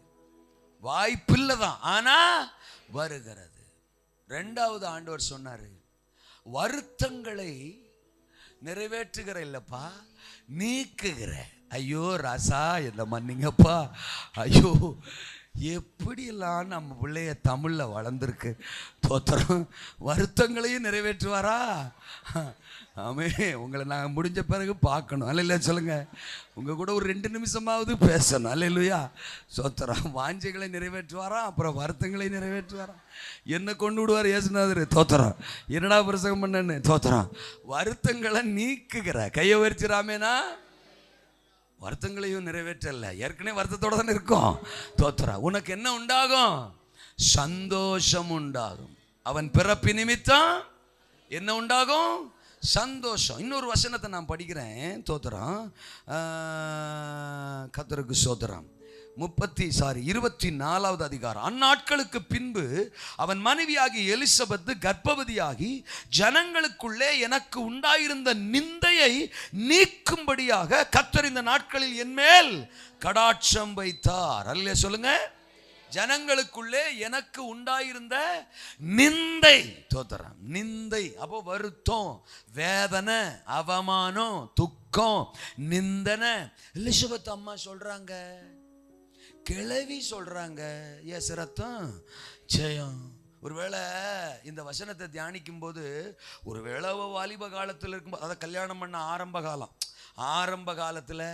வாய்ப்பில்லதான் ஆனா வருகிறது. இரண்டாவது ஆண்டவர் சொன்னாரு, வருத்தங்களை நிறைவேற்றுகிற இல்லப்பா, நீக்குகிற. ஐயோ ராசா என்ன மன்னிங்கப்பா. ஐயோ எப்படியெல்லாம் நம்ம பிள்ளைய தமிழ்ல வளர்ந்துருக்கு. தோத்திரம். வருத்தங்களையும் நிறைவேற்றுவாரா? ஆமே. உங்களை நான் முடிஞ்ச பிறகு பார்க்கணும். அல்ல சொல்லுங்க. உங்க கூட ஒரு 2 நிமிஷமாவது பேசணும். அல்லேலூயா. சோத்திரம். வாஞ்சைகளை நிறைவேற்றுவாரா, அப்புறம் வருத்தங்களை நிறைவேற்றுவாரா. என்ன கொண்டு விடுவார் இயேசுநாதர். தோத்திரம். என்னடா பிரசங்கம் பண்ணு. தோத்திரம். வருத்தங்களை நீக்குகிற. கையை வரிச்சிராமேனா. வருத்தங்களையும் நிறைவேற்றல, ஏற்கனவே வருத்தத்தோட தானே இருக்கும். தோத்திரா. உனக்கு என்ன உண்டாகும்? சந்தோஷம் உண்டாகும். அவன் பிறப்பு நிமித்தம் என்ன உண்டாகும்? சந்தோஷம். இன்னொரு வசனத்தை நான் படிக்கிறேன். தோத்திரம். கர்த்தருக்கு ஸ்தோத்திரம். 24வது அதிகாரம். அந்நாட்களுக்கு பின்பு அவன் மனைவியாகி எலிசபெத்து கர்ப்பவதியாகி ஜனங்களுக்குள்ளே எனக்கு உண்டாயிருந்த நிந்தையை நீக்கும்படியாக கர்த்தர் இந்த நாட்களில் என்மேல் கடாட்சம் வைத்தார். அல்லே சொல்லுங்க. ஜனங்களுக்குள்ளே எனக்கு உண்டாயிருந்த நிந்தை. தோத்திரம். நிந்தை அப்போ வருத்தம், வேதனை, அவமானம், துக்கம், நிந்தனை. எலிசபெத் அம்மா சொல்றாங்க, கிளவி சொல்றாங்க, எஸ் ரத்தம் ஜெயம். ஒருவேளை இந்த வசனத்தை தியானிக்கும் போது, ஒருவேளை வாலிப காலத்தில் இருக்கும்போது, அதாவது கல்யாணம் பண்ண ஆரம்ப காலத்தில்,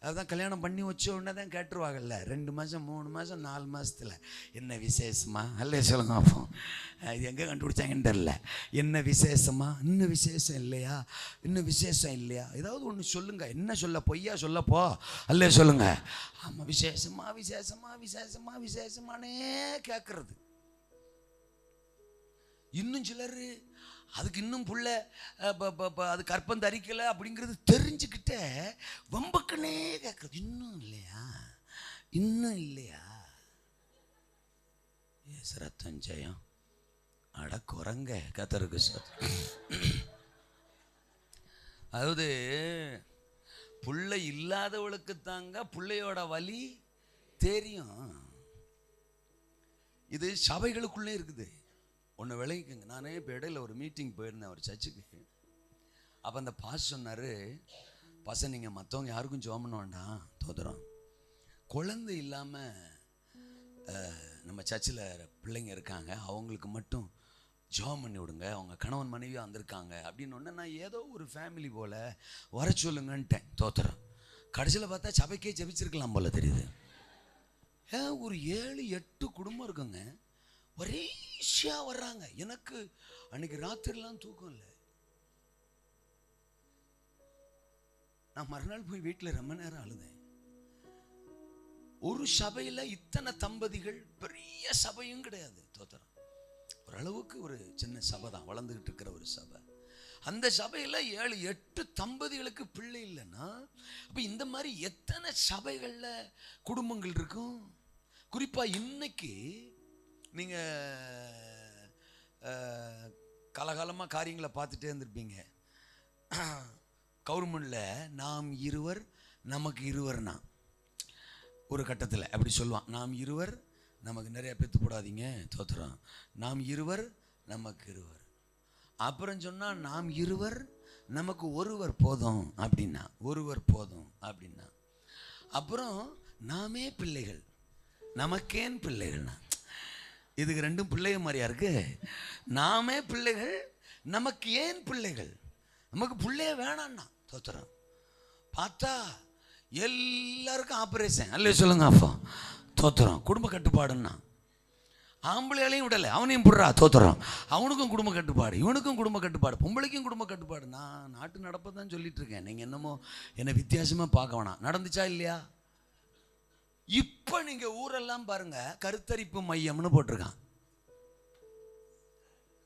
அதுதான் கல்யாணம் பண்ணி வச்ச உடனே தான் கேட்டுருவாங்கல்ல, 2 மாதம் 3 மாதம் 4 மாதத்தில் என்ன விசேஷமா. அல்ல சொல்லுங்க. அப்போ இது எங்கே கண்டுபிடிச்சாங்கன்னு தெரில. என்ன விசேஷமா? இன்னும் விசேஷம் இல்லையா? இன்னும் விசேஷம் இல்லையா? ஏதாவது ஒன்று சொல்லுங்க. என்ன சொல்ல? பொய்யா சொல்லப்போ. அல்ல சொல்லுங்க. ஆமாம், விசேஷமா விசேஷமா விசேஷமா விசேஷமானே கேட்கறது. இன்னும் சிலர் அதுக்கு இன்னும் புள்ள அது கற்பம் தரிக்கலை அப்படிங்கிறது தெரிஞ்சுக்கிட்ட வம்புக்குன்னே கேட்கறது. இன்னும் இல்லையா? இன்னும் இல்லையா? எஸ் ரத்தம் ஜெயம். அட குரங்க. கர்த்தருக்கு அதாவது புள்ளை இல்லாதவளுக்கு தாங்க புள்ளையோட வலி தெரியும். இது சபைகளுக்குள்ளே இருக்குது. ஒன்று விளைவிக்குங்க. நானே இப்போ இடையில ஒரு மீட்டிங் போயிருந்தேன் ஒரு சர்ச்சுக்கு. அப்போ அந்த பாஸ் சொன்னார், பாச நீங்கள் மற்றவங்க யாருக்கும் ஜெபம் பண்ண வேண்டாம். தோத்திரம். குழந்தை இல்லாமல் நம்ம சர்ச்சில் பிள்ளைங்க இருக்காங்க, அவங்களுக்கு மட்டும் ஜெபம் பண்ணி விடுங்க, அவங்க கணவன் மனைவியாக வந்திருக்காங்க அப்படின்னு ஒன்று. நான் ஏதோ ஒரு ஃபேமிலி போல் வர சொல்லுங்கன்ட்டேன். தோத்திரம். கடைசியில் பார்த்தா சபைக்கே ஜெபிச்சிருக்கலாம் போல தெரியுது. ஒரு 7-8 குடும்பம் இருக்குங்க, ஒரே ஈஸியாக வர்றாங்க. எனக்கு அன்னைக்கு ராத்திரிலாம் தூக்கம் இல்லை. நான் மறுநாள் போய் வீட்டில் ரொம்ப நேரம் அழுதேன். ஒரு சபையில் இத்தனை தம்பதிகள், பெரிய சபையும் கிடையாது. தோத்திரம். ஓரளவுக்கு ஒரு சின்ன சபை தான், வளர்ந்துகிட்டு இருக்கிற ஒரு சபை. அந்த சபையில் 7-8 தம்பதிகளுக்கு பிள்ளை இல்லைன்னா அப்போ இந்த மாதிரி எத்தனை சபைகளில் குடும்பங்கள் இருக்கும்? குறிப்பாக இன்னைக்கு நீங்கள் காலகாலமாக காரியங்களை பார்த்துட்டே இருந்திருப்பீங்க. கவர்மெண்டில் நாம் இருவர் நமக்கு இருவர்னா ஒரு கட்டத்தில் அப்படி சொல்லுவான். நாம் இருவர் நமக்கு நிறைய பெற்று போடாதீங்க. தோத்திரம். நாம் இருவர் நமக்கு இருவர். அப்புறம் சொன்னால் நாம் இருவர் நமக்கு ஒருவர் போதும் அப்படின்னா, ஒருவர் போதும் அப்படின்னா. அப்புறம் நாமே பிள்ளைகள், நமக்கேன் பிள்ளைகள்னா. இதுக்கு 2 பிள்ளைகள் மாதிரியா இருக்கு. நாமே பிள்ளைகள் நமக்கு ஏன் பிள்ளைகள்? நமக்கு பிள்ளைய வேணான்னா தோத்துறோம். பார்த்தா எல்லாருக்கும் ஆப்ரேஷன். அல்ல சொல்லுங்க அப்போ தோத்துறோம். குடும்ப கட்டுப்பாடுன்னா ஆம்பளையாலையும் விடலை, அவனையும் விடுறா தோத்துறோம். அவனுக்கும் குடும்ப கட்டுப்பாடு, இவனுக்கும் குடும்ப கட்டுப்பாடு, பொம்பளைக்கும் குடும்ப கட்டுப்பாடு. நான் நாட்டு நடப்பை தான் சொல்லிட்டு இருக்கேன். நீங்கள் என்னமோ என்னை வித்தியாசமாக பார்க்க வேணாம். நடந்துச்சா இல்லையா? இப்போ நீங்கள் ஊரெல்லாம் பாருங்க, கருத்தரிப்பு மையம்னு போட்டிருக்கான்.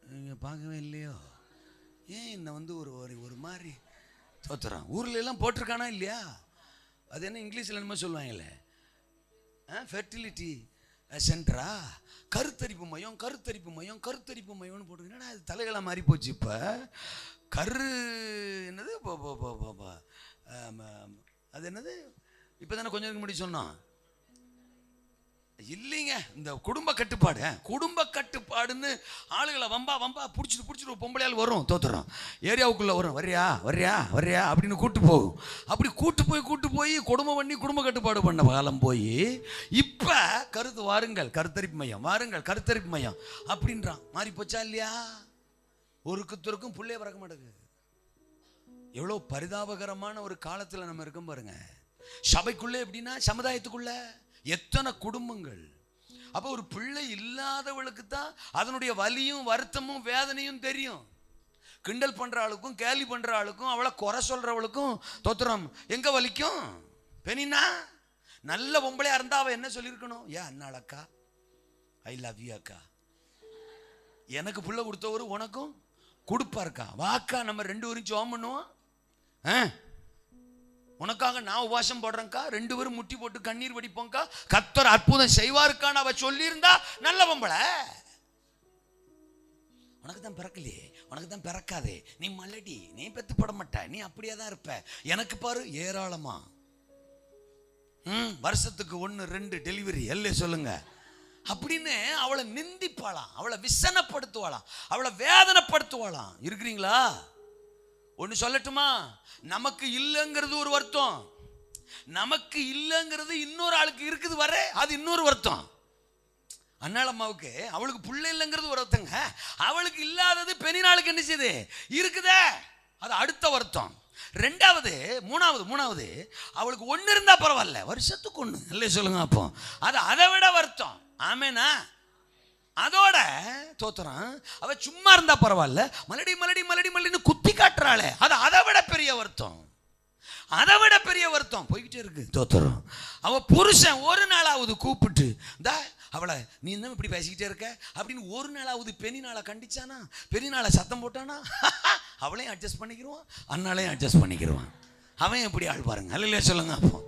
நீங்கள் பார்க்கவே இல்லையோ? ஏன் என்ன ஒரு மாதிரி தோத்துறான். ஊர்ல எல்லாம் போட்டிருக்கானா இல்லையா? அது என்ன இங்கிலீஷில் என்னமோ சொல்லுவாங்களே, ஃபெர்டிலிட்டி சென்டரா, கருத்தரிப்பு மையம், கருத்தரிப்பு மையம், கருத்தரிப்பு மையம்னு போட்டுருக்கீங்கன்னா அது தலைகளாக மாறி போச்சு. இப்போ என்னது அது என்னது இப்போ தானே கொஞ்சம் முன்னாடி சொன்னோம் இல்லைங்க. இந்த குடும்ப கட்டுப்பாடு, குடும்ப கட்டுப்பாடுன்னு ஆளுகளை வம்பா பிடிச்சிட்டு பொம்பளையால் வரும் தோத்துறோம். ஏரியாவுக்குள்ளே வரும், வர்றியா வர்றியா வர்றியா அப்படின்னு கூட்டு போகும். அப்படி கூட்டு போய் குடும்பம் பண்ணி குடும்ப கட்டுப்பாடு பண்ண காலம் போய் இப்போ வாருங்கள் கருத்தரிப்பு மையம், வாருங்கள் கருத்தரிப்பு மையம் அப்படின்றான். மாறி போச்சா இல்லையா? ஒருத்தருக்கும் பிள்ளைய பறக்க மாட்டேங்குது. எவ்வளோ பரிதாபகரமான ஒரு காலத்தில் நம்ம இருக்கோம் பாருங்க. சபைக்குள்ளே எப்படின்னா, சமுதாயத்துக்குள்ள எத்தனை குடும்பங்கள். அப்போ ஒரு பிள்ளை இல்லாதவளுக்கு தான் அதனுடைய வலியும் வருத்தமும் வேதனையும் தெரியும். கிண்டல் பண்ற ஆளுக்கும் கேலி பண்ற ஆளுக்கும் அவளை குறை சொல்றவளுக்கும் தோத்திரம் எங்க வலிக்கும்? பெனினா நல்ல பொம்பளையா இருந்தா அவ என்ன சொல்லியிருக்கணும்? ஏன் அண்ணாள் அக்கா, ஐ லவ் யூ அக்கா, எனக்கு புள்ள கொடுத்தவரு உனக்கும் கொடுப்பாருக்கா, வாக்கா நம்ம ரெண்டு பேரும் ஜெபம் பண்ணுவோம், உனக்காக நான் உபவாசம் போடுறேன்க்கா, ரெண்டு பேரும் முட்டி போட்டு கண்ணீர் வடிப்போம்க்கா, கர்த்தர் அற்புதம் செய்வாருக்கான்னு அவ சொல்லியிருந்தா நல்ல பொம்பளை. உனக்கு தான் பிறக்கலையே, உனக்கு தான் பிறக்காதே, நீ மல்லடி, நீ பெத்து பட மாட்ட, நீ அப்படியே தான் இருப்ப, எனக்கு பாரு ஏராளமா வருஷத்துக்கு 1-2 டெலிவரி எல்லே சொல்லுங்க அப்படின்னு அவளை நிந்திப்பாளாம், அவளை விசனப்படுத்துவாளாம், அவளை வேதனைப்படுத்துவாளாம். இருக்கிறீங்களா? ஒன்று சொல்லட்டுமா? நமக்கு இல்லைங்கிறது ஒரு வருத்தம், நமக்கு இல்லைங்கிறது இன்னொரு ஆளுக்கு இருக்குது வர, அது இன்னொரு வருத்தம். அண்ணாளம்மாவுக்கு அவளுக்கு புள்ள இல்லைங்கிறது ஒரு வருத்தங்க, அவளுக்கு இல்லாதது பெண்ணினாளுக்கு என்ன செய்யுது இருக்குதே, அது அடுத்த வருத்தம். ரெண்டாவது மூணாவது அவளுக்கு ஒன்று இருந்தா பரவாயில்ல, வருஷத்துக்கு ஒன்று இல்லை சொல்லுங்க, அப்போ அது அதை விட வருத்தம். ஆமேனா? அதோட தோத்துறான். அவ சும்மா இருந்தா பரவாயில்ல, மலடின்னு குத்தி காட்டுறாளே, அது அதை விட பெரிய வருத்தம், அதை விட பெரிய வருத்தம் போய்கிட்டே இருக்கு தோத்துறோம். அவ புருஷன் ஒரு நாளாவது கூப்பிட்டு இந்த அவளை நீ இன்னும் இப்படி பேசிக்கிட்டே இருக்க அப்படின்னு ஒரு நாளாவது பெண்ணினாளை கண்டிச்சானா, பெண்ணினாளை சத்தம் போட்டானா, அவளையும் அட்ஜஸ்ட் பண்ணிக்கிடுவான், அண்ணாலையும் அட்ஜஸ்ட் பண்ணிக்கிடுவான். அவன் எப்படி ஆள் பாருங்க, அல்லையா சொல்லுங்க. அப்போ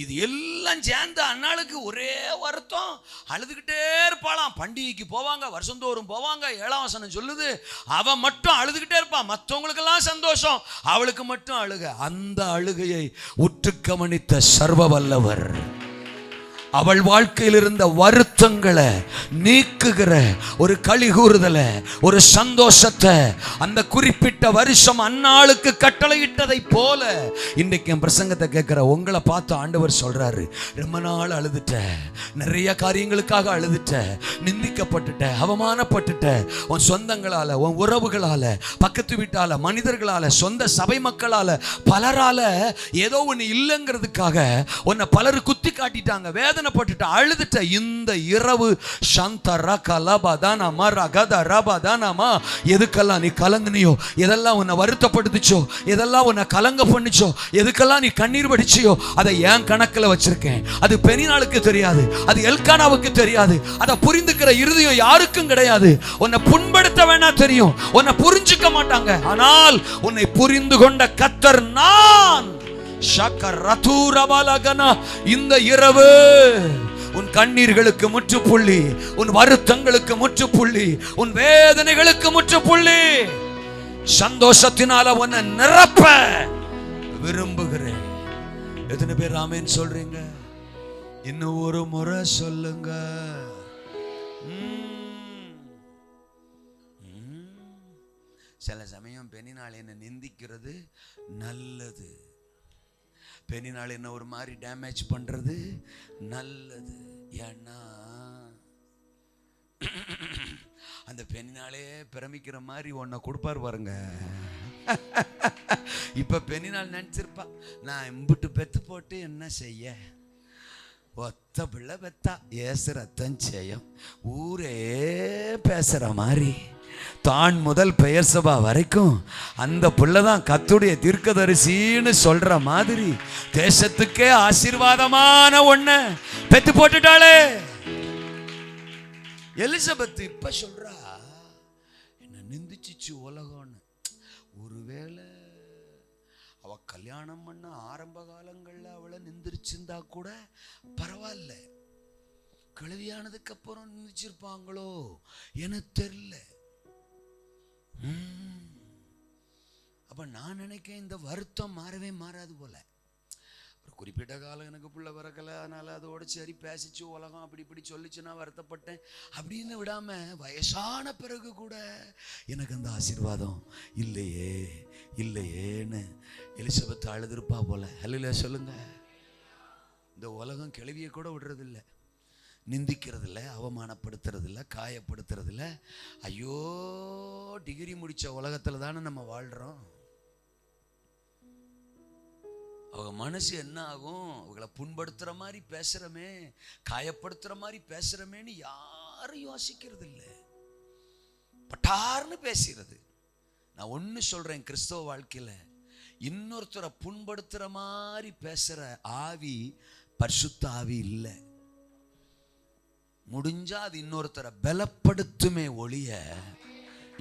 இது எல்லாம் சேர்ந்து அண்ணாளுக்கு ஒரே வருத்தம், அழுதுகிட்டே இருப்பாளாம். பண்டிகைக்கு போவாங்க, வருஷந்தோறும் போவாங்க, 7ஆம் வசனம் சொல்லுது, அவ மட்டும் அழுதுகிட்டே இருப்பான், மற்றவங்களுக்கெல்லாம் சந்தோஷம், அவளுக்கு மட்டும் அழுக. அந்த அழுகையை உற்று கவனித்த சர்வ வல்லவர் அவள் வாழ்க்கையில் இருந்த வருத்தங்களை நீக்குகிற ஒரு களிகூறுதலை, ஒரு சந்தோஷத்தை அந்த குறிப்பிட்ட வருஷம் அந்நாளுக்கு கட்டளையிட்டதை போல இன்றைக்கு என் பிரசங்கத்தை கேட்கிற உங்களை பார்த்து ஆண்டவர் சொல்றாரு, ரொம்ப நாள் அழுதுட்ட, நிறைய காரியங்களுக்காக அழுதுட்ட, நிந்திக்கப்பட்டுட்ட, அவமானப்பட்டுட்ட, உன் சொந்தங்களால, உன் உறவுகளால, பக்கத்து வீட்டால, மனிதர்களால, சொந்த சபை மக்களால, பலரால ஏதோ ஒன்று இல்லைங்கிறதுக்காக உன்னை பலர் குத்தி காட்டிட்டாங்க, வேதனைப்பட்டுட்ட, அழுதுட்ட. இந்த இரவு எதுக்கெல்லாம் நீ கலங்குனியோ, எதெல்லாம் உன்னை வருத்தப்படுத்துச்சோ, எதெல்லாம் உன்னை கலங்க பண்ணிச்சோ, எதுக்கெல்லாம் நீ கண்ணீர் வடிச்சியோ, அதை ஏன் கணக்கில் வச்சிருக்கேன். அது பெனினாளுக்கு தெரியாது, அது எல்கானாவுக்கு தெரியாது, அதை புரிந்துக்கிற இருதயம் யாருக்கும் கிடையாது. உன்னை புண்படுத்த வேணா தெரியும், உன்னை புரிஞ்சுக்க மாட்டாங்க, ஆனால் உன்னை புரிந்து கொண்ட கர்த்தர் நான். இந்த இரவு உன் கண்ணீர்களுக்கு முற்றுப்புள்ளி, உன் வருத்தங்களுக்கு முற்றுப்புள்ளி, உன் வேதனைகளுக்கு முற்றுப்புள்ளி. சந்தோஷத்தினால உன்னை நிரப்ப விரும்புகிறேன். எத்தனை பேர் ஆமென் சொல்றீங்க? இன்னும் ஒரு முறை சொல்லுங்க. சில சமயம் பெண்ணினாள் என்னை நிந்திக்கிறது நல்லது, பெண்ணினாள் என்ன ஒரு மாதிரி டேமேஜ் பண்றது நல்லது. ஏன்னா அந்த பெண்ணினாலே பிரமிக்கிற மாதிரி உன்னை கொடுப்பாரு பாருங்க. இப்ப பெண்ணினால் நினைச்சிருப்பா, நான் இம்புட்டு பெத்து போட்டு என்ன செய்ய, ஒத்த பிள்ளை பெத்தா ஏசு ரத்தம் செய்யும், ஊரே பேசுற மாதிரி தான் முதல் பெயர் சபா வரைக்கும் அந்த பிள்ளைதான் கர்த்தருடைய தீர்க்கதரிசின்னு சொல்ற மாதிரி தேசத்துக்கே ஆசீர்வாதமான ஒண்ண பெத்து போட்டுட்டாளே எலிசபெத். இப்ப சொல்றா, என்ன நிந்திச்சிச்சு உலகம்னு. ஒருவேளை அவ கல்யாணம் பண்ண ஆரம்ப காலங்கள்ல அவளை நிந்திருச்சிருந்தா கூட பரவாயில்ல, கிழவியானதுக்கு அப்புறம் நிந்திச்சிருப்பாங்களோ எனக்கு தெரியல. அப்ப நான் நினைக்கிறேன் இந்த வருத்தம் மாறவே மாறாது போல. ஒரு குறிப்பிட்ட காலம் எனக்கு பிள்ளை பிறக்கல, அதனால அதோட சரி பேசிச்சு உலகம் அப்படி இப்படி சொல்லிச்சு, நான் வருத்தப்பட்டேன் அப்படின்னு விடாம வயசான பிறகு கூட எனக்கு அந்த ஆசீர்வாதம் இல்லையே இல்லையேன்னு எலிசபெத் அழுதுருப்பா போல. அல்ல சொல்லுங்க. இந்த உலகம் கிளவியை கூட விடுறதில்லை, நிந்திக்கிறதில்ல, அவமானப்படுத்துறதில்ல, காயப்படுத்துறதில்ல. ஐயோ, டிகிரி முடிச்ச உலகத்துல தானே நம்ம வாழ்றோம். அவங்க மனசு என்ன ஆகும், அவங்கள புண்படுத்துற மாதிரி பேசுறமே, காயப்படுத்துற மாதிரி பேசுறமேன்னு யாரும் யோசிக்கிறது இல்லை, பட்டார்னு பேசுறது. நான் ஒன்னு சொல்றேன், கிறிஸ்தவ வாழ்க்கையில இன்னொருத்தரை புண்படுத்துற மாதிரி பேசுற ஆவி பரிசுத்த ஆவி இல்லை. முடிஞ்சா அது இன்னொருத்தரை பலப்படுத்துமே ஒழிய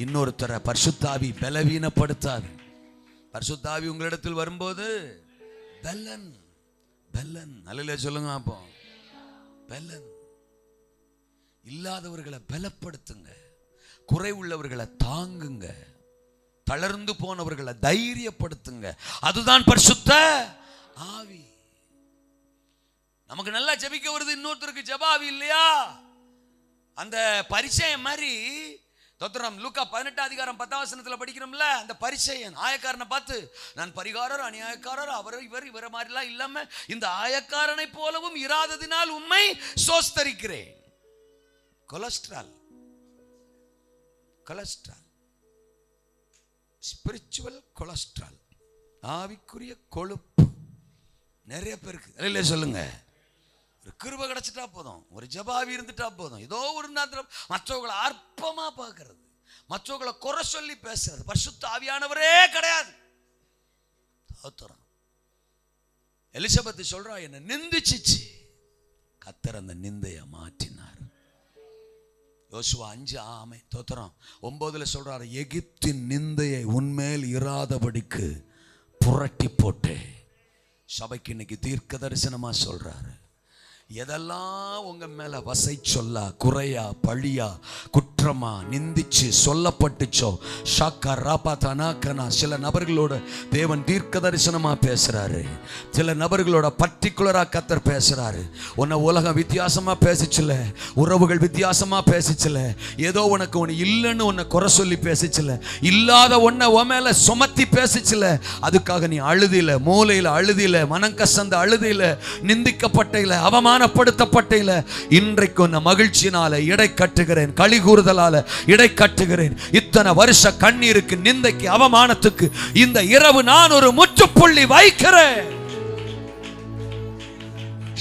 இன்னொருத்தரை பரிசுத்த ஆவி பலவீனப்படுத்தாது. பரிசுத்த ஆவி உங்களிடத்தில் வரும்போது பெலன் பெலன் அல்ல சொல்லுங்க. அப்போ பெலன் இல்லாதவர்களை பலப்படுத்துங்க, குறை உள்ளவர்களை தாங்குங்க, தளர்ந்து போனவர்களை தைரியப்படுத்துங்க. அதுதான் பரிசுத்த ஆவி. நமக்கு நல்லா ஜெபிக்க வருது, இன்னொருத்தருக்கு ஜெப ஆவி இல்லையா? அந்த பரிசேயன் மாதிரி தோத்திரம் லூக்கா 18:10 படிக்கிறோம்ல, அந்த பரிசேயன் ஆயக்காரனை பார்த்து, நான் பரிகாரர் அநியாயக்காரர் அவர் இவர் மாதிரிலாம் இல்லாம இந்த ஆயக்காரனை போலவும் இராததினால் உம்மை சோஸ்தரிக்கிறேன். கொலஸ்ட்ரால் கொலஸ்ட்ரால் ஸ்பிரிச்சுவல் கொலஸ்ட்ரால், ஆவிக்குரிய கொழுப்பு நிறைய பேருக்கு இல்ல சொல்லுங்க. ஒரு கிருபை கிடைச்சிட்டா போதும், ஒரு ஜபாவி இருந்துட்டா போதும், ஏதோ ஒரு நேரத்தில் மற்றவங்களை அற்பமா பார்க்கறது, மற்றவங்களை குறை சொல்லி பேசுறது பரிசுத்த ஆவியானவரே கிடையாது. எலிசபெத் சொல்றா, என்ன நிந்திச்சிச்சு, கர்த்தர் அந்த நிந்தையை மாற்றினார். யோசுவா 5 ஆமே தோத்திரம் 9 சொல்றாரு, எகிப்தின் நிந்தையை உன்மேல் இராதபடிக்கு புரட்டி போட்டு. சபைக்கு இன்னைக்கு தீர்க்க தரிசனமா சொல்றாரு, எதெல்லாம் உங்க மேல வசை சொல்ல, குறையா, பழியா, குற்றமா, நிந்திச்சு சொல்லப்பட்டுச்சோ, ஷாக்கா ராபா தனாக்கனா, சில நபர்களோட தேவன் தீர்க்க தரிசனமா பேசுறாரு, சில நபர்களோட பர்டிகுலரா கர்த்தர் பேசுறாரு. உன்னை உலகம் வித்தியாசமா பேசிச்சுல, உறவுகள் வித்தியாசமா பேசிச்சுல, ஏதோ உனக்கு ஒன்று இல்லைன்னு உன்னை குறை சொல்லி பேசிச்சுல, இல்லாத உன்னை உன் மேல சுமத்தி பேசிச்சுல, அதுக்காக நீ அழுதில, மூலையில அழுதில, மனம் கசந்த அழுதில, நிந்திக்கப்பட்டையில, அவமானப்படுத்தப்பட்டையில, இன்றைக்கு உன்னை மகிழ்ச்சியினால இடை கட்டுகிறேன், களி கூறுதலால இடை கட்டுகிறேன். இத்தனை வருஷ கண்ணீருக்கு, நிந்தைக்கு, அவமானத்துக்கு இந்த இரவு நான் ஒரு முற்றுப்புள்ளி வைக்கிறேன்.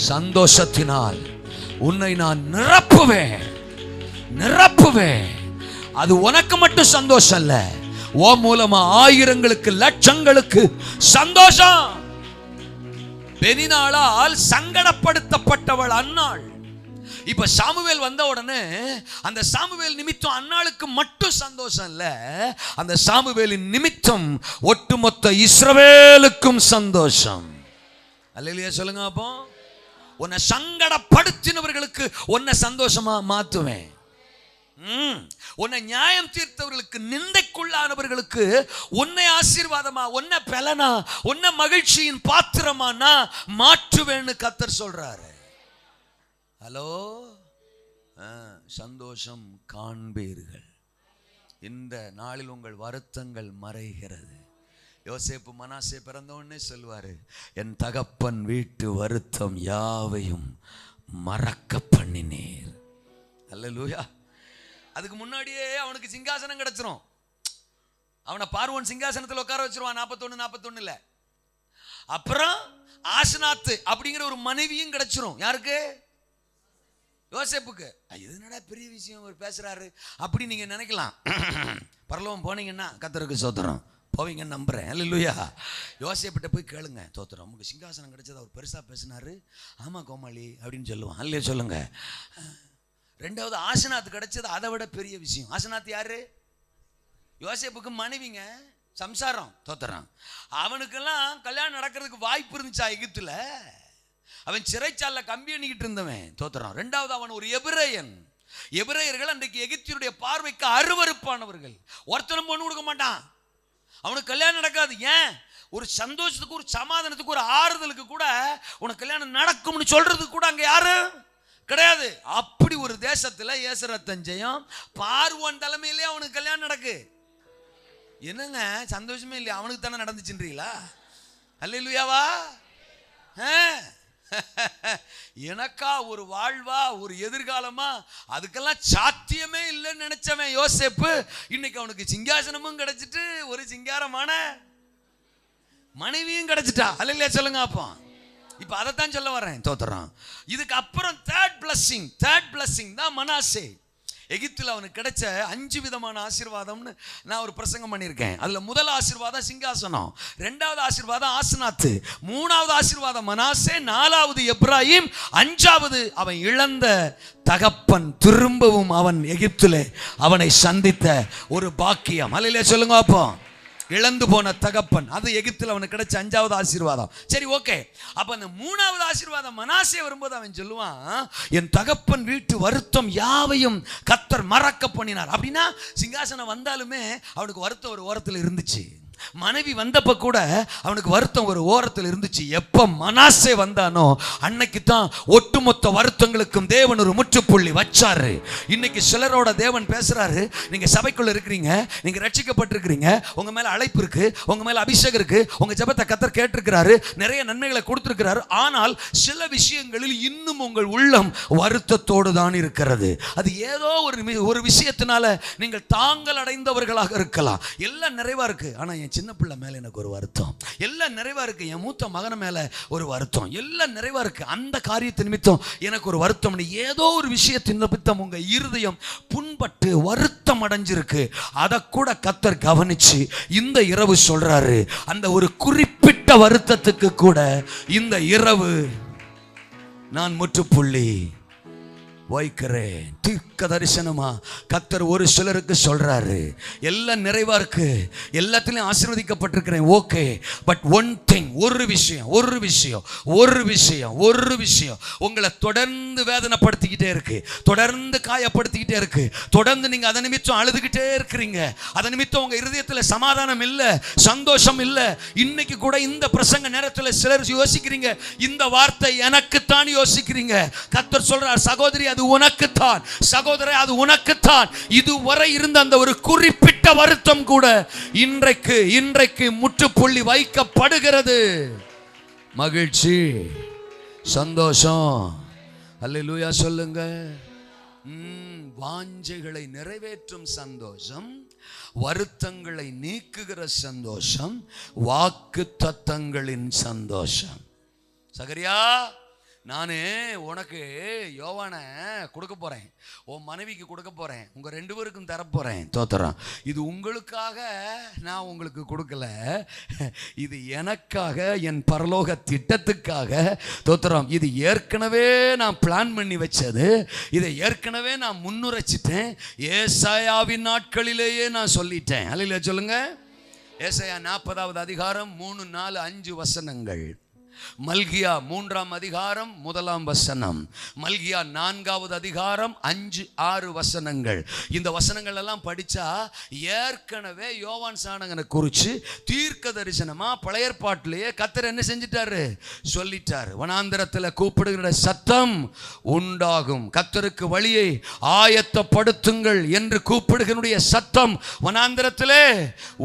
சந்தோஷத்தினால் உன்னை நான் நிரப்புவேன் நிரப்புவேன். அது உனக்கு மட்டும் சந்தோஷம் இல்ல, ஓ மூலமா ஆயிரங்களுக்கு லட்சங்களுக்கு சந்தோஷம். பெனினாளால் சங்கடப்படுத்தப்பட்டவள் அன்னாள். இப்ப சாமுவேல் வந்த உடனே அந்த சாமுவேல் நிமித்தம் அன்னாளுக்கு மட்டும் சந்தோஷம் இல்ல, அந்த சாமுவேலின் நிமித்தம் ஒட்டுமொத்த இஸ்ரவேலுக்கும் சந்தோஷம். அல்லேலூயா சொல்லுங்க. அப்போ உன்னை சங்கடப்படுத்தினவர்களுக்கு உன்னை சந்தோஷமா மாத்துவேன். உன்னை நியாயம் தீர்த்தவர்களுக்கு, நிந்தைக்குள்ளானவர்களுக்கு உன்னை ஆசீர்வாதமா, உன்னை பலனா, உன்னை மகிழ்ச்சியின் பாத்திரமா நான் மாற்றுவேன்னு கர்த்தர் சொல்றாரு. ஹலோ, சந்தோஷம் காண்பீர்கள். இந்த நாளில் உங்கள் வருத்தங்கள் மறைகிறது. யோசேப்பு மனாசே பிறந்தவொடனே சொல்வாரு, என் தகப்பன் வீட்டு வருத்தம் யாவையும் மறக்க பண்ணினீர். அல்லேலூயா. அதுக்கு முன்னாடியே அவனுக்கு சிங்காசனம் கிடைச்சிரும். அவனை பார்வோன் சிங்காசனத்தில் உட்கார வச்சிருவான் 41 அப்புறம் ஆசனாத்து அப்படிங்கிற ஒரு மனைவியும் கிடைச்சிரும். யாருக்கு? யோசேப்புக்கு. இது என்னடா பெரிய விஷயம் அவர் பேசுறாரு அப்படி நீங்க நினைக்கலாம். பரலோகம் போனீங்கன்னா கர்த்தருக்கு ஸ்தோத்திரம் போவீங்கன்னு நம்புறேன். அல்லேலூயா. யோசேப்பிட்ட போய் கேளுங்க, ஸ்தோத்திரம் உங்களுக்கு சிங்காசனம் கிடைச்சது அவர் பெருசா பேசினாரு. ஆமா கோமாளி அப்படின்னு சொல்லுவான். அல்லே சொல்லுங்க. ரெண்டாவது ஆசனாத்து கிடைச்சது அதை விட பெரிய விஷயம். ஆசனாத்து யாரு? யோசேப்புக்கு மனைவிங்க, சம்சாரம். ஸ்தோத்திரம். அவனுக்கெல்லாம் கல்யாணம் நடக்கிறதுக்கு வாய்ப்பு இருந்துச்சா எகிப்துல? அவன் சிறைச்சால கம்பி எண்ணிக்கிட்டு இருந்தவன். ஸ்தோத்திரம். ரெண்டாவது அவன் ஒரு எபிரேயன். எபிரேயர்கள் அன்றைக்கு எகிப்தியருடைய பார்வைக்கு அருவருப்பானவர்கள். ஒருத்தனும் பொண்ணு கொடுக்க மாட்டான். அவனுக்கு கல்யாணம் நடக்காது. ஏன்? ஒரு சந்தோஷத்துக்கு, ஒரு சமாதானத்துக்கு, ஒரு ஆறுதலுக்கு கூட உனக்கு கல்யாணம் நடக்கும்னு சொல்றதுக்கு கூட அங்க யாரும் கிடையாது. அப்படி ஒரு தேசத்துல ஏசரத்தஞ்சயம் பார்வோன் தலைமையிலே அவனுக்கு கல்யாணம் நடக்கு. என்னங்க சந்தோஷமே இல்லையா? அவனுக்கு தானே நடந்துச்சுன்றீங்களா? அல்லேலூயாவா? எனக்கா ஒரு வாழ்வா, ஒரு எதிர்காலமா, அதுக்கெல்லாம் சாத்தியமே இல்லைன்னு நினைச்சவன் யோசேப்பு இன்னைக்கு அவனுக்கு சிங்காசனமும் கிடைச்சிட்டு ஒரு சிங்காரமான மனைவியும் கிடைச்சிட்டா. அல்லேலூயா சொல்லுங்க. அப்போ இப்ப அதைத்தான் சொல்ல வரேன். தோத்துறான். இதுக்கு அப்புறம் தேர்ட் பிளஸிங் தான் மனாசே. எகிப்தில் அவனுக்கு கிடைச்ச 5 விதமான ஆசீர்வாதம்னு நான் ஒரு பிரசங்கம் பண்ணியிருக்கேன். அதுல முதல் ஆசீர்வாதம் சிங்காசனம், 2வது ஆசீர்வாதம் ஆசனாத்து, 3வது ஆசீர்வாதம் மனாசே, 4வது எப்ராஹிம், 5வது அவன் இழந்த தகப்பன் திரும்பவும் அவன் எகிப்திலே அவனை சந்தித்த ஒரு பாக்கியம். அல்லேலூயா சொல்லுங்க. அப்போ இழந்து போன தகப்பன், அது எகிப்தில் அவனுக்கு கிடைச்ச 5வது ஆசீர்வாதம். சரி, ஓகே. அப்ப அந்த 3வது ஆசீர்வாதம் மனாசே வரும்போது அவன் சொல்லுவான், என் தகப்பன் வீட்டு வருத்தம் யாவையும் கர்த்தர் மறக்க பண்ணினார். அப்படின்னா சிங்காசனம் வந்தாலுமே அவனுக்கு வருத்தம் ஒரு ஓரத்தில் இருந்துச்சு. மனைவி வந்தப்ப கூட அவனுக்கு வருத்தம் ஒரு ஓரத்தில் இருந்துச்சு. எப்ப மனாசே வந்தானோ அன்னைக்கு தான் ஒட்டுமொத்த வருத்தங்களுக்கும் தேவன் ஒரு முற்றுப்புள்ளி வச்சாரு. இன்னைக்கு சிலரோட தேவன் பேசுறாரு. நீங்க சபைக்குள்ள இருக்கிறீங்க, நீங்க ரட்சிக்கப்பட்டிருக்கிறீங்க, உங்க மேல அழைப்பு இருக்கு, உங்க மேல அபிஷேகம் இருக்கு, உங்க ஜெபத்தை கர்த்தர் கேட்டிருக்கிறாரு, நிறைய நன்மைகளை கொடுத்திருக்கிறாரு. ஆனால் சில விஷயங்களில் இன்னும் உங்கள் உள்ளம் வருத்தத்தோடு தான் இருக்கிறது. அது ஏதோ ஒரு விஷயத்தினால நீங்கள் தாங்கள் அடைந்தவர்களாக இருக்கலாம். எல்லாம் நிறைவா இருக்கு, ஆனா என் சின்ன பிள்ளை மேல எனக்கு ஒரு வருத்தம், எல்லாம் நிறைவா இருக்கு, என் மூத்த மகன் மேல ஒரு வருத்தம், எல்லாம் நிறைவா இருக்கு, அந்த காரியத்தை நிமித்தம் எனக்கு ஒரு வருத்தம். ஏதோ ஒரு விஷயத்தின் நிமித்தம் உங்க இருதயம் புண்பட்டு வருத்தம் அடைஞ்சிருக்கு. அதை கூட கர்த்தர் கவனிச்சு இந்த இரவு சொல்றாரு, அந்த ஒரு குறிப்பிட்ட வருத்தத்துக்கு கூட இந்த இரவு நான் முற்றுப்புள்ளி வைக்கிறேன். தீர்க்க தரிசனமா கர்த்தர் ஒரு சிலருக்கு சொல்றாரு, எல்லாம் நிறைவா இருக்கு, எல்லாத்திலையும் ஆசீர்வதிக்கப்பட்டிருக்கிறேன், ஓகே, பட் ஒன் திங், ஒரு விஷயம் உங்களை தொடர்ந்து வேதனைப்படுத்திக்கிட்டே இருக்கு, தொடர்ந்து காயப்படுத்திக்கிட்டே இருக்கு, தொடர்ந்து நீங்க அதை நிமித்தம் அழுதுகிட்டே இருக்கிறீங்க, அதை நிமித்தம் உங்க இருதயத்தில் சமாதானம் இல்ல, சந்தோஷம் இல்ல. இன்னைக்கு கூட இந்த பிரசங்க நேரத்தில் சிலர் யோசிக்கிறீங்க, இந்த வார்த்தை எனக்குத்தான் யோசிக்கிறீங்க. கர்த்தர் சொல்றார், சகோதரி அது உனக்குத்தான், சகோதரே அது உனக்குத்தான். இதுவரை இருந்த அந்த ஒரு குறிப்பிட்ட வருத்தம் கூட இன்றைக்கு முற்றுப்புள்ளி வைக்கப்படுகிறது. மகிழ்ச்சி, சந்தோஷம். அல்லேலூயா சொல்லுங்க. வாஞ்சைகளை நிறைவேற்றும் சந்தோஷம், வருத்தங்களை நீக்குகிற சந்தோஷம், வாக்கு தத்தங்களின் சந்தோஷம். சகரியா, நானு உனக்கு யோவானை கொடுக்க போறேன், உன் மனைவிக்கு கொடுக்க போறேன், உங்க 2 பேருக்கும் தரப்போறேன். தோத்திரம். இது உங்களுக்காக நான் உங்களுக்கு கொடுக்கல, இது எனக்காக, என் பரலோக திட்டத்துக்காக. தோத்திரம். இது ஏற்கனவே நான் பிளான் பண்ணி வச்சது, இதை ஏற்கனவே நான் முன்னுரைச்சிட்டேன். ஏசாயாவின் நாட்களிலேயே நான் சொல்லிட்டேன். அல்லேலூயா சொல்லுங்க. ஏசாயா 40வது அதிகாரம் 3, 4, 5 வசனங்கள். மல்கியா 3ஆம் அதிகாரம் 1ஆம் வசனம், மல்கியா 4வது அதிகாரம் 5, 6 வசனங்கள். இந்த வசனங்கள் எல்லாம் படிச்சா ஏற்கனவே யோவான் சானகனை குறித்து தீர்க்க தரிசனமா பழைய ஏற்பாட்டிலேயே கர்த்தர் என்ன செஞ்சிட்டாரு? சொல்லிட்டாரு. வனாந்தரத்தில் கூப்பிடுகிற சத்தம் உண்டாகும், கர்த்தருக்கு வழியை ஆயத்தப்படுத்துங்கள் என்று கூப்பிடுகிற சத்தம் வனாந்தரத்திலே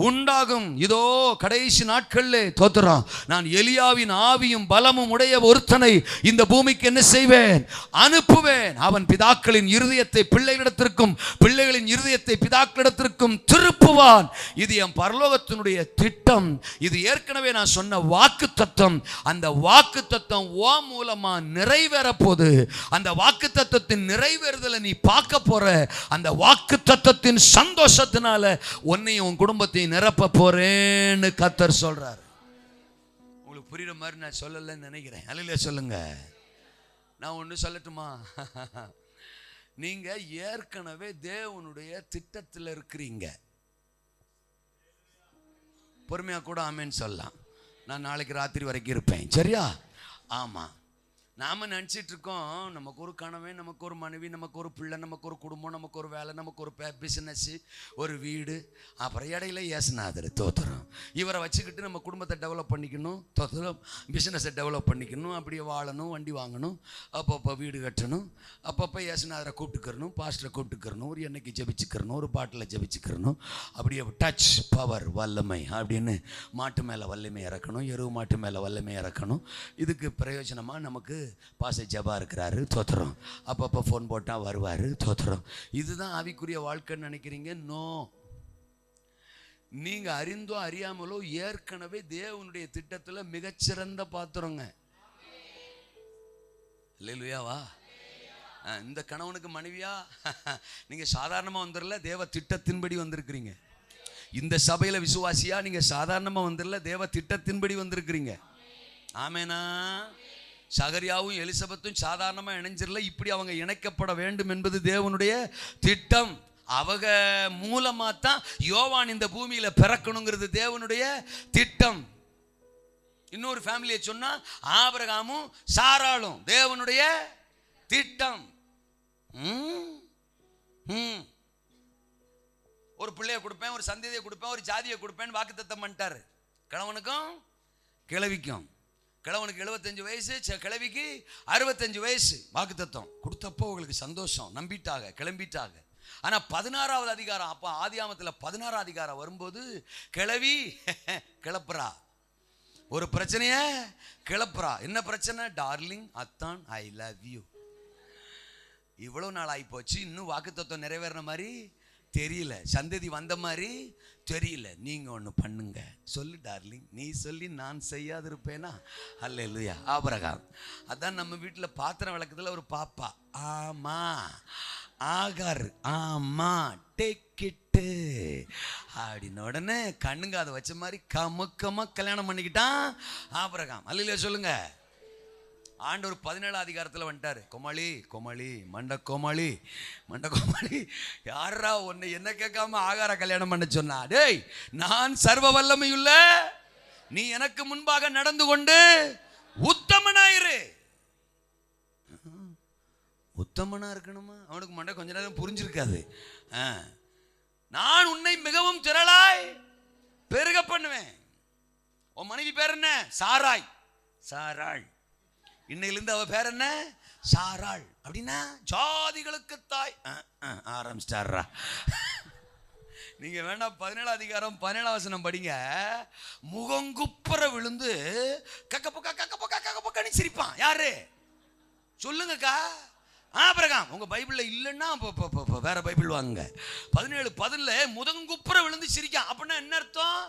உண்டாகும். இதோ கடைசி நாட்களிலே தோத்திரம் நான் எலியாவின் ஆவி ஆவியும் பலமும் உடைய ஒருத்தனை இந்த பூமிக்கு என்ன செய்வேன்? அனுப்புவேன். அவன் பிதாக்களின் இருதயத்தை பிள்ளைகளிடத்திற்கும் பிள்ளைகளின் இருதயத்தை பிதாக்களிடத்திற்கும் திருப்புவான். இது என் பரலோகத்தினுடைய திட்டம். இது ஏற்கனவே நான் சொன்ன வாக்குத்தத்தம். அந்த வாக்குத்தத்தம் ஓ மூலமா நிறைவேற போது. அந்த வாக்குத்தத்தத்தின் நிறைவேறுதலை நீ பார்க்க போற. அந்த வாக்குத்தத்தத்தின் சந்தோஷத்தினால உன்னையும் உன் குடும்பத்தையும் நிரப்ப போறேன்னு கர்த்தர் சொல்றார். உங்களுக்கு புரியுற மாதிரி நான் சொல்லலன்னு நினைக்கிறேன். அல்லேலூயா சொல்லுங்க. நான் ஒன்று சொல்லட்டுமா? நீங்க ஏற்கனவே தேவனுடைய திட்டத்தில் இருக்கிறீங்க. பொறுமையா கூட ஆமேன்னு சொல்லலாம். நான் நாளைக்கு ராத்திரி வரைக்கும் இருப்பேன். சரியா? ஆமா. நாம நினச்சிட்டு இருக்கோம் நமக்கு ஒரு கணவன், நமக்கு ஒரு மனைவி, நமக்கு ஒரு பிள்ளை, நமக்கு ஒரு குடும்பம், நமக்கு ஒரு வேலை, நமக்கு ஒரு பிஸ்னஸ், ஒரு வீடு, அப்புறம் இடையில ஏசுனாதர் தோத்திரம். இவரை வச்சுக்கிட்டு நம்ம குடும்பத்தை டெவலப் பண்ணிக்கணும், தோத்திரம். பிஸ்னஸை டெவலப் பண்ணிக்கணும், அப்படியே வாழணும், வண்டி வாங்கணும், அப்பப்போ வீடு கட்டணும், அப்பப்போ ஏசுனாதரை கூப்பிட்டுக்கிறணும், பாஸ்டரை கூப்பிட்டுக்கிறணும், ஒரு எண்ணெய்க்கு ஜபிச்சுக்கிறணும், ஒரு பாட்டில் ஜபிச்சுக்கிறணும். அப்படியே டச் பவர் வல்லமை அப்படின்னு மாட்டு மேலே வல்லமை இறக்கணும், எருவு மாட்டு மேலே வல்லமை இறக்கணும். இதுக்கு பிரயோஜனமாக நமக்கு பாச ஜபா இருக்கிறாரு, தோத்திரம். அப்பப்போ ஃபோன் போட்டால் வருவார், தோத்திரம். இதுதான் ஆவிக்குரிய வாழ்க்கைன்னு நினைக்கிறீங்க? நோ. நீங்க அறிந்தோ அறியாமலோ ஏற்கனவே தேவனுடைய திட்டத்தில் மிகச்சிறந்த பாத்திரங்க. அல்லேலூயாவா? இந்த கணவனுக்கு மனைவியா நீங்க சாதாரணமாக வந்துடல, தேவ திட்டத்தின்படி வந்திருக்கிறீங்க. இந்த சபையில விசுவாசியா நீங்க சாதாரணமாக வந்துடல, தேவ திட்டத்தின்படி வந்திருக்கிறீங்க. ஆமேனா? சகரியாவும் எலிசபெத்தும் சாதாரணமாக இணைஞ்சிடல, இப்படி அவங்க இணைக்கப்பட வேண்டும் என்பது தேவனுடைய திட்டம். அவங்க மூலமா தான் யோவான் இந்த பூமியில பிறக்கணுங்கிறது தேவனுடைய திட்டம். இன்னொரு ஃபேமிலியை சொன்னா ஆபிரகாமும் சாராளும் தேவனுடைய திட்டம். ஒரு பிள்ளைய கொடுப்பேன், ஒரு சந்ததியை கொடுப்பேன், ஒரு ஜாதியை கொடுப்பேன்னு வாக்குத்தத்தம் பண்ணிட்டாரு. கிழவனுக்கும் கிழவிக்கும். கிழவனுக்கு 75 வயசு, கிழவிக்கு 65 வயசு. வாக்குத்தத்தம் கொடுத்தப்போ உங்களுக்கு சந்தோஷம், நம்பிட்டாங்க, கிளம்பிட்டாங்க. ஆனால் 16வது அதிகாரம், அப்போ ஆதியாமத்தில் 16வது அதிகாரம் வரும்போது கிழவி கிளப்புறா, ஒரு பிரச்சனைய கிளப்புறா. என்ன பிரச்சனை? டார்லிங், அத்தான், ஐ லவ் யூ. இவ்வளோ நாள் ஆகி போச்சு, இன்னும் வாக்குத்தத்தம் நிறைவேறின மாதிரி தெரியல, சந்ததி வந்த மாதிரி தெரியல. நீங்க ஒன்று பண்ணுங்க. சொல்லு டார்லிங், நீ சொல்லி நான் செய்யாது இருப்பேனா? அல்லேலூயா. ஆபிரகாம். அதான் நம்ம வீட்டில் பாத்திரம் விளக்குதுல ஒரு பாப்பா. ஆமா. ஆகார். ஆமா. டேக் இட்டு அப்படின்னு உடனே கண்ணுங்க அதை வச்ச மாதிரி கமுக்கமா கல்யாணம் பண்ணிக்கிட்டான் ஆபிரகாம். அல்லேலூயா சொல்லுங்க. ஆண்டவர் 17வது அதிகாரத்தில் வந்துட்டாரு. கோமாளி கோமாளி மண்ட கோமாளி மண்ட கோமாளி, யாரா உன்னை என்ன கேட்காம ஆகார கல்யாணம் பண்ண சொன்னா? டேய், நான் சர்வ வல்லமையுள்ள, நீ எனக்கு முன்பாக நடந்து கொண்டு உத்தமனாயிரு. உத்தமனா இருக்கணுமா? அவனுக்கு மண்ட கொஞ்ச நேரம் புரிஞ்சிருக்காது. நான் உன்னை மிகவும் திரளாய் பெருக பண்ணுவேன். உன் மனைவி பேர் என்ன? சாராய். சாராள். இன்னையிலிருந்து அவ பேர் என்ன? சாராள். அப்படின்னா ஜாதிகளுக்கு தாய். ஆரம்பிச்சிட்டாரா? நீங்க வேணா 17வது அதிகாரம் 17வது வசனம் படிங்க. முகங்குப்புற விழுந்து கக்கப்ப சிரிப்பான். யாரு சொல்லுங்கக்கா? ஆபிரகாம். உங்க பைபிள்ல இல்லைன்னா வேற பைபிள் வாங்க. 17:10 முகங்குப்புற விழுந்து சிரிக்கான். அப்படின்னா என்ன அர்த்தம்?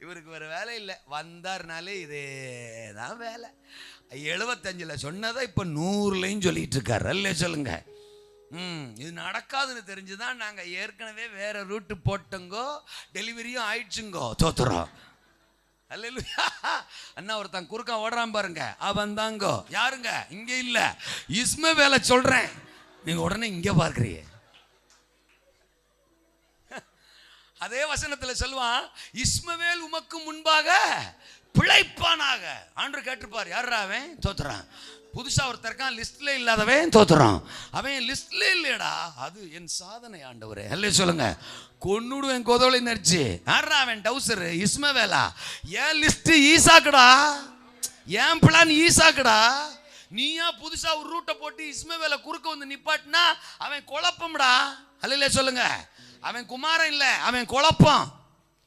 இவருக்கு வேற வேலை இல்லை, வந்தாருனாலே இதேதான் வேலை. 75ல் சொன்னதை இப்போ 100லையும் சொல்லிட்டு இருக்காரு. அல்ல சொல்லுங்க. இது நடக்காதுன்னு தெரிஞ்சுதான் நாங்கள் ஏற்கனவே வேற ரூட்டு போட்டோங்கோ, டெலிவரியும் ஆயிடுச்சுங்கோ. தோத்துறோம். அல்லேலூயா. அண்ணா ஒருத்தன் குறுக்கா ஓடுறான் பாருங்க, அவன் தாங்கோ. யாருங்க? இங்க இல்ல, இஸ்மவேலை சொல்றேன். நீங்க உடனே இங்க பார்க்கிறீங்க. அதே வசனத்தில் சொல்லுவான், இஸ்மவேல் உமக்கு முன்பாக பிழைப்பானாக. ஆண்டவர் கேட்டிருப்பார், யாரா அவன்? தோத்துறான். புதுசா ஒருத்தர் இருக்கான், லிஸ்ட்ல இல்லாதவன். தோத்துறான். அவன் லிஸ்ட்ல இல்லையடா, அது என் சாதனை ஆண்டவரே. அல்ல சொல்லுங்க. கொன்னுடுவேன் கோதோலை நெரிச்சு. யாரா அவன்? டவுசர். இஸ்மவேலா? ஏன் லிஸ்ட் ஈசாக்குடா, ஏன் பிளான் ஈசாக்குடா. நீயா புதுசா ஒரு ரூட்டை போட்டு இஸ்மவேலை குறுக்க வந்து நிப்பாட்டினா அவன் குழப்பம்டா. அல்ல சொல்லுங்க. அவன் குமாரன் இல்லை, அவன் குழப்பம்.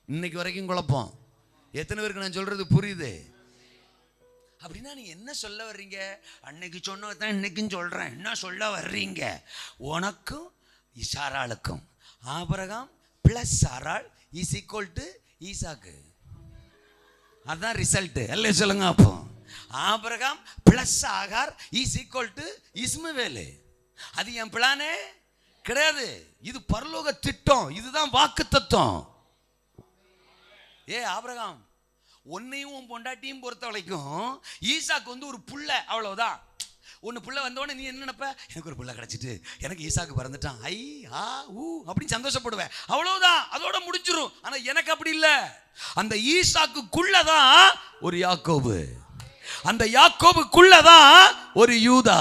இன்னைக்கு வரைக்கும் குழப்பம். எத்தனை பேருக்கு நான் சொல்றது புரியுது? அப்படின்னா நீங்க என்ன சொல்ல வர்றீங்க? அன்னைக்கு சொன்னதான் இன்னைக்கும் சொல்றேன். என்ன சொல்ல வர்றீங்க? உனக்கும் சாராளுக்கும் Abraham plus Sarah is equal to Isaac. அதான் ரிசல்ட். அல்ல சொல்லுங்க. அப்போ Abraham plus Hagar is equal to Ishmael. அது என் பிளானே கிடையாது. இது பரலோக திட்டம். இதுதான் வாக்கு தத்துவம். ஆபிரகாம் உன்னையும் உன் பொண்டாட்டியும் பொறுத்த வரைக்கும் ஈசாக்கு வந்து ஒரு புள்ள, அவ்வளவுதான். ஒன்று புள்ள வந்தோடனே நீ என்ன நினைப்ப? எனக்கு ஒரு புள்ள கிடைச்சிட்டு எனக்கு ஈசாக்கு பிறந்துட்டான், ஐ ஆ ஊ அப்படின்னு சந்தோஷப்படுவேன், அவ்வளவுதான், அதோட முடிச்சிரும். ஆனா எனக்கு அப்படி இல்லை. அந்த ஈசாக்குள்ளதான் ஒரு யாக்கோபு, அந்த யாக்கோபுக்குள்ளதான் ஒரு யூதா,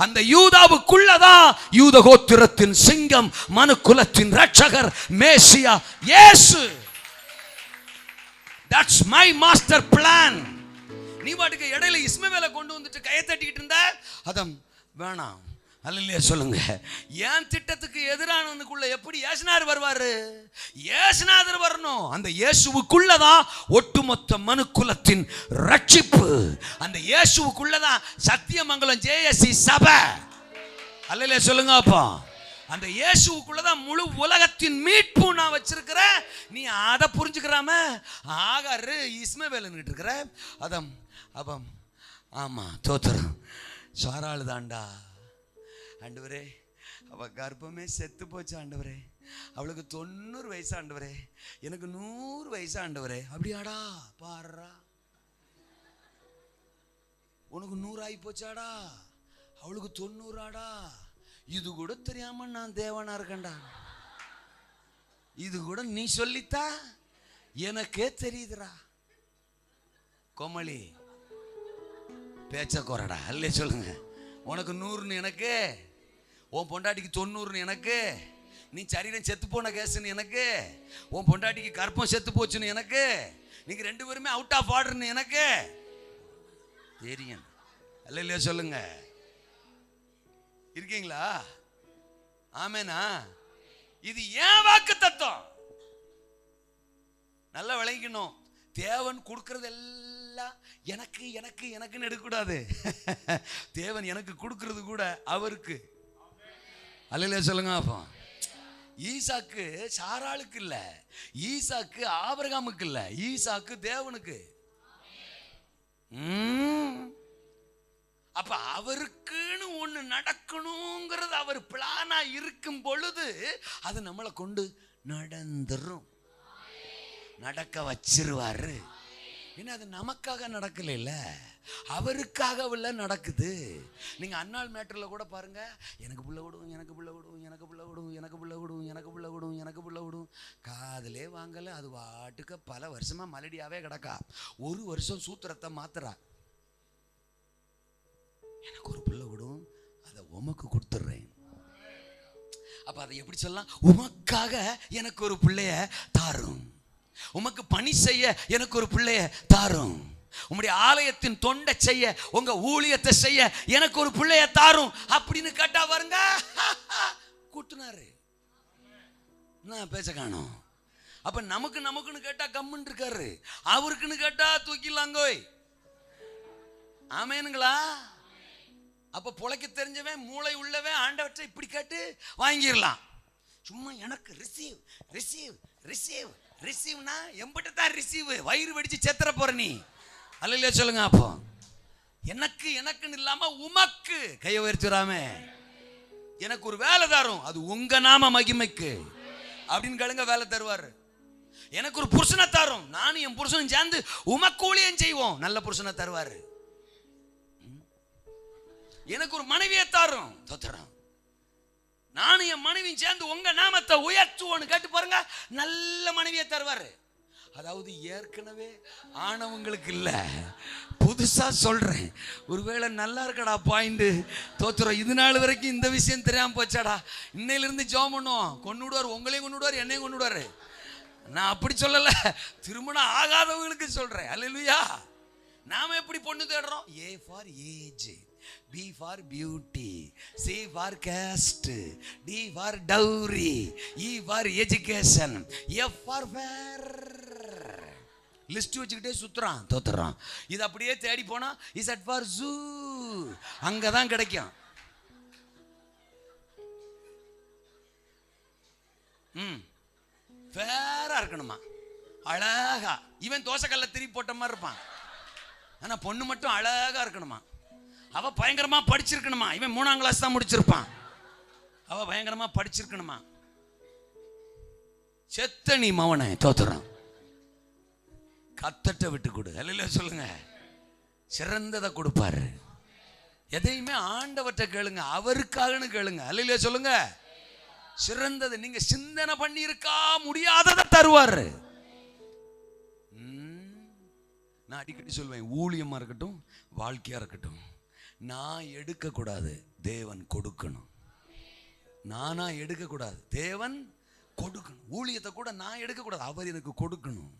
அந்த யூதாவுக்குள்ளதான் யூத கோத்திரத்தின் சிங்கம், மனு குலத்தின் ரட்சகர் மேசியா இயேசு. That's my master plan. நீ பாட்டுக்கு இடையில இஸ்மவேலை கொண்டு வந்துட்டு கையை தட்டிக்கிட்டு இருந்த, அதம் வேணாம். அல்லையா சொல்லுங்க. ஏன் திட்டத்துக்கு எதிரானவனுக்குள்ள எப்படி ஏசுநாதர் வருவாரு? ஏசுநாதர் வரணும். அந்த இயேசுவுக்குள்ளதான் ஒட்டுமொத்த மனு குலத்தின் ரட்சிப்பு. அந்த இயேசுவுக்குள்ளதான் சத்தியமங்கலம் ஜேஎஸ்சி சபை. அல்லையா சொல்லுங்க. அப்பா அந்த இயேசுவுக்குள்ளதான் முழு உலகத்தின் மீட்பு நான் வச்சிருக்கிறேன். நீ அதை புரிஞ்சுக்கிறாம ஆகாரு இஸ்மவேல்னுட்டு இருக்கிற, அதம் அப்பம் ஆமா தோத்திரம் சாராளு தாண்டா. ஆண்டவரே அவ கர்ப்பமே செத்து போச்சு ஆண்டவரே, அவளுக்கு 90 வயசு ஆண்டவரே, எனக்கு 100 வயசு ஆண்டவரே. அப்படியாடா? பாருடா, உனக்கு 100 ஆகி போச்சாடா, அவளுக்கு 90ஆடா. இது கூட தெரியாம நான் தேவனா இருக்கேன்டா. இது கூட நீ சொல்லித்தா எனக்கே தெரியுதுடா. கோமளி பேச்ச குறடா. அல்ல சொல்லுங்க. உனக்கு 100ன்னு எனக்கு, உன் பொண்டாட்டிக்கு 90ன்னு எனக்கு, நீ சரீரம் செத்து போன கேஸ்ன்னு எனக்கு, உன் பொண்டாட்டிக்கு கற்பம் செத்து போச்சுன்னு எனக்கு, நீங்க 2 பேருமே அவுட் ஆஃப் ஆர்டர்னு எனக்கு தெரியும். அல்ல இல்லையா சொல்லுங்க. இருக்கீங்களா? ஆமேனா? இது ஏன் வாக்கு தத்துவம் நல்லா விளங்கணும். தேவன் கொடுக்கறது எல்லாம் எனக்கு எனக்கு எனக்குன்னு எடுக்கக்கூடாது. தேவன் எனக்கு கொடுக்கறது கூட அவருக்கு. அல்லையா சொல்லுங்க. அப்போ ஈசாக்கு சாராளுக்கு இல்ல, ஈசாக்கு ஆபிரகாமுக்கு இல்ல, ஈசாக்கு தேவனுக்கு. அப்ப அவருக்குன்னு ஒண்ணு நடக்கணுங்கிறது அவர் பிளானா இருக்கும் பொழுது அது நம்மளை கொண்டு நடந்துரும், நடக்க வச்சிருவாரு. ஏன்னா அது நமக்காக நடக்கல, இல்ல அவருக்காக நடக்குது. நீங்க அன்னாள் மேட்டர்ல கூட பாருங்க, எனக்கு புள்ள விடும், எனக்கு புள்ள விடும், எனக்கு புள்ள விடும், எனக்கு புள்ள விடும், எனக்கு புள்ள விடும், எனக்கு புள்ள விடும், காதலே வாங்கல. அது வாட்டுக்க பல வருஷமா மலடியாவே கிடக்கா. 1 வருஷம் சூத்திரத்தை மாத்துறா. எனக்கு ஒரு பிள்ளை விடும், அதை உமக்கு கொடுத்துட்றேன். அப்ப அதை எப்படி சொல்லலாம்? உமக்காக எனக்கு ஒரு பிள்ளைய தாரும், உமக்கு பணி செய்ய எனக்கு ஒரு பிள்ளைய தாரும், உம்முடைய ஆலயத்தின் தொண்டை செய்ய, உங்க ஊழியத்தை செய்ய எனக்கு ஒரு பிள்ளைய தாரும் அப்படின்னு கேட்டா பாருங்க, கூட்டுனாரு. நான் பேச காணோம். அப்ப நமக்குன்னு கேட்டா கம்முன்னு இருக்காரு, அவருக்குன்னு கேட்டா தூக்கிடலாங்கோய். ஆமேனுங்களா? அப்ப பொழைக்க தெரிஞ்சவன், மூளை உள்ளவன் ஆண்டவற்றை இப்படி கேட்டு வாங்கிடலாம். சும்மா எனக்கு ரிசீவ் ரிசீவ் ரிசீவ் ரிசீவ்னா எம்பிட்ட தான் ரிசீவ். வயிறு வெடிச்சு செத்துற போற நீ. அல்லையா சொல்லுங்க. அப்போ எனக்கு எனக்குன்னு இல்லாம உமக்கு கையை உயர்த்துறாமே, எனக்கு ஒரு வேலை தரும், அது உங்க நாம மகிமைக்கு அப்படின்னு கேளுங்க, வேலை தருவாரு. எனக்கு ஒரு புருஷனை தரும், நானும் என் புருஷனும் சேர்ந்து உமக்கு ஊழியம் செய்வோம், நல்ல புருஷனை தருவாரு. எனக்கு ஒரு மனைவியை தாரும், தோத்திரம், நானும் என் மனைவியும் சேர்ந்து உங்க நாமத்தை உயர்த்துவோன்னு கேட்டு பாருங்க, நல்ல மனைவியை தருவாரு. அதாவது ஏற்கனவே ஆனவங்களுக்கு இல்ல, புதுசா சொல்றேன். ஒருவேளை நல்லா இருக்கடா பாயிண்ட், தோத்துறோம், இது நாள் வரைக்கும் இந்த விஷயம் தெரியாம போச்சாடா, இன்னையில இருந்து ஜெபம் பண்ணுவோம், கொண்டு விடுவார், உங்களையும் கொண்டு விடுவார், என்னையும் கொண்டு விடுவாரு. நான் அப்படி சொல்லல, திருமணம் ஆகாதவங்களுக்கு சொல்றேன். அல்லேலூயா. நாம எப்படி பொண்ணு தேடுறோம்? A for age, B for beauty, C for caste, D for dowry, E for education, F for fair. List வச்சுக்கிட்டே சுத்துறான், தோத்துறான். இது அப்படியே தேடி போனா இஸ் அட் ஃபார் ஜூ, அங்கதான் கிடைக்கும். ஃபேரா இருக்கணுமா, அழகா. இவன் தோசைக்கல்ல திருப்பி போட்ட மாதிரி இருப்பான், ஆனா பொண்ணு மட்டும் அழகா இருக்கணுமா. அவ பயங்கரமா படிச்சிருக்கணுமா, இவன் 3ஆம் கிளாஸ் தான் முடிச்சிருப்பான். அவ பயங்கரமா படிச்சிருக்கணுமா. செத்த நீ மவனை, தோத்துறான். கத்தட்ட விட்டு கொடு, அல்ல சொல்லுங்க. சிறந்ததை கொடுப்பாரு. எதையுமே ஆண்டவற்றை கேளுங்க, அவருக்காகன்னு கேளுங்க, அல்ல சொல்லுங்க. சிறந்தது நீங்க சிந்தனை பண்ணி இருக்கா முடியாததை தருவாரு. நான் அடிக்கடி சொல்வேன், ஊழியமா இருக்கட்டும் வாழ்க்கையா இருக்கட்டும், நான் எடுக்க கூடாது, தேவன் கொடுக்கணும். நானா எடுக்க கூடாது, தேவன் கொடுக்கணும். ஊழியத்தை கூட நான் எடுக்க கூடாது, அவர் எனக்கு கொடுக்கணும்.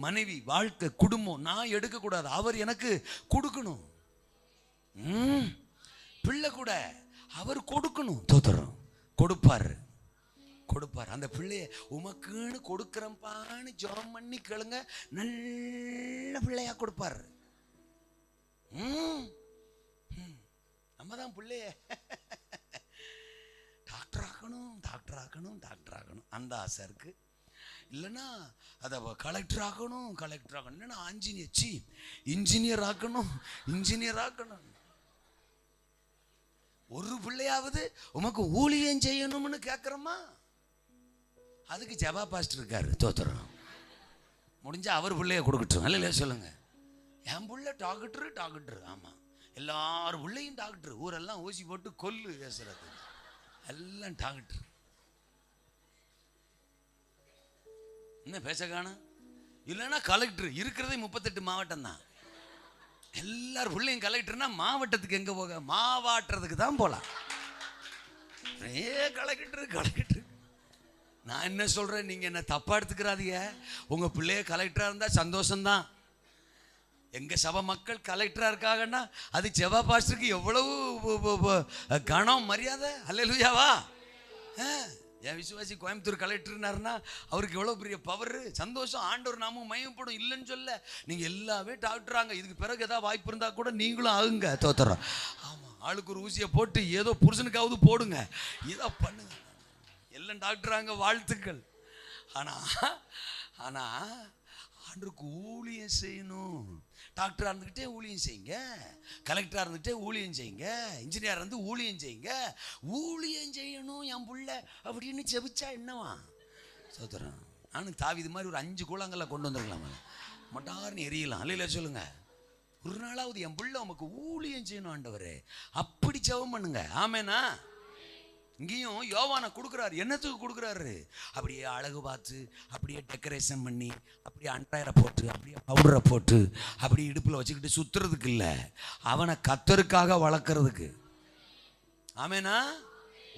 மனைவி, வாழ்க்கை, குடும்பம் நான் எடுக்க கூடாது, அவர் எனக்கு கொடுக்கணும். பிள்ளை கூட அவர் கொடுக்கணும். தோத்துறோம், கொடுப்பாரு கொடுப்பாரு. அந்த பிள்ளைய உமக்குன்னு கொடுக்கிறப்பான்னு ஜெபம் பண்ணி கேளுங்க, நல்ல பிள்ளையா கொடுப்பாரு. நம்ம தான் பிள்ளைய டாக்டர் ஆக்கணும், டாக்டர் ஆக்கணும், டாக்டர் ஆக்கணும் அந்த ஆசை இருக்கு. இல்லைன்னா அதை கலெக்டர் ஆக்கணும், கலெக்டர் ஆக்கணும். இல்லைன்னா இன்ஜினியர் ஆக்கணும், இன்ஜினியர் ஆக்கணும். ஒரு பிள்ளையாவது உமக்கு ஊழியம் செய்யணும்னு கேட்கிறோமா? அதுக்கு ஜபா பாஸ்டர் இருக்காரு, தோத்துறோம். முடிஞ்சா அவர் பிள்ளைய கொடுக்கட்டும், இல்லையா சொல்லுங்க. என் பிள்ளை டாக்டர் டாக்டர், ஆமா எல்லாரும் பிள்ளையும் டாக்டர். ஊரெல்லாம் ஊசி போட்டு கொல்லு பேசுறது எல்லாம் டாக்டர். என்ன பேச காணும்? இல்லைன்னா கலெக்டர். இருக்கிறதே 38 மாவட்டம் தான். எல்லாரும் பிள்ளையும் கலெக்டர்னா மாவட்டத்துக்கு எங்க போக? மாவாட்டுறதுக்கு தான் போலாம். Collector collector. நான் என்ன சொல்றேன், நீங்க என்ன தப்பா எடுத்துக்கிறாதீங்க. உங்க பிள்ளைய கலெக்டரா இருந்தா சந்தோஷம்தான். எங்க சபை மக்கள் கலெக்டரா இருக்காங்கன்னா அது ஜெபா பாஸ்டருக்கு எவ்வளவு கனம் மரியாதை. அல்லேலூயாவா? என் விசுவாசி கோயம்புத்தூர் கலெக்டர்னாருன்னா அவருக்கு எவ்வளோ பெரிய பவர், சந்தோஷம். ஆண்டவர் நாமும் மயப்படும், இல்லைன்னு சொல்ல. நீங்கள் எல்லாமே டாக்டராங்க. இதுக்கு பிறகு ஏதாவது வாய்ப்பு இருந்தால் கூட நீங்களும் ஆகுங்க, தோத்துறோம். ஆமாம், ஆளுக்கு ஒரு ஊசியை போட்டு ஏதோ புருஷனுக்காவது போடுங்க, ஏதோ பண்ணுங்க. எல்லாம் டாக்டராங்க, வாழ்த்துக்கள். ஆனால் ஆண்டருக்கு ஊழியம் செய்யணும். டாக்டராக இருந்துக்கிட்டே ஊழியம் செய்யுங்க, கலெக்டராக இருந்துகிட்டே ஊழியம் செய்யுங்க, இன்ஜினியர் இருந்து ஊழியம் செய்யுங்க. ஊழியம் செய்யணும் என் புள்ள அப்படின்னு ஜெபிச்சா என்னவா? சோதரன் நானும் தாவிது மாதிரி ஒரு 5 கூழாங்கல்ல கொண்டு வந்துருக்கலாமா? மட்டார்னு எரியலாம், அல்ல சொல்லுங்க. ஒரு நாளாவது என் புள்ள உமக்கு ஊழியம் செய்யணும் ஆண்டவரே, அப்படி ஜெபம் பண்ணுங்க. ஆமேனா? இங்கேயும் யோவானை கொடுக்குறாரு. என்னத்துக்கு கொடுக்குறாரு? அப்படியே அழகு பார்த்து, அப்படியே டெக்கரேஷன் பண்ணி, அப்படியே அண்டையரை போட்டு, அப்படியே பவுடரை போட்டு, அப்படியே இடுப்பில் வச்சுக்கிட்டு சுற்றுறதுக்கு இல்லை, அவனை கர்த்தருக்காக வளர்க்குறதுக்கு. ஆமேனா?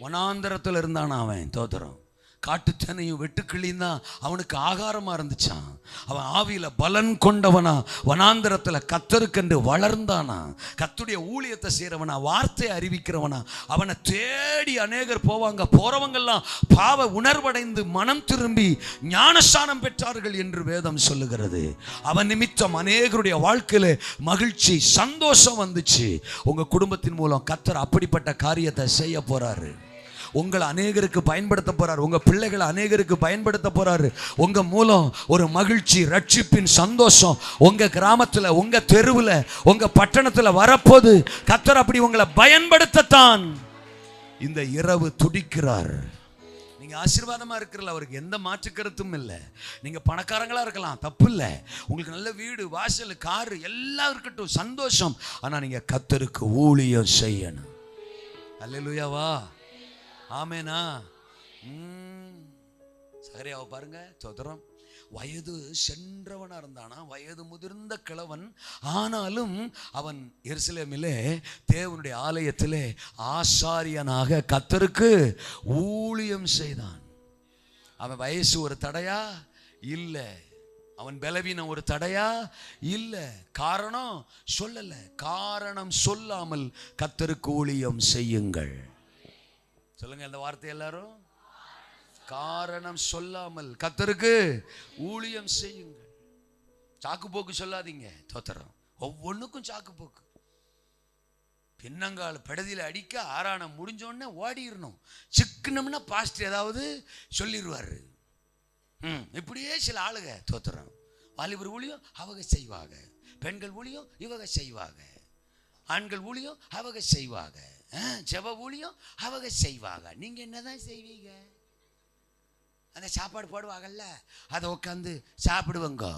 வனாந்தரத்தில் இருந்தானா அவன், தோத்திரம். காட்டுத்தனையும் வெட்டுக்கிளியும் தான் அவனுக்கு ஆகாரமா இருந்துச்சான். அவன் ஆவியில பலன் கொண்டவனா வனாந்தரத்துல கர்த்தருக்கென்று வளர்ந்தானா. கர்த்தருடைய ஊழியத்தை செய்யறவனா, வார்த்தையை அறிவிக்கிறவனா. அவனை தேடி அநேகர் போவாங்க. போறவங்கெல்லாம் பாவ உணர்வடைந்து மனம் திரும்பி ஞானஸ்நானம் பெற்றார்கள் என்று வேதம் சொல்லுகிறது. அவன் நிமித்தம் அநேகருடைய வாழ்க்கையில மகிழ்ச்சி, சந்தோஷம் வந்துச்சு. உங்க குடும்பத்தின் மூலம் கர்த்தர் அப்படிப்பட்ட காரியத்தை செய்ய போறாரு. உங்களை அநேகருக்கு பயன்படுத்த போறாரு. உங்க பிள்ளைகளை அநேகருக்கு பயன்படுத்த போறாரு. உங்க மூலம் ஒரு மகிழ்ச்சி, ரட்சிப்பின் சந்தோஷம் உங்க கிராமத்துல, உங்க தெருவில், உங்க பட்டணத்துல வரப்போது. கர்த்தர் அப்படி உங்களை பயன்படுத்தத்தான் இந்த இரவு துடிக்கிறார். நீங்க ஆசீர்வாதமா இருக்கிறல, அவருக்கு எந்த மாற்று கருத்தும் இல்லை. நீங்க பணக்காரங்களா இருக்கலாம், தப்பு இல்லை. உங்களுக்கு நல்ல வீடு, வாசல், காரு எல்லாம் இருக்கட்டும், சந்தோஷம். ஆனா நீங்க கர்த்தருக்கு ஊழியம் செய்யணும். அல்லேலூயாவா? ஆமேனா? சகரியாவை பாருங்க, சோதரம். வயது சென்றவனா இருந்தானா, வயது முதிர்ந்த கிழவன். ஆனாலும் அவன் எருசலேமிலே தேவனுடைய ஆலயத்திலே ஆசாரியனாக கர்த்தருக்கு ஊழியம் செய்தான். அவன் வயசு ஒரு தடையா இல்லை, அவன் பலவீனம் ஒரு தடையா இல்லை. காரணம் சொல்லல. காரணம் சொல்லாமல் கர்த்தருக்கு ஊழியம் செய்யுங்கள். சொல்லுங்க இந்த வார்த்தை எல்லாரும். காரணம் சொல்லாமல் கர்த்தருக்கு ஊழியம் செய்யுங்கள். சாக்கு போக்கு சொல்லாதீங்க. தோத்திரம். ஒவ்வொன்றுக்கும் சாக்கு போக்கு. பின்னங்கால படுதியில் அடிக்க ஆறான முடிஞ்சோடனே ஓடிடணும். சிக்கனம்னா பாஸ்டர் ஏதாவது சொல்லிடுவாரு. இப்படியே சில ஆளுங்க. தோத்திரம். வாலிபர் ஊழியம் அவங்க செய்வாங்க, பெண்கள் ஊழியம் இவங்க செய்வாங்க, ஆண்கள் ஊழியம் அவங்க செய்வாங்க, ஜெப ஊழியம் அவங்க செய்வாங்க. நீங்க என்னதான் செய்வீங்க? அந்த சாப்பாடு போடுவாங்கல்ல, அதை உட்காந்து சாப்பிடுவாங்க.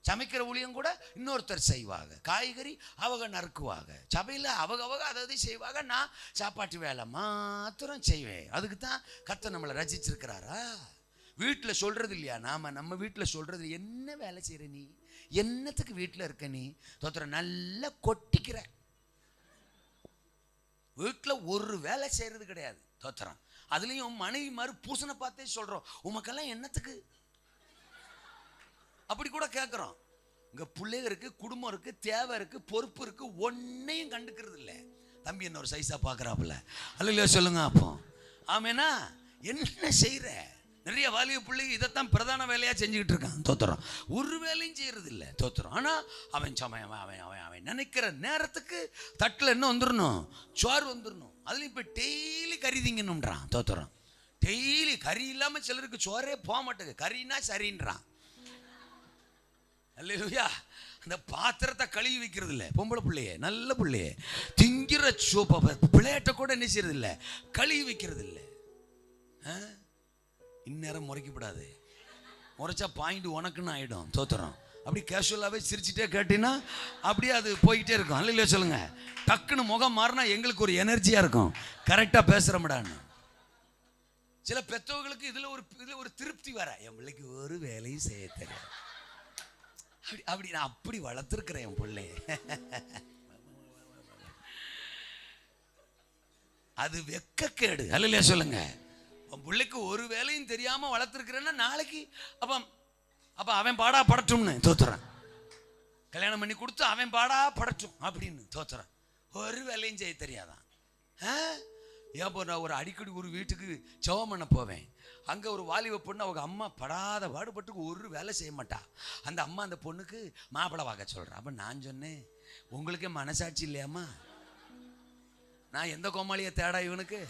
சமைக்கிற ஊழியம் கூட இன்னொருத்தர் செய்வாங்க. காய்கறி அவங்க நறுக்குவாங்க. சபையில் அவங்க அதை செய்வாங்க. நான் சாப்பாட்டு வேலை மாத்திரம் செய்வேன். அதுக்கு தான் கர்த்தர் நம்மளை ரசிச்சிருக்கிறாரா? வீட்டில் சொல்றது இல்லையா? நம்ம வீட்டில் சொல்றது, என்ன வேலை செய்கிற நீ, என்னத்துக்கு வீட்டில் இருக்க நீ? தோத்திரம். நல்லா கொட்டிக்கிற. வீட்டில் ஒரு வேலை செய்யறது கிடையாது. தோத்திரம். அதுலேயும் மனைவி மாதிரி பூசனை பார்த்தே சொல்கிறோம், உமக்கெல்லாம் என்னத்துக்கு அப்படி கூட கேட்குறோம். இங்கே பிள்ளைங்க இருக்குது, குடும்பம் இருக்குது, தேவை இருக்குது, பொறுப்பு இருக்குது, ஒன்றையும் கண்டுக்கிறது இல்லை. தம்பி என்ன ஒரு சைஸாக பார்க்குறாப்புல, அல்லையா சொல்லுங்க. அப்போ ஆமேனா என்ன செய்கிற? நிறைய வாலிப பிள்ளைங்க இதைத்தான் பிரதான வேலையாக செஞ்சுக்கிட்டு இருக்கான். தோத்திரம். ஒரு வேலையும் செய்யறது இல்லை. தோத்திரம். ஆனால் அவன் சமயம் அவன் நினைக்கிற நேரத்துக்கு தட்டில் என்ன வந்துடணும், சோறு வந்துடணும். அதுலேயும் இப்போ டெய்லி கறி திங்கணும்ன்றான். தோத்திரம். டெய்லி கறி இல்லாமல் சிலருக்கு சோறே போக மாட்டேங்குது. கறினா சரின்றான். அல்லேலூயா. அந்த பாத்திரத்தை கழுவி வைக்கிறது இல்லை. பொம்பளை பிள்ளையே, நல்ல பிள்ளையே, திங்கிற பிள்ளையாட்ட கூட என்ன செய்யறது இல்லை, கழுவி வைக்கிறது இல்லை. இந்நேரம் முறைக்கப்படாது. முறைச்சா பாயிண்ட் உனக்குன்னு ஆகிடும். தோத்திரம். அப்படி கேஷுவலாகவே சிரிச்சுட்டே கேட்டீங்கன்னா அப்படியே அது போய்கிட்டே இருக்கும். அல்லையா சொல்லுங்க. டக்குன்னு முகம் மாறினா எங்களுக்கு ஒரு எனர்ஜியாக இருக்கும், கரெக்டாக பேசுகிறோம்டான்னு. சில பெற்றவங்களுக்கு இதில் ஒரு திருப்தி வர, என் பிள்ளைக்கு ஒரு வேலையும் செய்ய தெரியாது. அப்படி நான் அப்படி வளர்த்துருக்கிறேன் என் பிள்ளைய. அது வெக்கக்கேடு. அல்லையா சொல்லுங்க. உன் பிள்ளைக்கு ஒரு வேலையும் தெரியாமல் வளர்த்துருக்கிறேன்னா நாளைக்கு அப்போ அவன் பாடா படட்டும்னு. தோத்துறேன். கல்யாணம் பண்ணி கொடுத்து அவன் பாடா படட்டும் அப்படின்னு. தோத்துறேன். ஒரு வேலையும் செய்ய தெரியாதான். ஏப்போ நான் அடிக்கடி ஒரு வீட்டுக்கு ஜெபம் பண்ண போவேன். அங்கே ஒரு வாலிப பொண்ணு, அவங்க அம்மா படாத பாடுபட்டுக்கு ஒரு வேலை செய்ய மாட்டா. அந்த அம்மா அந்த பொண்ணுக்கு மாப்பிள்ளை பார்க்க சொல்கிறேன். அப்போ நான் சொன்னேன், உங்களுக்கே மனசாட்சி இல்லையாம்மா? நான் எந்த கோமாளியை தேடா இவனுக்கு?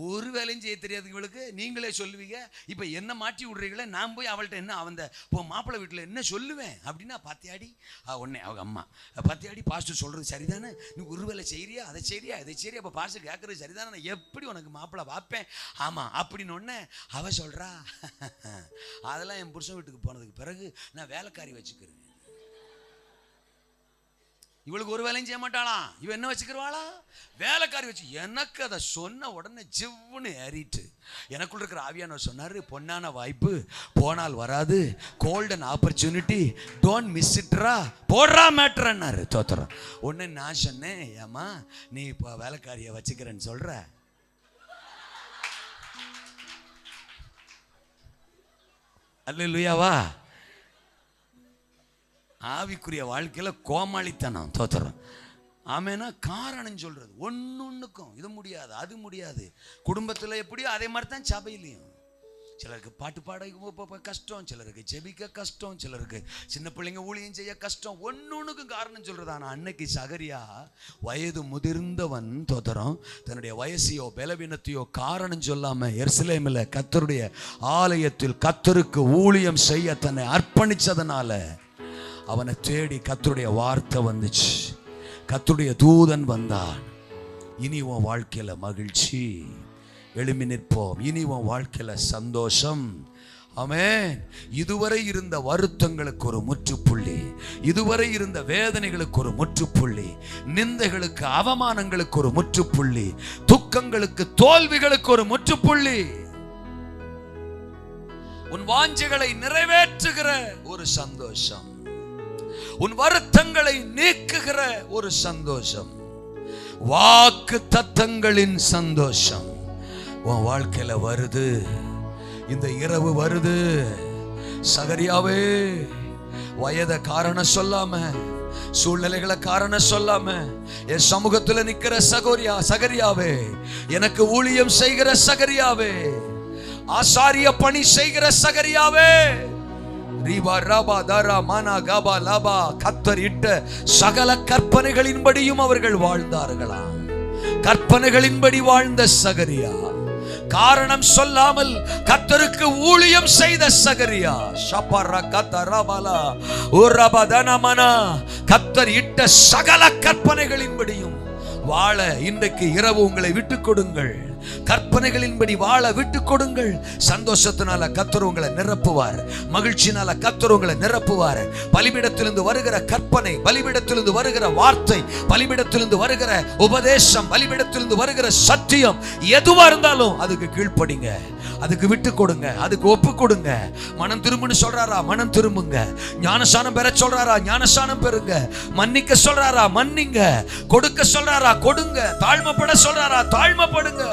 ஒரு வேலையும் செய்ய தெரியாது இவளுக்கு. நீங்களே சொல்லுவீங்க. இப்போ என்ன மாற்றி விட்றீங்களே, நான் போய் அவள்கிட்ட என்ன அவன் இப்போ மாப்பிள்ளை வீட்டில் என்ன சொல்லுவேன் அப்படின்னா, பாத்தியாடி உடனே அவங்க அம்மா, பாத்தியாடி பாஸ்டர் சொல்கிறது சரிதானே, நீ ஒரு வேலை செய்கிறியா, அதை செய்கிறியா, இதை செய்கிறியா, இப்போ பாஸ்டர் கேட்குறது சரிதானே, நான் எப்படி உனக்கு மாப்பிள்ளை பார்ப்பேன்? ஆமாம் அப்படின்னு ஒன்னே அவள் சொல்கிறா, அதெல்லாம் என் புருஷன் வீட்டுக்கு போனதுக்கு பிறகு நான் வேலைக்காரி வச்சுக்கிறேன். இவளுக்கு ஒரு வேலையும் செய்ய மாட்டாளாம். இவன் என்ன வச்சுக்கிறவாளா? வேலைக்காரி வச்சு. எனக்கு அதை சொன்ன உடனே ஜிவ்வுன்னு ஏறிட்டு எனக்குள்ள இருக்கிற ஆவியானவர் சொன்னார், பொன்னான வாய்ப்பு போனால் வராது, கோல்டன் ஆப்பர்ச்சுனிட்டி, டோன்ட் மிஸ் இட்ரா, போடுறா மேட்ருன்னாரு. தோத்துறோம். உடனே நான் சொன்னேன், ஏம்மா நீ இப்போ வேலைக்காரியை வச்சுக்கிறேன்னு சொல்கிற? அல்லேலூயாவா. ஆவிக்குரிய வாழ்க்கையில் கோமாளித்தனம். தோத்துறோம். ஆமேனா காரணம் சொல்றது ஒன்னொன்னுக்கும் இது முடியாது, அது முடியாது. குடும்பத்தில் எப்படியோ அதே மாதிரி தான் சபையிலையும். சிலருக்கு பாட்டு பாட கஷ்டம், சிலருக்கு ஜெபிக்க கஷ்டம், சிலருக்கு சின்ன பிள்ளைங்க ஊழியம் செய்ய கஷ்டம். ஒன்னொன்னுக்கும் காரணம் சொல்றது. ஆனால் அன்னைக்கு சகரியா வயது முதிர்ந்தவன். தோத்திரம். தன்னுடைய வயசையோ பலவீனத்தையோ காரணம் சொல்லாம எருசலேமில் கர்த்தருடைய ஆலயத்தில் கர்த்தருக்கு ஊழியம் செய்ய தன்னை அர்ப்பணிச்சதனால அவனை தேடி கர்த்தருடைய வார்த்தை வந்துச்சு. கர்த்தருடைய தூதன் வந்தான். இனி உன் வாழ்க்கையில மகிழ்ச்சி, எழும்பி நிற்போம். இனி உன் வாழ்க்கையில சந்தோஷம். ஆமென். இதுவரை இருந்த வருத்தங்களுக்கு ஒரு முற்றுப்புள்ளி, இதுவரை இருந்த வேதனைகளுக்கு ஒரு முற்றுப்புள்ளி, நிந்தைகளுக்கு அவமானங்களுக்கு ஒரு முற்றுப்புள்ளி, துக்கங்களுக்கு தோல்விகளுக்கு ஒரு முற்றுப்புள்ளி, உன் வாஞ்சைகளை நிறைவேற்றுகிற ஒரு சந்தோஷம், உன் வருத்தங்களை நீக்குகிற ஒரு சந்தோஷம், வாக்கு தத்தங்களின் சந்தோஷம் உன் வாழ்க்கையில வருது. இந்த இரவு வருது. சகரியாவே, வயதை காரணம் சொல்லாம, சூழ்நிலைகளை காரணம் சொல்லாம, என் சமூகத்துல நிக்கிற சகரியாவே, எனக்கு ஊழியம் செய்கிற சகரியாவே, ஆசாரிய பணி செய்கிற சகரியாவே, கர்த்தர் இட்ட சகல கற்பனைகளின்படியும் அவர்கள் வாழ்ந்தார்களா? கற்பனைகளின்படி வாழ்ந்த சகரியா, காரணம் சொல்லாமல் கர்த்தருக்கு ஊழியம் செய்த சகரியா, கர்த்தர் இட்ட சகல கற்பனைகளின்படியும் வாழ இன்றைக்கு இரவு உங்களை விட்டுக் கொடுங்கள். கற்பனைகளின்படி வாழ விட்டுக் கொடுங்கள். சந்தோஷத்தினால கர்த்தர் உங்களை நிரப்புவார், மகிழ்ச்சியினால கர்த்தர் உங்களை நிரப்புவார். பலிபீடத்திலிருந்து வருகிற கற்பனை, பலிபீடத்திலிருந்து வருகிற வார்த்தை, பலிபீடத்திலிருந்து வருகிற உபதேசம், பலிபீடத்திலிருந்து வருகிற சத்தியம் எதுவா இருந்தாலும் அதுக்கு கீழ்ப்படிங்க, அதுக்கு விட்டு கொடுங்க, அதுக்கு ஒப்பு கொடுங்க. மனம் திரும்புன்னு சொல்றாரா, மனம் திரும்புங்க. ஞானசானம் பெற சொல்றாரா, ஞானசானம் பெறுங்க. மன்னிக்க சொல்றாரா, மன்னிங்க. கொடுக்க சொல்றாரா, கொடுங்க. தாழ்மைப்பட சொல்றாரா, தாழ்மைப்படுங்க.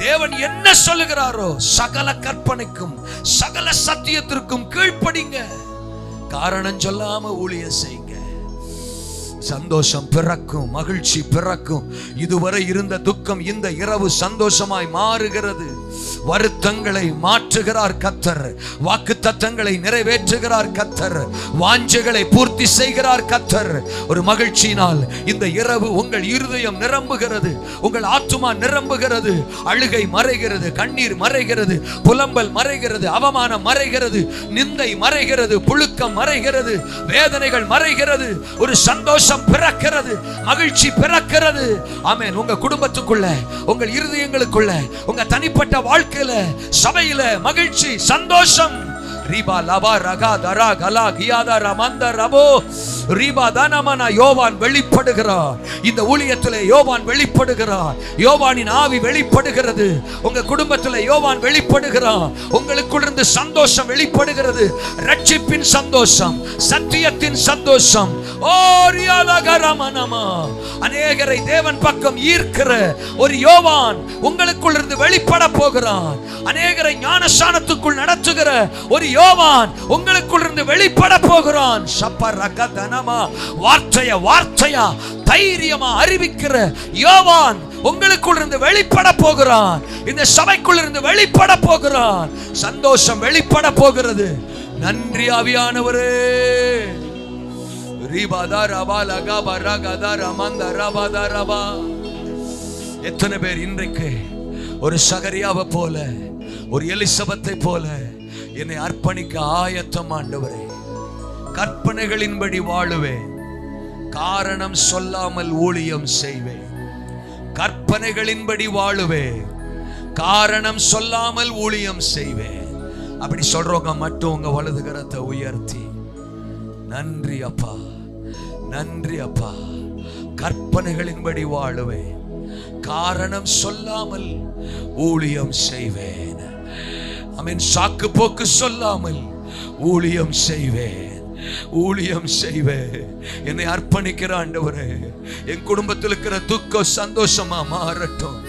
தேவன் என்ன சொல்லுகிறாரோ சகல கற்பனைக்கும் சகல சத்தியத்திற்கும் கீழ்ப்படிங்க. காரணம் சொல்லாம ஊழியம் செய்யுங்க. சந்தோஷம் பிறக்கும், மகிழ்ச்சி பிறக்கும். இதுவரை இருந்த துக்கம் இந்த இரவு சந்தோஷமாய் மாறுகிறது. வருத்தங்களை மாற்றுகிறார் கர்த்தர், வாக்குத்தத்தங்களை நிறைவேற்றுகிறார் கர்த்தர், வாஞ்சைகளை பூர்த்தி செய்கிறார் கர்த்தர். ஒரு மகிழ்ச்சியினால் இந்த இரவு உங்கள் இருதயம் நிரம்புகிறது, உங்கள் ஆத்துமா நிரம்புகிறது. அழுகை மறைகிறது, கண்ணீர் மறைகிறது, புலம்பல் மறைகிறது, அவமானம் மறைகிறது, நிந்தை மறைகிறது, புழுக்கம் மறைகிறது, வேதனைகள் மறைகிறது. ஒரு சந்தோஷம் பிறக்கிறது, மகிழ்ச்சி பிறக்கிறது. ஆமென். உங்க குடும்பத்துக்குள்ள, உங்கள் இருதயங்களுக்குள்ள, உங்க தனிப்பட்ட வாழ்க்கையில, சபையில மகிழ்ச்சி, சந்தோஷம். ரீபா லபா ரகா தரா கலா கியாதா ரமந்த ரபோ ரீபா தானமனா யோவான் வெளிப்படுகிறார். இந்த ஊழியத்திலே யோவான் வெளிப்படுகிறார். யோவானின் ஆவி வெளிப்படுகிறது. உங்க குடும்பத்திலே யோவான் வெளிப்படுகிறார். உங்களுக்குள்ளிருந்து சந்தோஷம் வெளிப்படுகிறது. ரட்சிப்பின் சந்தோஷம், சத்தியத்தின் சந்தோஷம். ஓ ரியாலகரமனமா, அநேகரை தேவன் பக்கம் ஈர்க்கிற ஒரு யோவான் உங்களுக்குள்ளிருந்து வெளிப்பட போகிறான். அநேகரை ஞானஸ்நானத்துக்குள் நடத்துகிற ஒரு யோவான் உங்களுக்குள்ளிருந்து வெளிப்பட போகிறான். வார்த்தையா தைரியமா அறிவிக்கிற யோவான் உங்களுக்குள்ளிருந்து வெளிப்பட போகிறான். இந்த சபைக்குள்ளிருந்து வெளிப்பட போகிறான். சந்தோஷம் வெளிப்பட போகிறது. நன்றி ஆவியானவரே. எத்தனை பேர் இன்றைக்கு ஒரு சகரியாவை போல, ஒரு எலிசபெத்தை போல என்னை அர்ப்பணிக்க ஆயத்தம் ஆண்டவரே, கற்பனைகளின்படி வாழுவேன், காரணம் சொல்லாமல் ஊழியம் செய்வேன். கற்பனைகளின்படி வாழுவேன், காரணம் சொல்லாமல் ஊழியம் செய்வேன். அப்படி சொல்றவங்க மட்டும் உங்க வலது கரத்தை உயர்த்தி நன்றி அப்பா, நன்றி அப்பா. கற்பனைகளின்படி வாழுவேன், காரணம் சொல்லாமல் ஊழியம் செய்வேன். ஆமென். சாக்கு போக்கு சொல்லாமல் ஊழியம் செய்வேன், ஊழியம் செய்வேன். என்னை அர்ப்பணிக்கிற ஆண்டவரே, என் குடும்பத்தில் இருக்கிற துக்கம் சந்தோஷமா மாறட்டும்.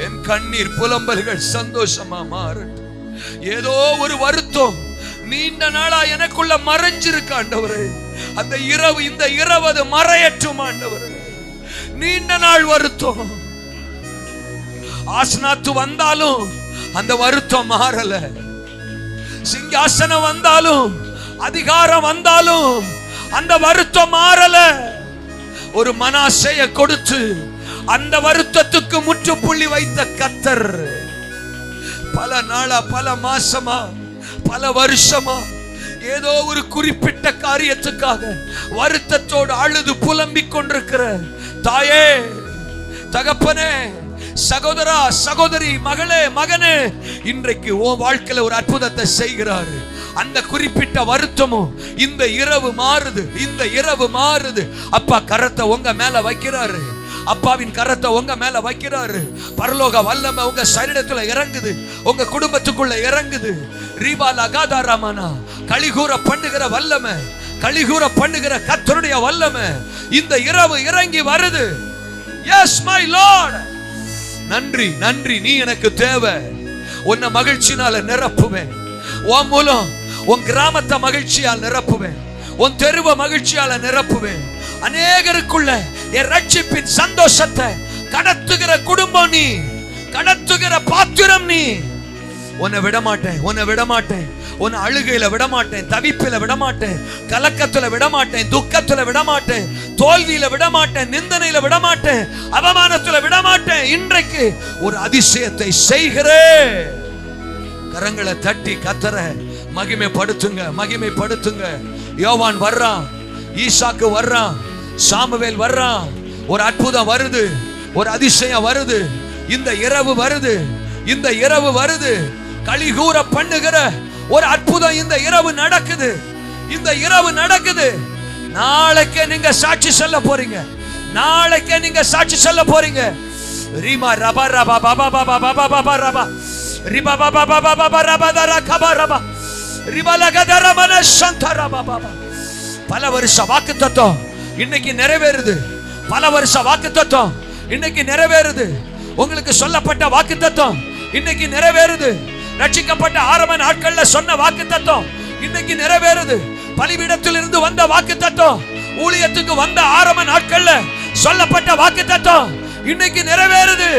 என் கண்ணீர் புலம்பல்கள் சந்தோஷமா மாறட்டும். ஏதோ ஒரு வருத்தம் நீண்ட நாளா எனக்குள்ள மறைஞ்சிருக்கு ஆண்டவரே, அந்த இரவு, இந்த இரவு அது மறையட்டும் ஆண்டவரே. நீண்ட நாள் வருத்தம், ஆசனாத்து வந்தாலும் அந்த வருத்தம் மாறல. சிங்காசனம் வந்தாலும், அதிகாரம் வந்தாலும் அந்த வருத்தம் மாறல. ஒரு மனாசைய கொடுத்து அந்த வருத்தத்துக்கு முற்றுப்புள்ளி வைத்த கர்த்தர் பல நாளா, பல மாசமா, பல வருஷமா ஏதோ ஒரு குறிப்பிட்ட காரியத்துக்காக வருத்தத்தோடு அழுது புலம்பிக் கொண்டிருக்கிற தாயே, தகப்பனே, சகோதரா, சகோதரி, மகளே, மகனே, இன்றைக்கு உன் வாழ்க்கையில ஒரு அற்புதத்தை செய்கிறாரு. அந்த குறிப்பிட்ட வருத்தமும் இந்த இரவு மாறுது, இந்த இரவு மாறுது. அப்பா கரத்தை உங்க மேல வைக்கிறாரு, அப்பாவின் கரத்தை உங்க மேல வைக்கிறாரு. பரலோக வல்லமை உங்க சரீரத்துல இறங்குது, உங்க குடும்பத்துக்குள்ள இறங்குது. ரீபா லகாதா ரமனா, கலிகூர பண்ணுகிற வல்லமை, கலிகூர பண்ணுகிற கர்த்தருடைய வல்லமை இந்த இரவு இறங்கி வருது. S my Lord. நன்றி, நன்றி. நீ எனக்கு தேவை. உன்னை மகிழ்ச்சினால நிரப்புவேன். உன் மூலம் உன் கிராமத்தை மகிழ்ச்சியால் நிரப்புவேன், உன் தெருவை மகிழ்ச்சியால நிரப்புவேன். அநேகருக்குள்ள என் ரட்சிப்பின் சந்தோஷத்தை கடத்துகிற குடும்பம் நீ, கடத்துகிற பாத்திரம் நீ. உன்னை விட மாட்டேன், உன்னை விட மாட்டேன். உன் அழுகையில விடமாட்டேன், தவிப்பில விடமாட்டேன், கலக்கத்துல விடமாட்டேன், துக்கத்துல விடமாட்டேன், தோல்வியில விடமாட்டேன், நிந்தனையில விடமாட்டேன், அவமானத்துல விடமாட்டேன். இன்றைக்கு ஒரு அதிசயத்தை செய்கிறேன். கரங்களை தட்டி கத்தரை மகிமைப்படுத்துங்க, மகிமைப்படுத்துங்க. யோவான் வர்றான், ஈசாக்கு வர்றான், சாமுவேல் வர்றான். ஒரு அற்புதம் வருது, ஒரு அதிசயம் வருது. இந்த இரவு வருது, இந்த இரவு வருது. களிகூர பண்ணுகிற ஒரு அற்புதம் இந்த இரவு நடக்குது, இந்த இரவு நடக்குது. நாளைக்கே நீங்க சாட்சி சொல்ல போறீங்க, நாளைக்கே நீங்க சாட்சி சொல்ல போறீங்க. ரிமா ரபா ரபா பாபா பாபா பாபா பாபா ரபா ரிபா பாபா பாபா பாபா ரபா தரா கபா ரபா ரிபா லகதர மன சந்தர பாபா. பல வருஷ வாக்குத்தத்தம் இன்னைக்கு நிறைவேறுது, பல வருஷ வாக்குத்தத்தம் இன்னைக்கு நிறைவேறுது. உங்களுக்கு சொல்லப்பட்ட வாக்குத்தத்தம் இன்னைக்கு நிறைவேறுது. ரட்சிக்கப்பட்ட ஆரம்ப நாட்கள்ல சொன்ன வாக்குத்தத்தம் இன்னைக்கு நிறைவேறுது. பலிபீடத்தில் இருந்து வந்த வாக்குத்தத்தம், ஊழியத்துக்கு வந்த ஆரம்ப நாட்கள்ல சொல்லப்பட்ட வாக்குத்தத்தம் இன்னைக்கு நிறைவேறுது.